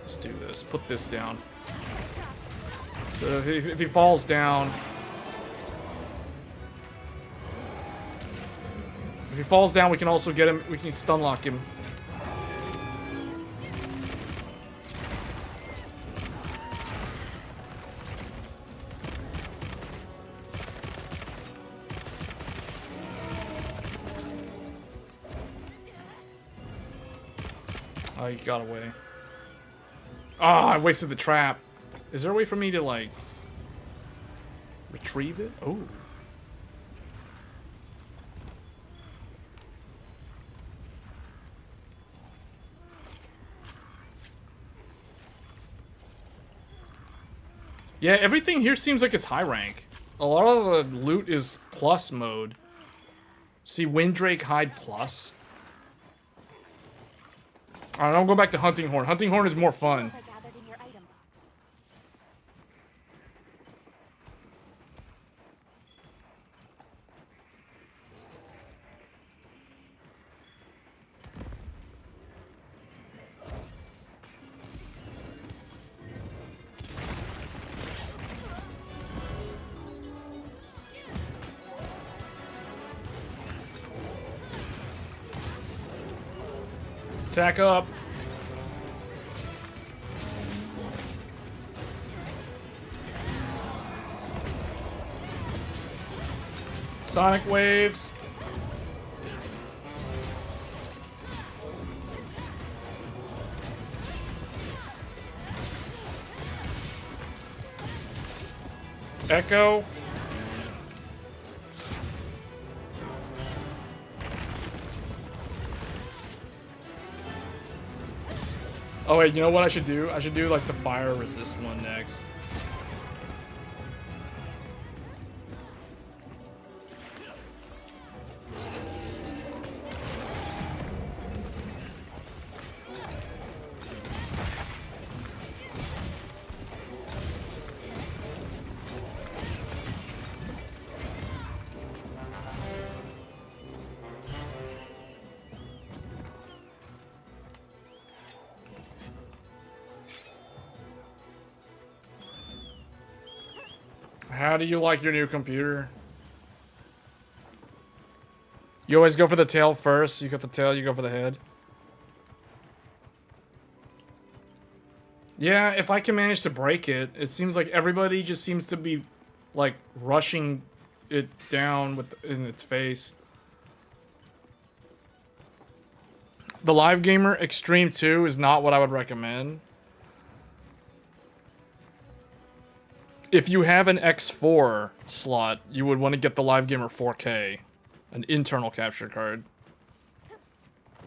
[SPEAKER 1] Let's do this. Put this down. So if he falls down... If he falls down, we can also get him... We can stun lock him. Oh, he got away. Oh, I wasted the trap. Is there a way for me to, like, retrieve it? Oh. Yeah, everything here seems like it's high rank. A lot of the loot is plus mode. See, Windrake Hide Plus. Alright, I'll go back to Hunting Horn. Hunting Horn is more fun. Attack up. Sonic waves. Echo. Oh wait, you know what I should do? I should do like the fire resist one next. How do you like your new computer? You always go for the tail first. You got the tail, you go for the head. Yeah, if I can manage to break it, it seems like everybody just seems to be, like, rushing it down in its face. The Live Gamer Extreme 2 is not what I would recommend. If you have an X4 slot, you would want to get the Live Gamer 4K, an internal capture card.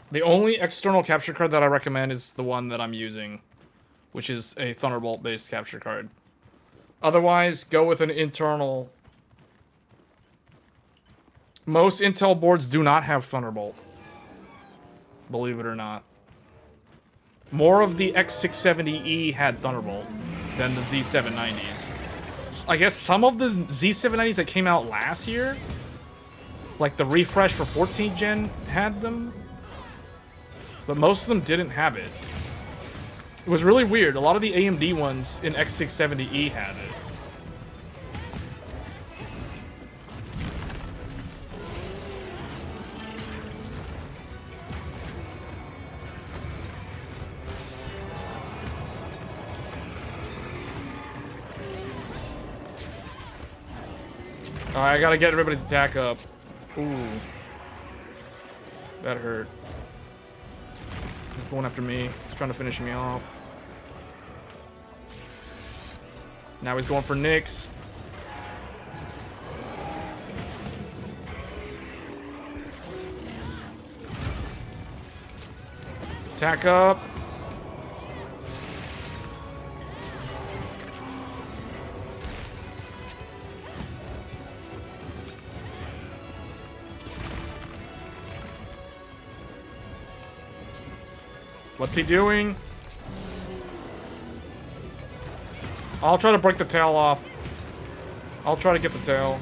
[SPEAKER 1] The only external capture card that I recommend is the one that I'm using, which is a Thunderbolt-based capture card. Otherwise, go with an internal. Most Intel boards do not have Thunderbolt, believe it or not. More of the X670E had Thunderbolt than the Z790s. I guess some of the Z790s that came out last year, like the refresh for 14th gen, had them, but most of them didn't have it. It was really weird. A lot of the AMD ones in X670E had it. Alright, I gotta get everybody's attack up. Ooh. That hurt. He's going after me. He's trying to finish me off. Now he's going for Nyx. Attack up. What's he doing? I'll try to break the tail off. I'll try to get the tail.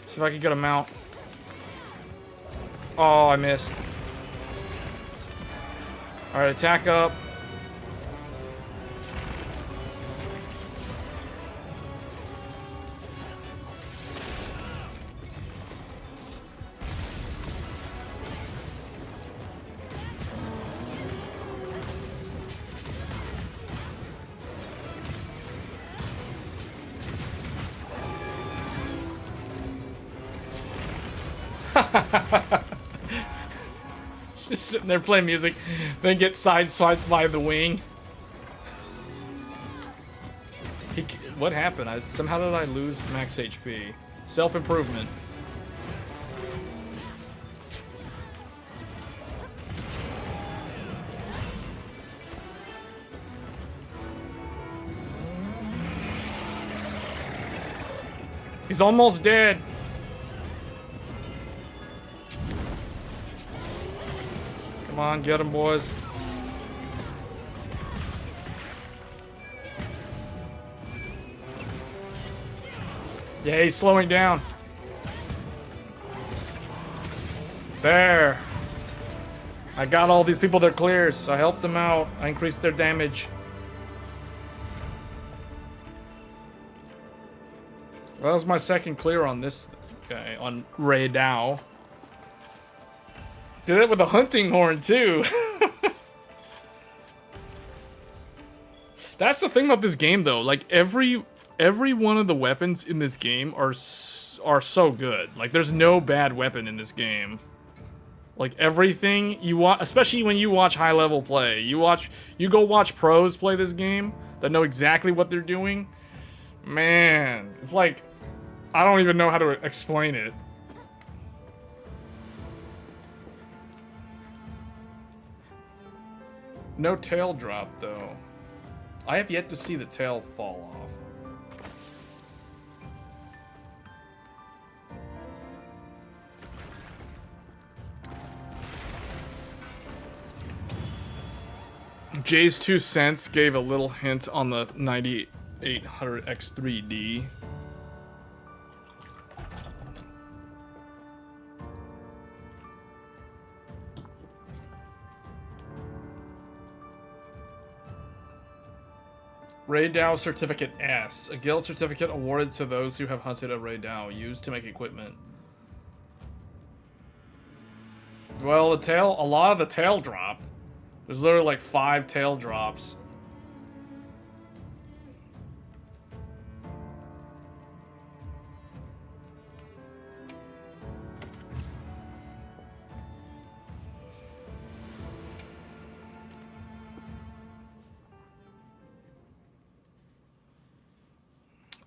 [SPEAKER 1] See if I can get a mount. Oh, I missed. Alright, attack up. Just sitting there playing music, then get sideswiped by the wing. What happened? Somehow did I lose max HP? Self-improvement. He's almost dead. Come on, get him, boys. Yeah, he's slowing down. There. I got all these people their clears. I helped them out. I increased their damage. Well, that was my second clear on this guy, on Rey Dau. Did it with a hunting horn, too. That's the thing about this game, though. Like, every one of the weapons in this game are so good. Like, there's no bad weapon in this game. Like, everything you want, especially when you watch high-level play. You go watch pros play this game that know exactly what they're doing. Man, it's like, I don't even know how to explain it. No tail drop, though. I have yet to see the tail fall off. Jay's 2 cents gave a little hint on the 9800X3D. Rey Dau Certificate S. A guild certificate awarded to those who have hunted a Rey Dau, used to make equipment. Well, a lot of the tail dropped. There's literally like 5 tail drops.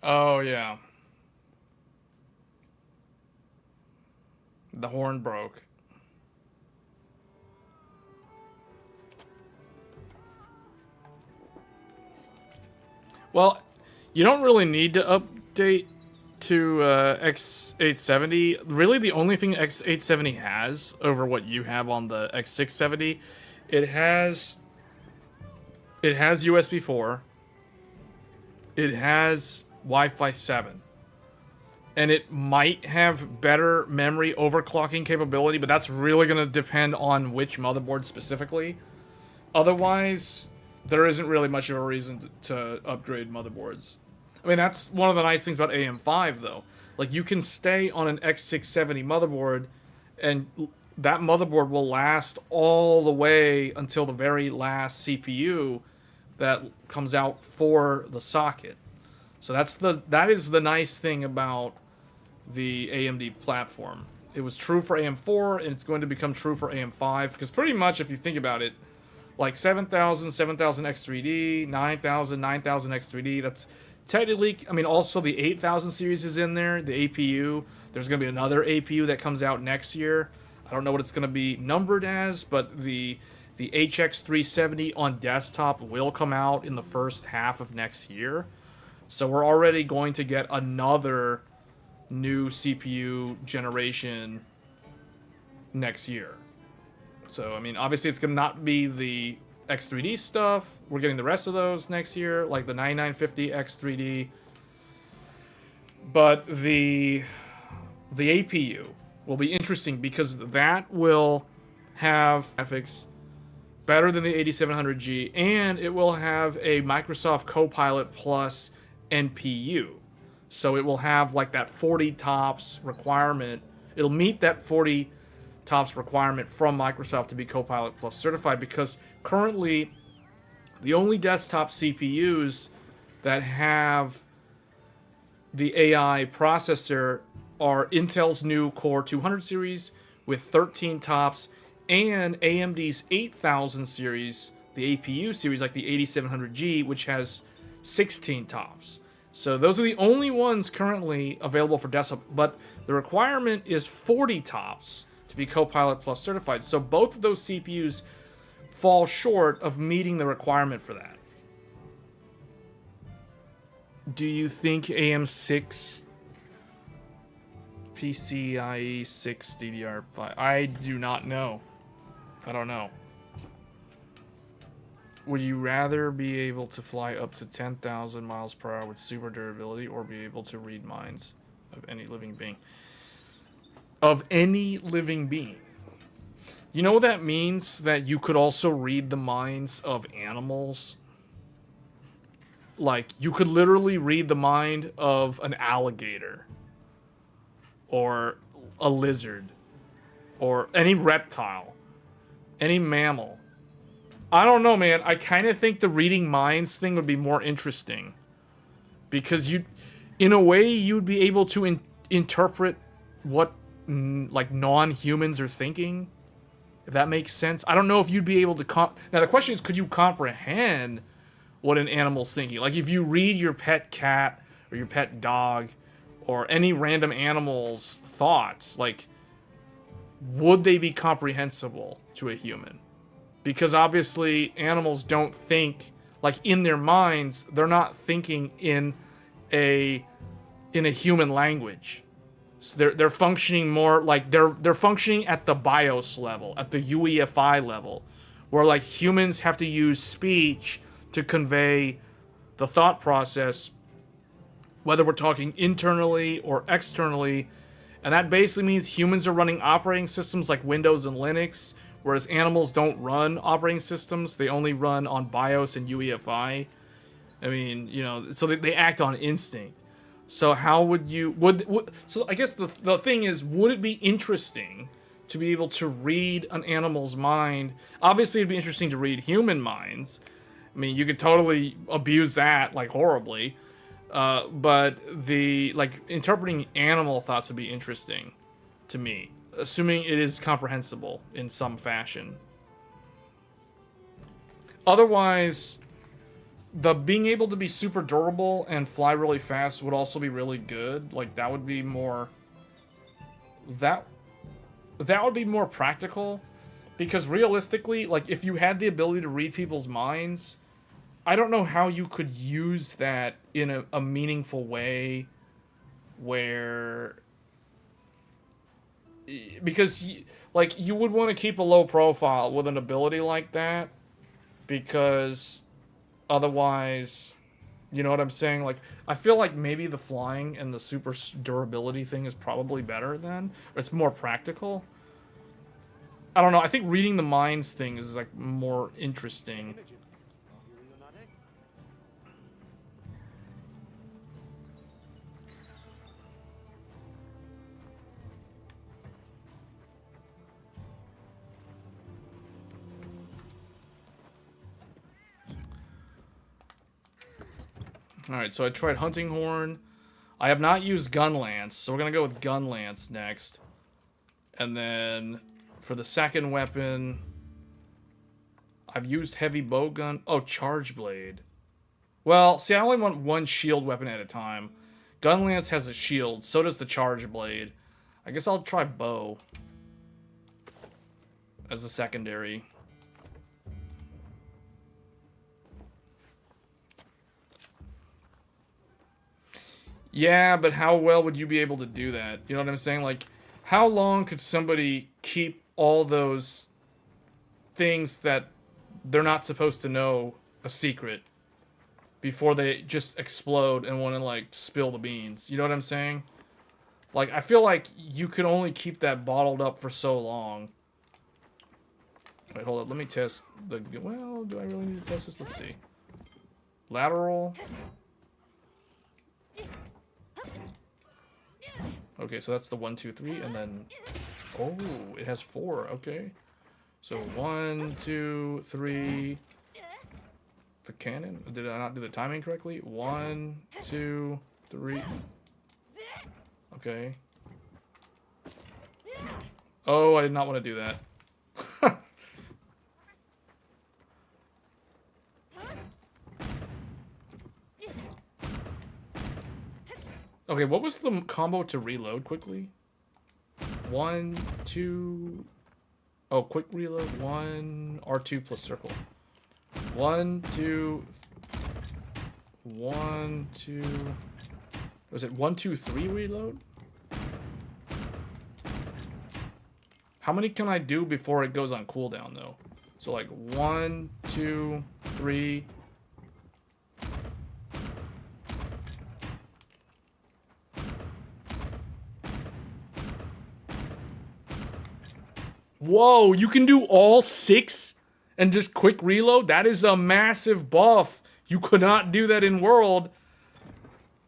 [SPEAKER 1] Oh, yeah. The horn broke. Well, you don't really need to update to X870. Really, the only thing X870 has over what you have on the X670, it has USB 4. It has Wi-Fi 7. And it might have better memory overclocking capability, but that's really going to depend on which motherboard specifically. Otherwise, there isn't really much of a reason to upgrade motherboards. I mean, that's one of the nice things about AM5, though. Like, you can stay on an X670 motherboard, and that motherboard will last all the way until the very last CPU that comes out for the socket. So that is the nice thing about the AMD platform. It was true for AM4, and it's going to become true for AM5, because pretty much, if you think about it, like 7000 X3D, 9000 X3D, that's technically, I mean, also the 8000 series is in there, the APU. There's going to be another APU that comes out next year. I don't know what it's going to be numbered as, but the HX370 on desktop will come out in the first half of next year. So we're already going to get another new CPU generation next year. So, I mean, obviously it's going to not be the X3D stuff. We're getting the rest of those next year, like the 9950 X3D. But the APU will be interesting because that will have graphics better than the 8700G, and it will have a Microsoft Copilot Plus NPU. So it will have like that 40 tops requirement. It'll meet that 40 tops requirement from Microsoft to be Copilot Plus certified, because currently the only desktop CPUs that have the AI processor are Intel's new Core 200 series with 13 tops and AMD's 8000 series, the APU series, like the 8700G, which has 16 tops. So those are the only ones currently available for desktop, but the requirement is 40 tops to be Copilot Plus certified. So both of those CPUs fall short of meeting the requirement for that. Do you think AM6 PCIe 6 DDR5? I do not know. I don't know. Would you rather be able to fly up to 10,000 miles per hour with super durability, or be able to read minds of any living being? Of any living being. You know what that means? That you could also read the minds of animals? Like, you could literally read the mind of an alligator, or a lizard, or any reptile, any mammal. I don't know, man. I kind of think the reading minds thing would be more interesting, because in a way, you'd be able to interpret what like non-humans are thinking, if that makes sense. I don't know if you'd be able to now the question is, could you comprehend what an animal's thinking? Like, if you read your pet cat or your pet dog or any random animal's thoughts, like, would they be comprehensible to a human? Because obviously animals don't think, like, in their minds, they're not thinking in a human language. So they're functioning more like they're functioning at the BIOS level, at the UEFI level, where like humans have to use speech to convey the thought process, whether we're talking internally or externally. And that basically means humans are running operating systems like Windows and Linux, whereas animals don't run operating systems. They only run on BIOS and UEFI. I mean, you know, so they act on instinct. So how would you so I guess the thing is, would it be interesting to be able to read an animal's mind? Obviously it'd be interesting to read human minds. I mean, you could totally abuse that like horribly. But the like interpreting animal thoughts would be interesting to me, assuming it is comprehensible in some fashion. Otherwise, the being able to be super durable and fly really fast would also be really good. Like, that would be more... That would be more practical. Because realistically, like, if you had the ability to read people's minds, I don't know how you could use that in a meaningful way where... Because, like, you would want to keep a low profile with an ability like that. Because... Otherwise, you know what I'm saying? Like, I feel like maybe the flying and the super durability thing is probably better then. Or it's more practical. I don't know. I think reading the minds thing is, like, more interesting. Alright, so I tried Hunting Horn. I have not used Gun Lance, so we're going to go with Gun Lance next. And then for the second weapon, I've used Heavy Bowgun. Oh, Charge Blade. Well, see, I only want one shield weapon at a time. Gun Lance has a shield, so does the Charge Blade. I guess I'll try Bow as a secondary. Yeah, but how well would you be able to do that? You know what I'm saying? Like, how long could somebody keep all those things that they're not supposed to know a secret before they just explode and want to, like, spill the beans? You know what I'm saying? Like, I feel like you could only keep that bottled up for so long. Wait, hold up. Let me test the... Well, do I really need to test this? Let's see. Lateral... Okay, so that's the 1, 2, 3, and then... Oh, it has 4, okay. So 1, 2, 3... The cannon? Did I not do the timing correctly? 1, 2, 3... Okay. Oh, I did not want to do that. Okay, what was the combo to reload quickly? 1, 2... Oh, quick reload. 1, R2 plus circle. 1, 2... 1, 2... Was it 1, 2, 3 reload? How many can I do before it goes on cooldown, though? So, like, 1, 2, 3... Whoa, you can do all 6 and just quick reload? That is a massive buff. You could not do that in World.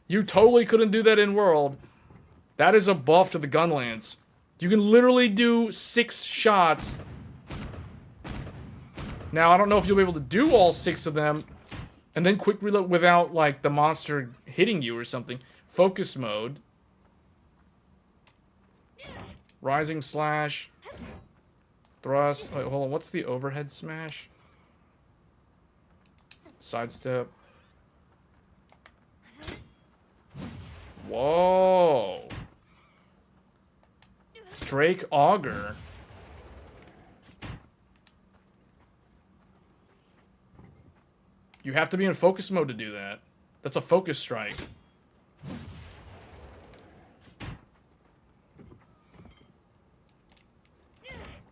[SPEAKER 1] You totally couldn't do that in World. That is a buff to the Gun Lance. You can literally do 6 shots. Now, I don't know if you'll be able to do all 6 of them and then quick reload without, like, the monster hitting you or something. Focus mode. Rising slash. Thrust. Wait, hold on. What's the overhead smash? Sidestep. Whoa. Drake Auger. You have to be in focus mode to do that. That's a focus strike.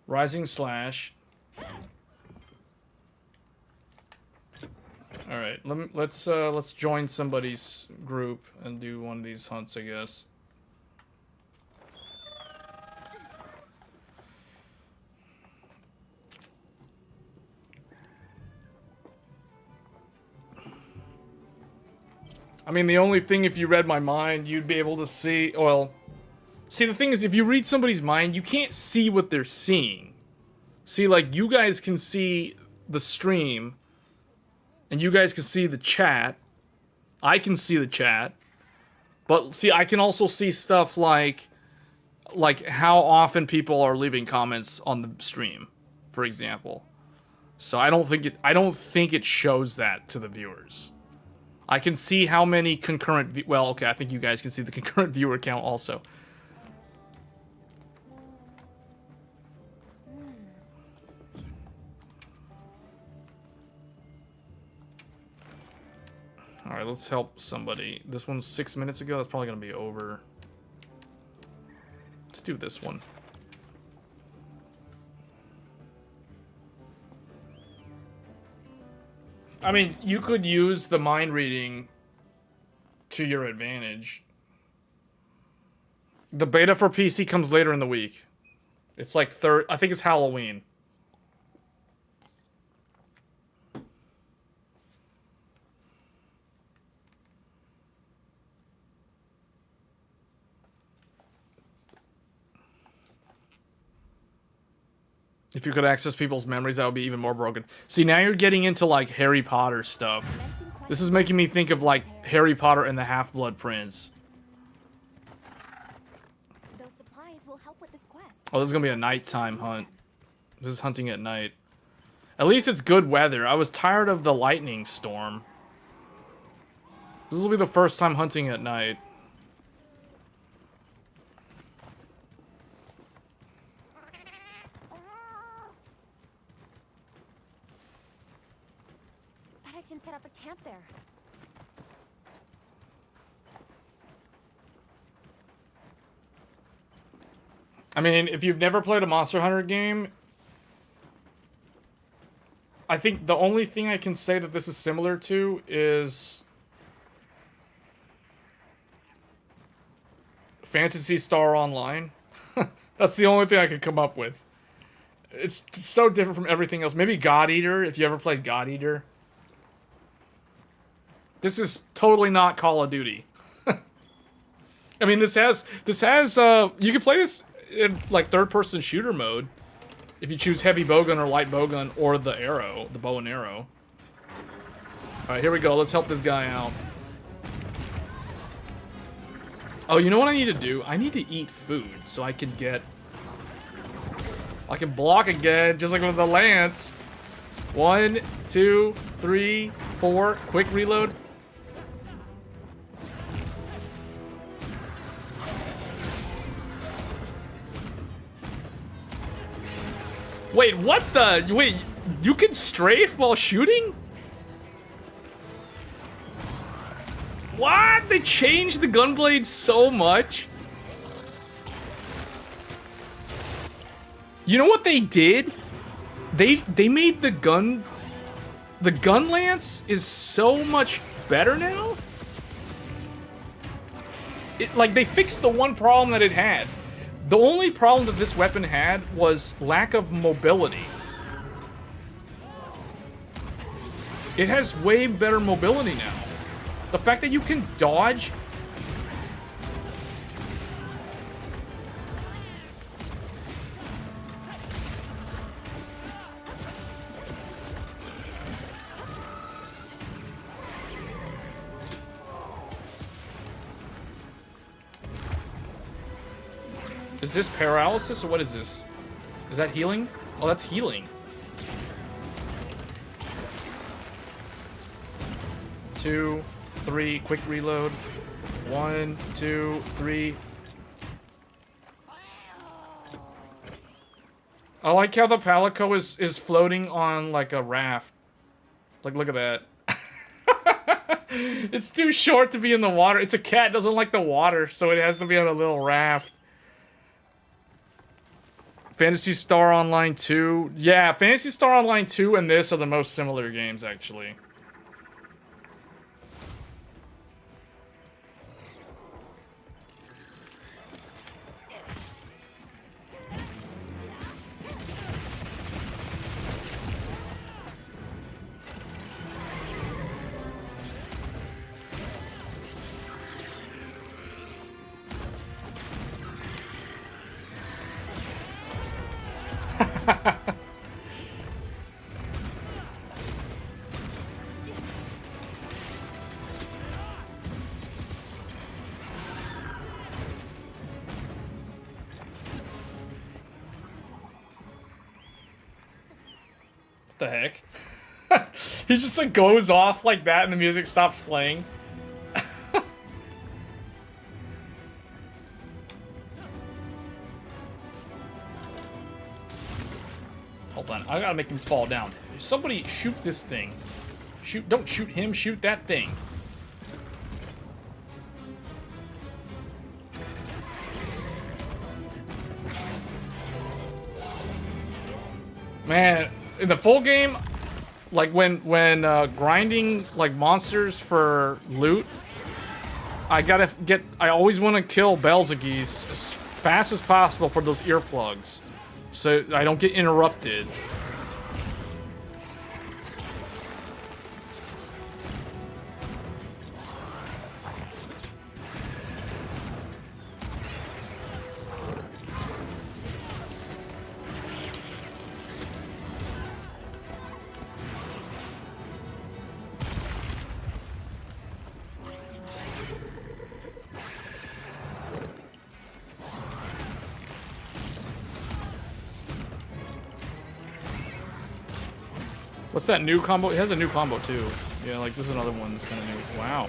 [SPEAKER 1] Rising slash. All right, let's join somebody's group and do one of these hunts, I guess. I mean, the only thing, if you read my mind, you'd be able to see, well, see, the thing is, if you read somebody's mind, you can't see what they're seeing. See, like, you guys can see the stream, and you guys can see the chat. I can see the chat. But, see, I can also see stuff like how often people are leaving comments on the stream, for example. So I don't think it shows that to the viewers. I can see how many concurrent, well, okay, I think you guys can see the concurrent viewer count also. Alright, let's help somebody. This one's 6 minutes ago. That's probably going to be over. Let's do this one. I mean, you could use the mind reading to your advantage. The beta for PC comes later in the week. It's like I think it's Halloween. If you could access people's memories, that would be even more broken. See, now you're getting into, like, Harry Potter stuff. This is making me think of, like, Harry Potter and the Half-Blood Prince.
[SPEAKER 2] Those supplies will help with this quest.
[SPEAKER 1] Oh, this is gonna be a nighttime hunt. This is hunting at night. At least it's good weather. I was tired of the lightning storm. This will be the first time hunting at night.
[SPEAKER 2] Bet I can set up a camp there.
[SPEAKER 1] I mean, if you've never played a Monster Hunter game, I think the only thing I can say that this is similar to is Phantasy Star Online. That's the only thing I could come up with. It's so different from everything else. Maybe God Eater, if you ever played God Eater. This is totally not Call of Duty. I mean, this has, you can play this in, like, third-person shooter mode. If you choose heavy bowgun or light bowgun or the arrow, the bow and arrow. Alright, here we go. Let's help this guy out. Oh, you know what I need to do? I need to eat food so I can get... I can block again, just like with the lance. 1, 2, 3, 4. Quick reload. Wait, what the? Wait, you can strafe while shooting? What? They changed the gunblade so much? You know what they did? They made the gun lance is so much better now. Like, they fixed the one problem that it had. The only problem that this weapon had was lack of mobility. It has way better mobility now. The fact that you can dodge... Is this paralysis or what is this? Is that healing? Oh, that's healing. 2, 3, quick reload. 1, 2, 3. I like how the Palico is floating on like a raft. Like, look at that. It's too short to be in the water. It's a cat, doesn't like the water, so it has to be on a little raft. Phantasy Star Online 2. Yeah, Phantasy Star Online 2 and this are the most similar games, actually. What the heck? He just like goes off like that and the music stops playing. Hold on, I gotta make him fall down. Somebody shoot this thing. Shoot, don't shoot him, shoot that thing. Man, in the full game, like when grinding like monsters for loot, I always want to kill Belzegees as fast as possible for those earplugs, so I don't get interrupted. What's that new combo? It has a new combo too. Yeah, like this is another one that's kind of new. Wow.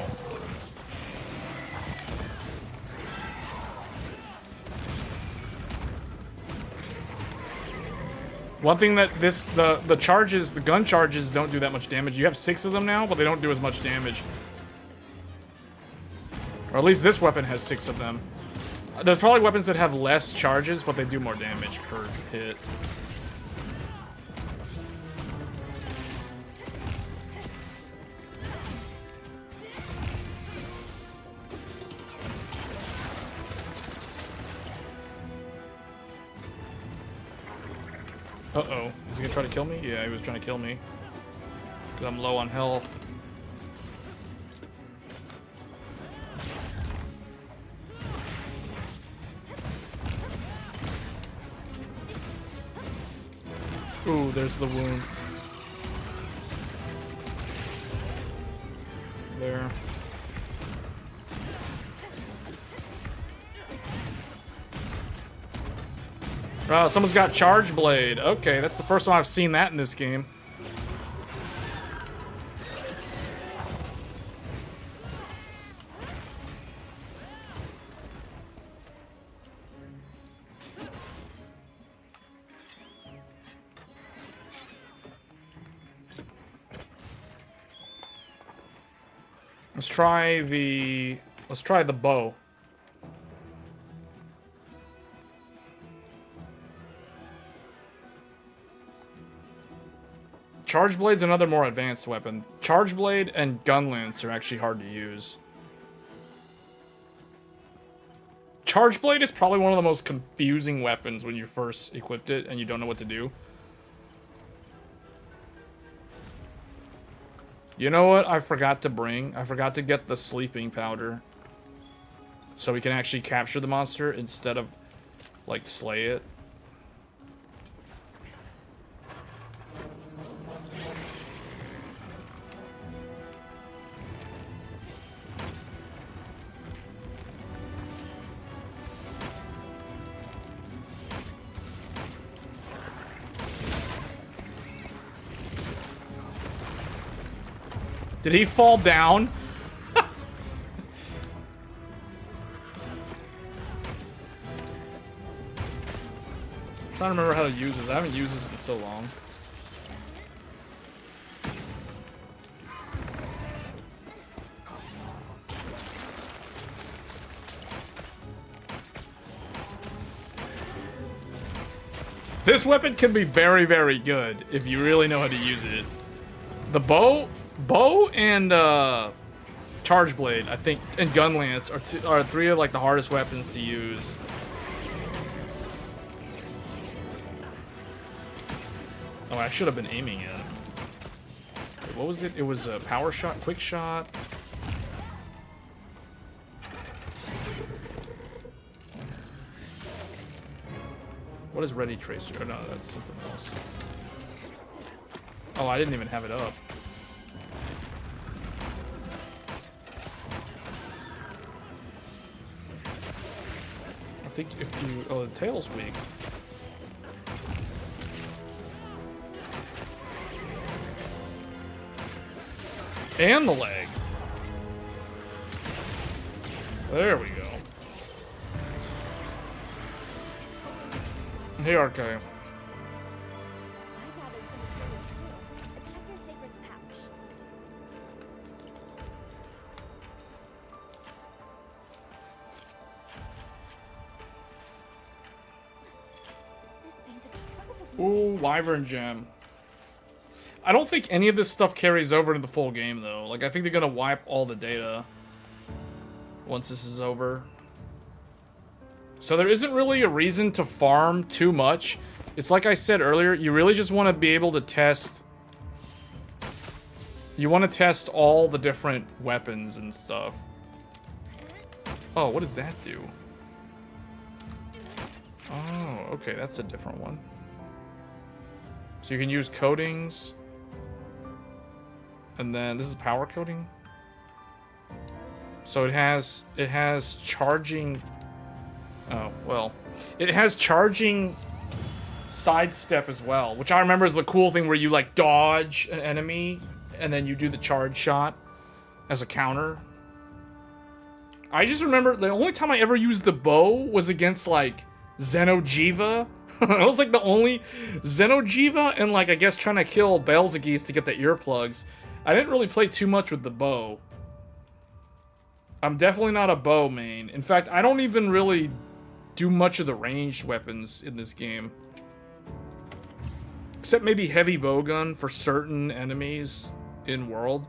[SPEAKER 1] One thing that the charges, the gun charges don't do that much damage. You have 6 of them now, but they don't do as much damage. Or at least this weapon has 6 of them. There's probably weapons that have less charges, but they do more damage per hit. Uh-oh. Is he gonna try to kill me? Yeah, he was trying to kill me. Because I'm low on health. Ooh, there's the wound. There. Oh, someone's got Charge Blade. Okay, that's the first time I've seen that in this game. Let's try the bow. Charge Blade's another more advanced weapon. Charge Blade and Gun Lance are actually hard to use. Charge Blade is probably one of the most confusing weapons when you first equipped it and you don't know what to do. You know what I forgot to bring? I forgot to get the sleeping powder. So we can actually capture the monster instead of, like, slay it. Did he fall down? I'm trying to remember how to use this. I haven't used this in so long. This weapon can be very, very good if you really know how to use it. The bow and Charge Blade, I think, and Gun Lance are 3 of like the hardest weapons to use. Oh, I should have been aiming it. Wait, what was it? It was a power shot, quick shot. What is Ready Tracer? Oh, no, that's something else. Oh, I didn't even have it up. I think if you... Oh, the tail's weak. And the leg. There we go. Hey, Archive.
[SPEAKER 2] I gathered some materials too. Check your sacred's pouch. This thing's a trove of
[SPEAKER 1] Ooh, Wyvern Gem. I don't think any of this stuff carries over to the full game, though. Like, I think they're gonna wipe all the data once this is over. So there isn't really a reason to farm too much. It's like I said earlier, you really just want to be able to test... You want to test all the different weapons and stuff. Oh, what does that do? Oh, okay, that's a different one. So you can use coatings. And then this is power coating. So it has charging. Oh, well. It has charging sidestep as well, which I remember is the cool thing where you like dodge an enemy and then you do the charge shot as a counter. I just remember the only time I ever used the bow was against like Xeno'jiva. That was like the only Xeno'jiva and like I guess trying to kill Belzegeese to get the earplugs. I didn't really play too much with the bow. I'm definitely not a bow main. In fact, I don't even really do much of the ranged weapons in this game. Except maybe heavy bowgun for certain enemies in world.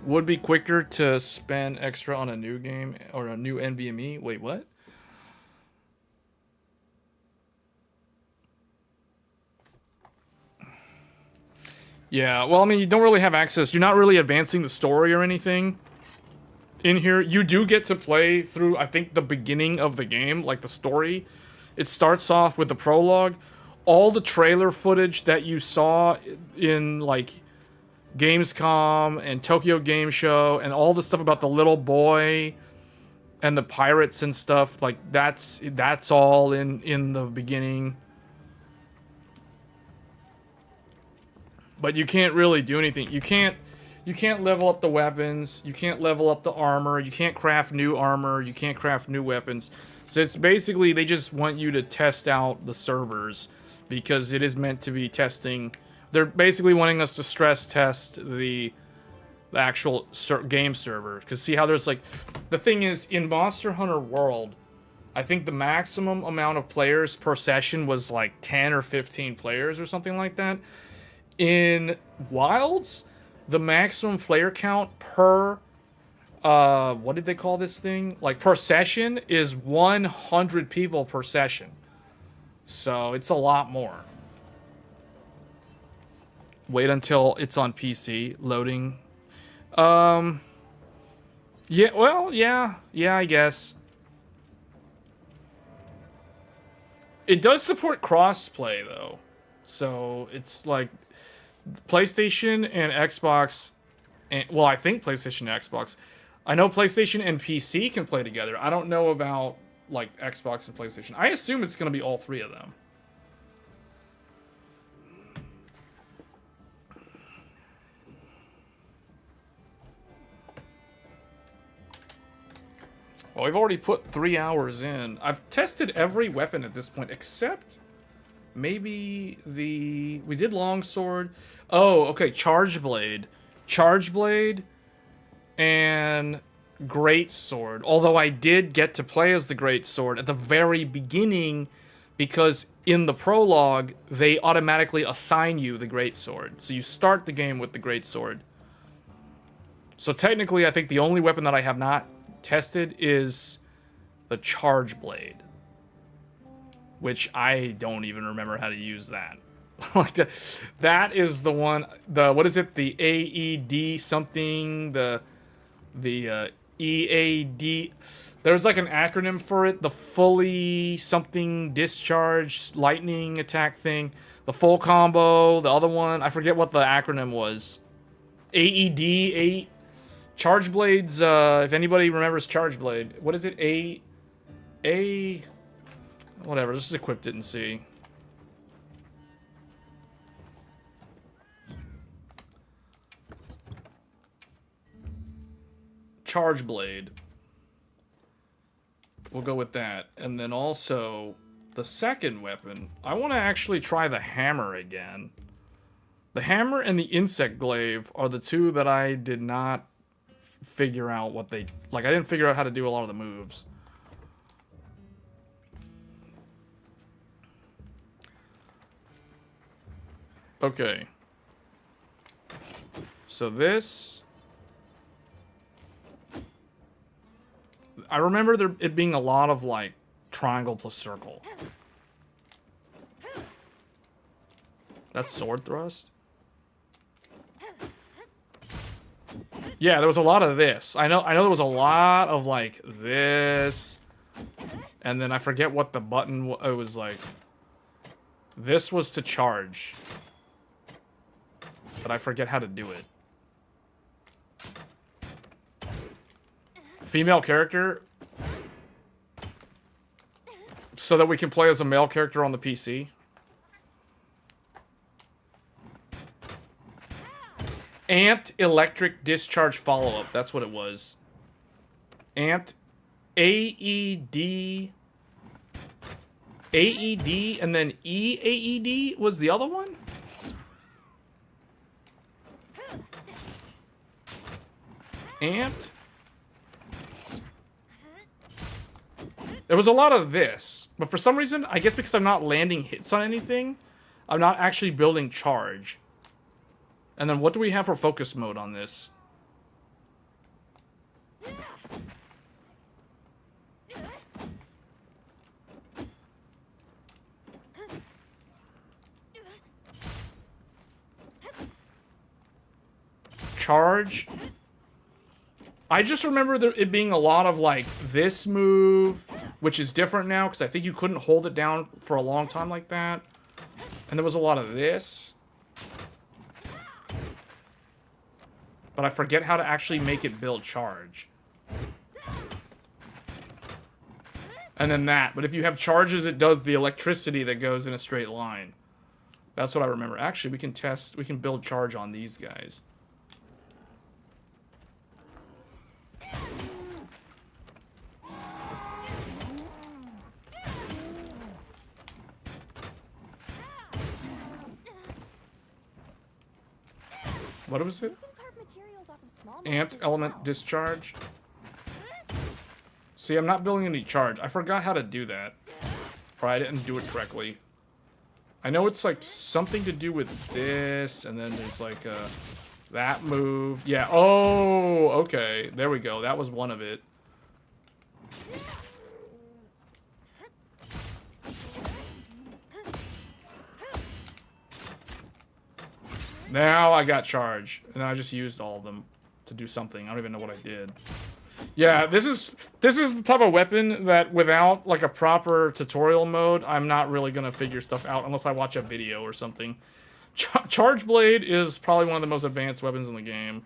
[SPEAKER 1] Would be quicker to spend extra on a new game or a new NVMe. Wait, what? Yeah, well, I mean, you don't really have access. You're not really advancing the story or anything in here. You do get to play through, I think, the beginning of the game, like the story. It starts off with the prologue. All the trailer footage that you saw in, like, Gamescom and Tokyo Game Show and all the stuff about the little boy and the pirates and stuff, like, that's all in the beginning. But you can't really do anything. You can't level up the weapons. You can't level up the armor. You can't craft new armor. You can't craft new weapons. So it's basically they just want you to test out the servers because it is meant to be testing. They're basically wanting us to stress test the actual game server. Because see how there's like... The thing is, in Monster Hunter World, I think the maximum amount of players per session was like 10 or 15 players or something like that. In Wilds, the maximum player count per, what did they call this thing? Like, per session is 100 people per session. So, it's a lot more. Wait until it's on PC. Loading. Yeah, well, yeah. Yeah, I guess. It does support crossplay, though. So, it's like... PlayStation and Xbox, and, well, I think PlayStation and Xbox. I know PlayStation and PC can play together. I don't know about, like, Xbox and PlayStation. I assume it's going to be all three of them. Well, we've already put 3 hours in. I've tested every weapon at this point, except... Maybe we did longsword. Oh, okay, charge blade and great sword. Although I did get to play as the great sword at the very beginning because in the prologue they automatically assign you the great sword. So you start the game with the great sword. So technically I think the only weapon that I have not tested is the charge blade. Which I don't even remember how to use that. Like that is the one. What is it? The AED something. The EAD. There's like an acronym for it. The fully something discharge lightning attack thing. The full combo. The other one, I forget what the acronym was. AED. Charge Blades. If anybody remembers Charge Blade, what is it? Whatever. Let's just equip it and see. Charge Blade. We'll go with that. And then also, the second weapon, I want to actually try the hammer again. The hammer and the insect glaive are the two that I did not figure out what they... Like, I didn't figure out how to do a lot of the moves. Okay. So this... I remember it being a lot of, like, triangle plus circle. That's sword thrust? Yeah, there was a lot of this. I know there was a lot of, like, this. And then I forget what the button was. It was, like... This was to charge. But I forget how to do it. Female character, so that we can play as a male character on the PC. Amped electric discharge follow-up. That's what it was. Amped AED. AED and then EAED was the other one? Amped. There was a lot of this, but for some reason, I guess because I'm not landing hits on anything, I'm not actually building charge. And then what do we have for focus mode on this? Charge. I just remember it being a lot of, like, this move, which is different now, because I think you couldn't hold it down for a long time like that. And there was a lot of this. But I forget how to actually make it build charge. And then that. But if you have charges, it does the electricity that goes in a straight line. That's what I remember. Actually, we can build charge on these guys. What was it? Amped element discharge. See, I'm not building any charge. I forgot how to do that. Or I didn't do it correctly. I know it's like something to do with this, and then there's like that move. Yeah, oh, okay. There we go. That was one of it. Now I got charge, and I just used all of them to do something. I don't even know what I did. Yeah, this is the type of weapon that without like a proper tutorial mode, I'm not really gonna figure stuff out unless I watch a video or something. Charge Blade is probably one of the most advanced weapons in the game.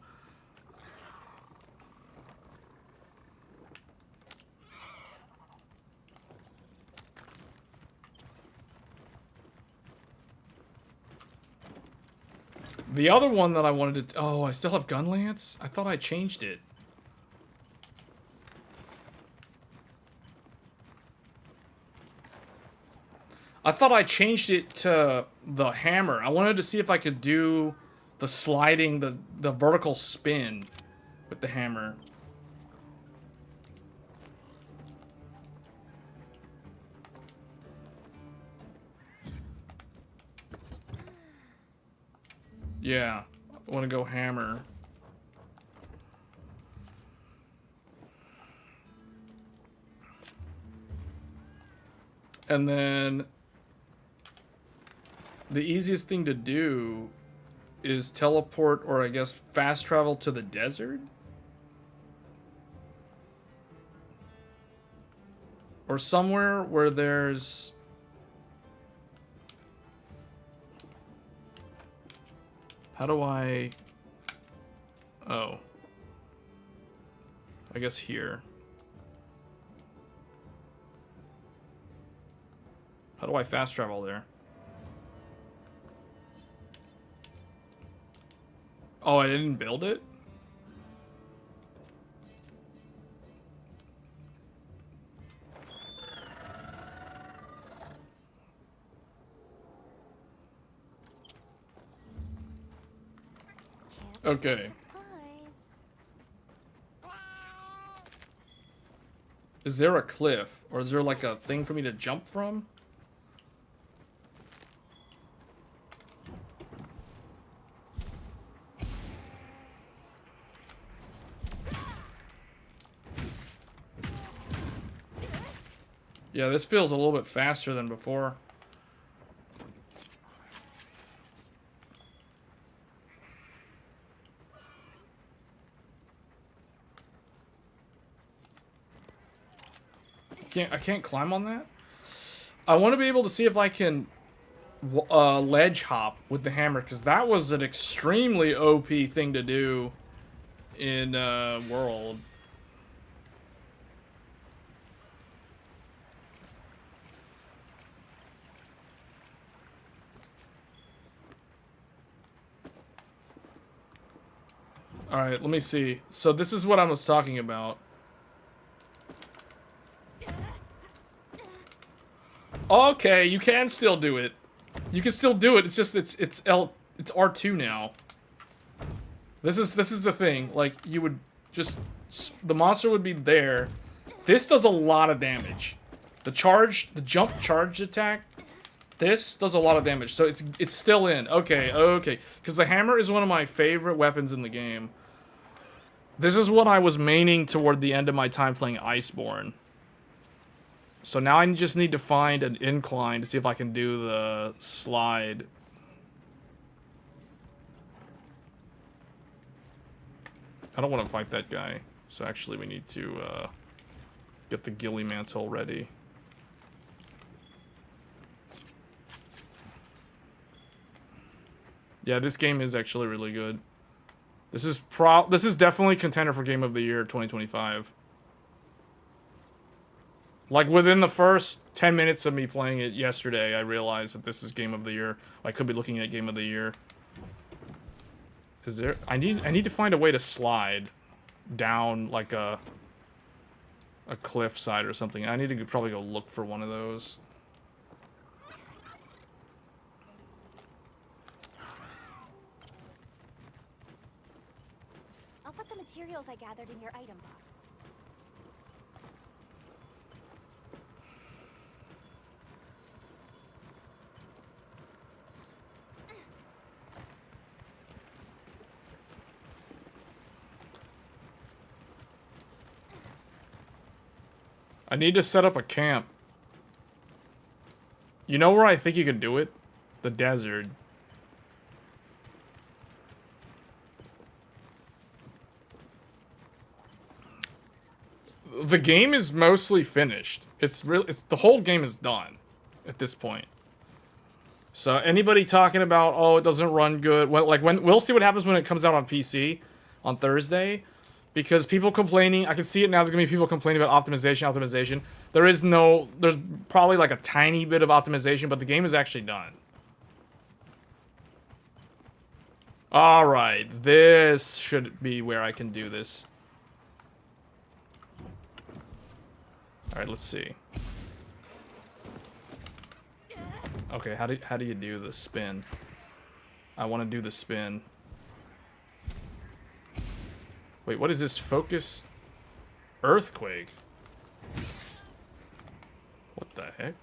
[SPEAKER 1] The other one that I wanted to... Oh, I still have Gun Lance? I thought I changed it. I thought I changed it to the hammer. I wanted to see if I could do the sliding, the vertical spin with the hammer. Yeah, I want to go hammer. And then the easiest thing to do is teleport, or I guess fast travel to the desert. or somewhere where there's... How do I... Oh. I guess here. How do I fast travel there? Oh, I didn't build it? Okay. Is there a cliff? Or is there like a thing for me to jump from? Yeah, this feels a little bit faster than before. I can't climb on that? I want to be able to see if I can ledge hop with the hammer, because that was an extremely OP thing to do in World. Alright, let me see. So this is what I was talking about. Okay, you can still do it. You can still do it. It's just it's R2 now. This is the thing. Like, you would just, the monster would be there. This does a lot of damage. The jump charge attack, this does a lot of damage. So it's still in. Okay, okay. Because the hammer is one of my favorite weapons in the game. This is what I was maining toward the end of my time playing Iceborne. So now I just need to find an incline to see if I can do the slide. I don't want to fight that guy. So actually we need to get the ghillie mantle ready. Yeah, this game is actually really good. This is definitely contender for Game of the Year 2025. Like, within the first 10 minutes of me playing it yesterday, I realized that this is Game of the Year. I could be looking at Game of the Year. Is there... I need to find a way to slide down, like, a cliff side or something. I need to probably go look for one of those.
[SPEAKER 2] I'll put the materials I gathered in your item box.
[SPEAKER 1] I need to set up a camp. You know where I think you can do it? The desert. The game is mostly finished. The whole game is done at this point. So anybody talking about, oh, it doesn't run good, we'll see what happens when it comes out on PC on Thursday. Because people complaining, I can see it now, there's going to be people complaining about optimization. There's probably like a tiny bit of optimization, but the game is actually done. Alright, this should be where I can do this. Alright, let's see. Okay, how do you do the spin? I want to do the spin. Wait, what is this? Focus? Earthquake? What the heck?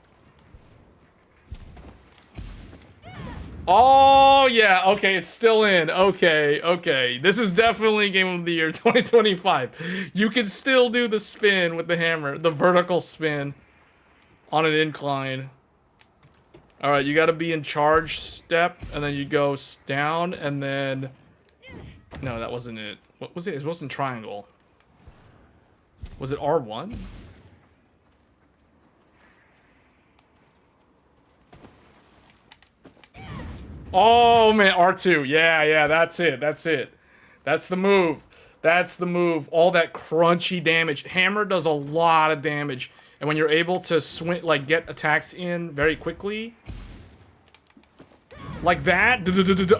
[SPEAKER 1] Oh, yeah. Okay, it's still in. Okay, okay. This is definitely Game of the Year 2025. You can still do the spin with the hammer. The vertical spin on an incline. Alright, you gotta be in charge step, and then you go down, and then... No, that wasn't it. What was it? It wasn't triangle. Was it R1? Oh man, R2. Yeah, yeah, that's it. That's it. That's the move. That's the move. All that crunchy damage. Hammer does a lot of damage. And when you're able to swing, like, get attacks in very quickly, like that,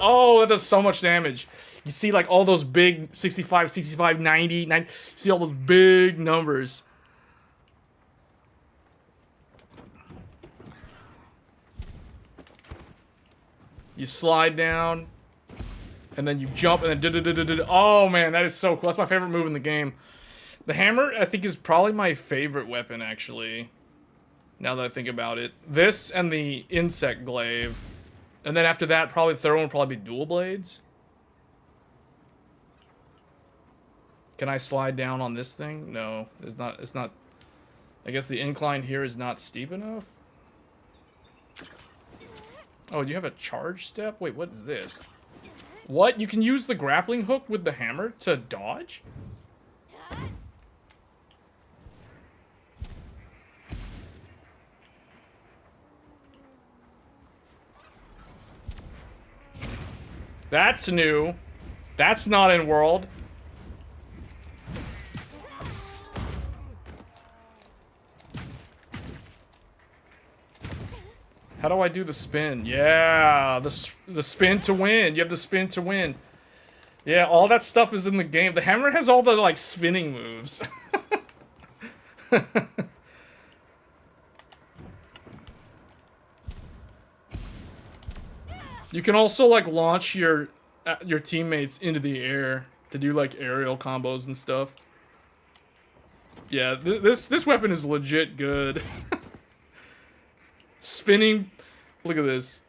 [SPEAKER 1] oh, that does so much damage. You see, like, all those big 65, 65, 90, 90, you see all those big numbers. You slide down, and then you jump, and then oh man, that is so cool. That's my favorite move in the game. The hammer, I think, is probably my favorite weapon, actually. Now that I think about it. This and the insect glaive. And then after that, probably the third one would probably be dual blades. Can I slide down on this thing? No, it's not. I guess the incline here is not steep enough. Oh, do you have a charge step? Wait, what is this? What? You can use the grappling hook with the hammer to dodge? That's new. That's not in world. How do I do the spin? Yeah, the spin to win. You have the spin to win. Yeah, all that stuff is in the game. The hammer has all the, like, spinning moves. You can also, like, launch your teammates into the air to do, like, aerial combos and stuff. Yeah, this weapon is legit good. Spinning, look at this.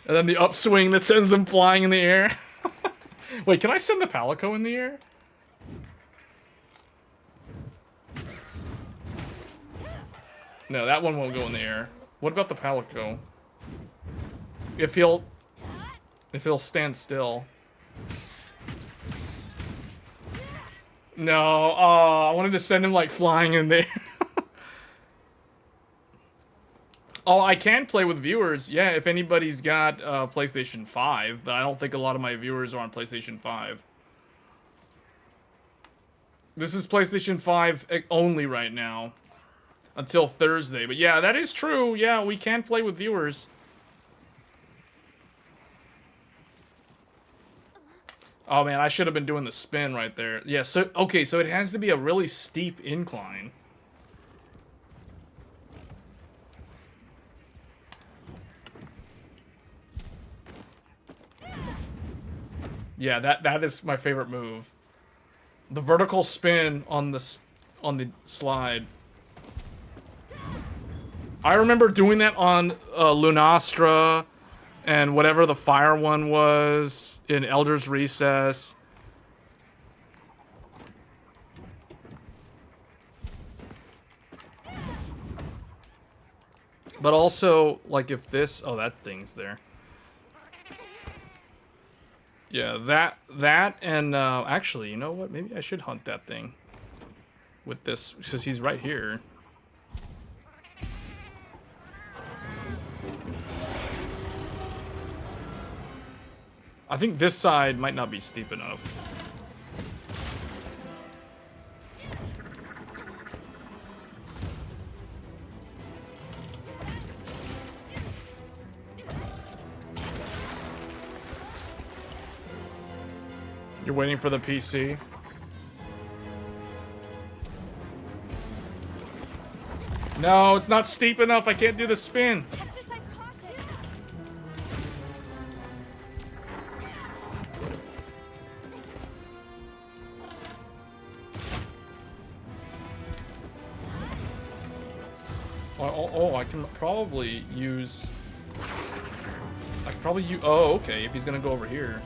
[SPEAKER 1] And then the upswing that sends them flying in the air. Wait, can I send the Palico in the air? No, that one won't go in the air. What about the Palico? If he'll stand still. No, oh, I wanted to send him, like, flying in there. Oh, I can play with viewers. Yeah, if anybody's got PlayStation 5, but I don't think a lot of my viewers are on PlayStation 5. This is PlayStation 5 only right now. Until Thursday. But yeah, that is true. Yeah, we can play with viewers. Oh man, I should have been doing the spin right there. Yeah, so, okay, so it has to be a really steep incline. Yeah, that is my favorite move. The vertical spin on the slide. I remember doing that on Lunastra and whatever the fire one was in Elder's Recess. But also, like, if this... Oh, that thing's there. Yeah, that and... actually, you know what? Maybe I should hunt that thing. With this, because he's right here. I think this side might not be steep enough. You're waiting for the PC? No, it's not steep enough. I can't do the spin.
[SPEAKER 2] Exercise caution.
[SPEAKER 1] Oh, I can probably use... I can probably use... Oh, okay, if he's gonna go over here.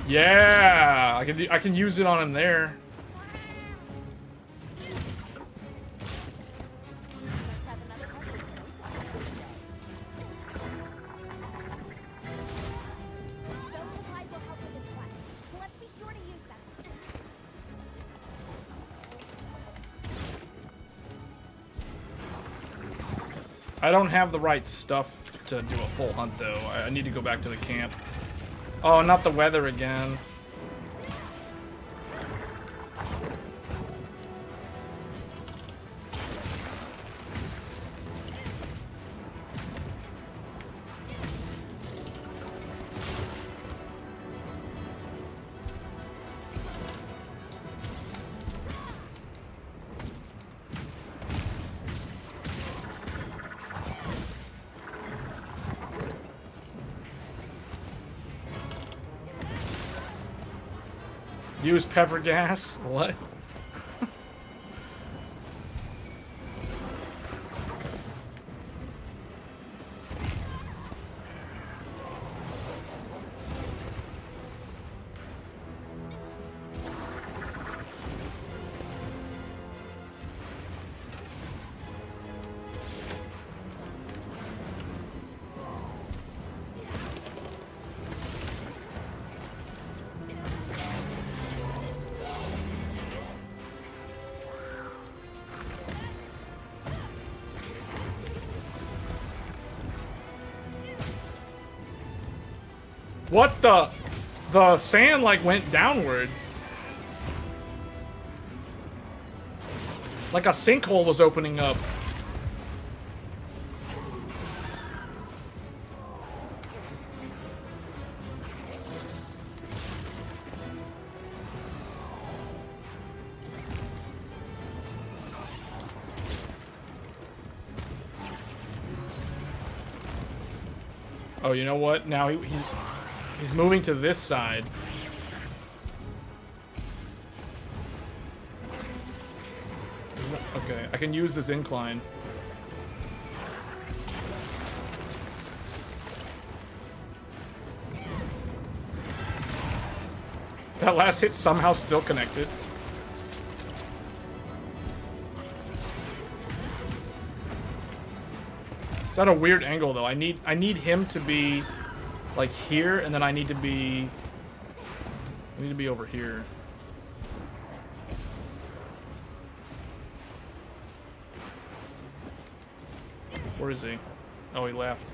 [SPEAKER 1] Yeah! I can use it on him there.
[SPEAKER 2] Let's have another couple of those. Those supplies will help with this quest. Let's be sure to use them.
[SPEAKER 1] I don't have the right stuff to do a full hunt, though. I need to go back to the camp. Oh, not the weather again. Use pepper gas? What? What the? The sand like went downward. Like a sinkhole was opening up. Oh, you know what? Now he's moving to this side. Okay, I can use this incline. That last hit somehow still connected. It's at a weird angle though. I need him to be like here, and then I need to be over here. Where is he? Oh, he left.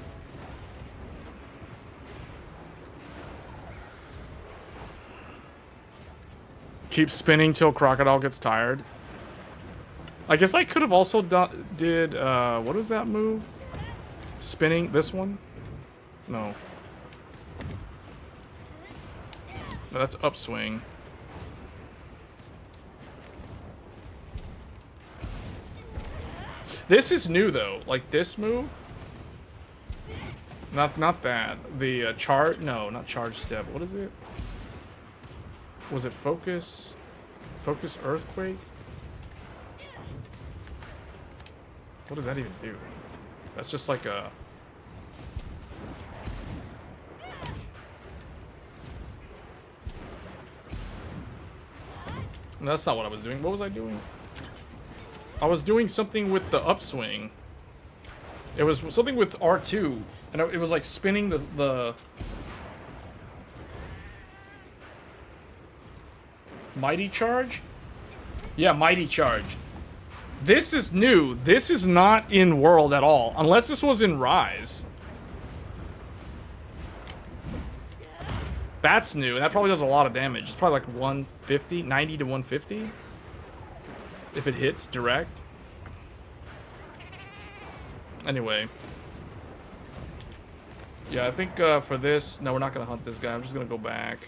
[SPEAKER 1] Keep spinning till Crocodile gets tired. I guess I could have also did what was that move? Spinning this one? No. No, that's upswing. This is new though. Like this move. Not that. The charge. No, not charge step. What is it? Was it focus? Focus earthquake? What does that even do? That's just like a... No, that's not what I was doing. What was I doing? I was doing something with the upswing. It was something with R2. And it was like spinning the... Mighty Charge? Yeah, Mighty Charge. This is new. This is not in World at all. Unless this was in Rise. That's new. That probably does a lot of damage. It's probably like 150, 90 to 150. If it hits direct. Anyway. Yeah, I think for this... No, we're not going to hunt this guy. I'm just going to go back.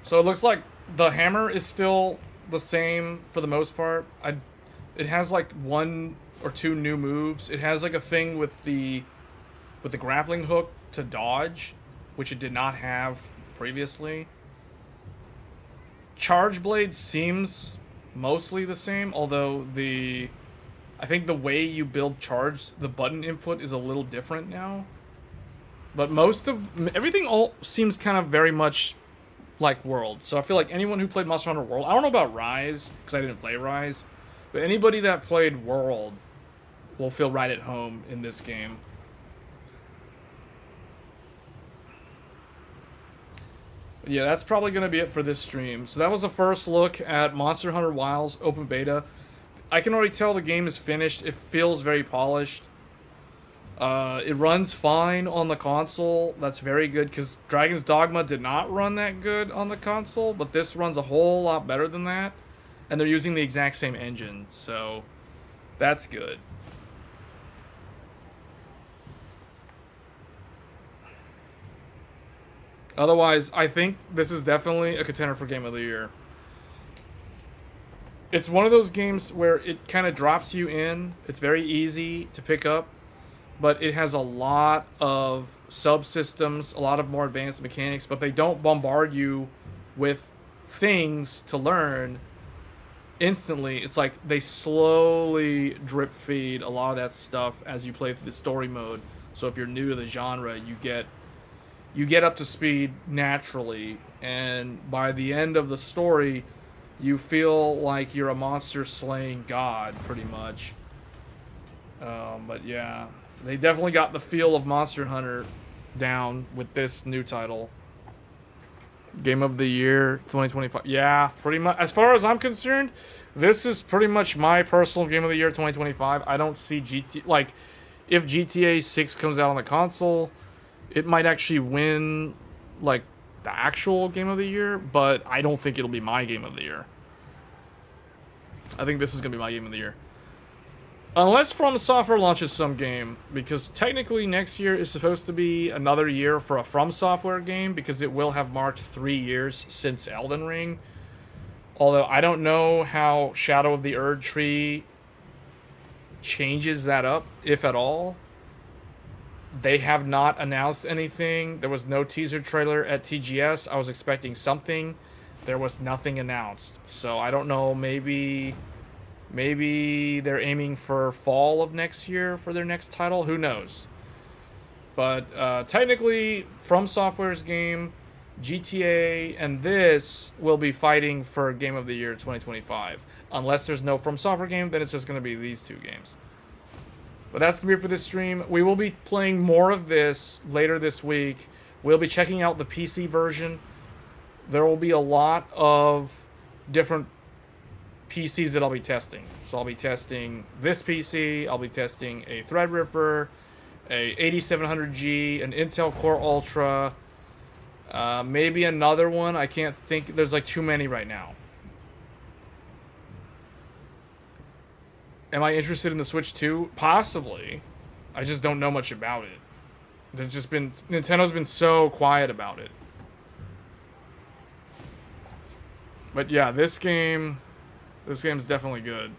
[SPEAKER 1] So it looks like the hammer is still the same for the most part. It has like 1 or 2 new moves. It has like a thing with the grappling hook to dodge, which it did not have previously. Charge blade seems mostly the same, although I think the way you build charge, the button input is a little different now. But everything all seems kind of very much like World. So I feel like anyone who played Monster Hunter World, I don't know about Rise, because I didn't play Rise, but anybody that played World will feel right at home in this game. Yeah, that's probably going to be it for this stream. So that was the first look at Monster Hunter Wilds Open Beta. I can already tell the game is finished. It feels very polished. It runs fine on the console. That's very good because Dragon's Dogma did not run that good on the console, but this runs a whole lot better than that. And they're using the exact same engine, so that's good. Otherwise, I think this is definitely a contender for Game of the Year. It's one of those games where it kind of drops you in. It's very easy to pick up, but it has a lot of subsystems, a lot of more advanced mechanics, but they don't bombard you with things to learn instantly. It's like they slowly drip feed a lot of that stuff as you play through the story mode. So if you're new to the genre, you get up to speed naturally, and by the end of the story, you feel like you're a monster slaying god, pretty much. But yeah, they definitely got the feel of Monster Hunter down with this new title. Game of the Year 2025. Yeah, pretty much. As far as I'm concerned, this is pretty much my personal Game of the Year 2025. I don't see if GTA 6 comes out on the console, it might actually win, like, the actual Game of the Year, but I don't think it'll be my Game of the Year. I think this is going to be my Game of the Year. Unless From Software launches some game, because technically next year is supposed to be another year for a From Software game, because it will have marked 3 years since Elden Ring. Although I don't know how Shadow of the Erd Tree changes that up, if at all. They have not announced anything. There was no teaser trailer at TGS. I was expecting something. There was nothing announced. So I don't know, maybe they're aiming for fall of next year for their next title. Who knows? But technically, From Software's game, GTA, and this will be fighting for Game of the Year 2025. Unless there's no From Software game, then it's just going to be these two games. But that's going to be it for this stream. We will be playing more of this later this week. We'll be checking out the PC version. There will be a lot of different PCs that I'll be testing. So I'll be testing this PC. I'll be testing a Threadripper, a 8700G, an Intel Core Ultra, maybe another one. I can't think. There's like too many right now. Am I interested in the Switch 2? Possibly. I just don't know much about it. Nintendo's been so quiet about it. But yeah, this game's definitely good.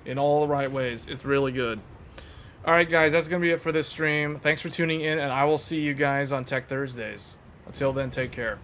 [SPEAKER 1] In all the right ways. It's really good. Alright guys, that's going to be it for this stream. Thanks for tuning in, and I will see you guys on Tech Thursdays. Until then, take care.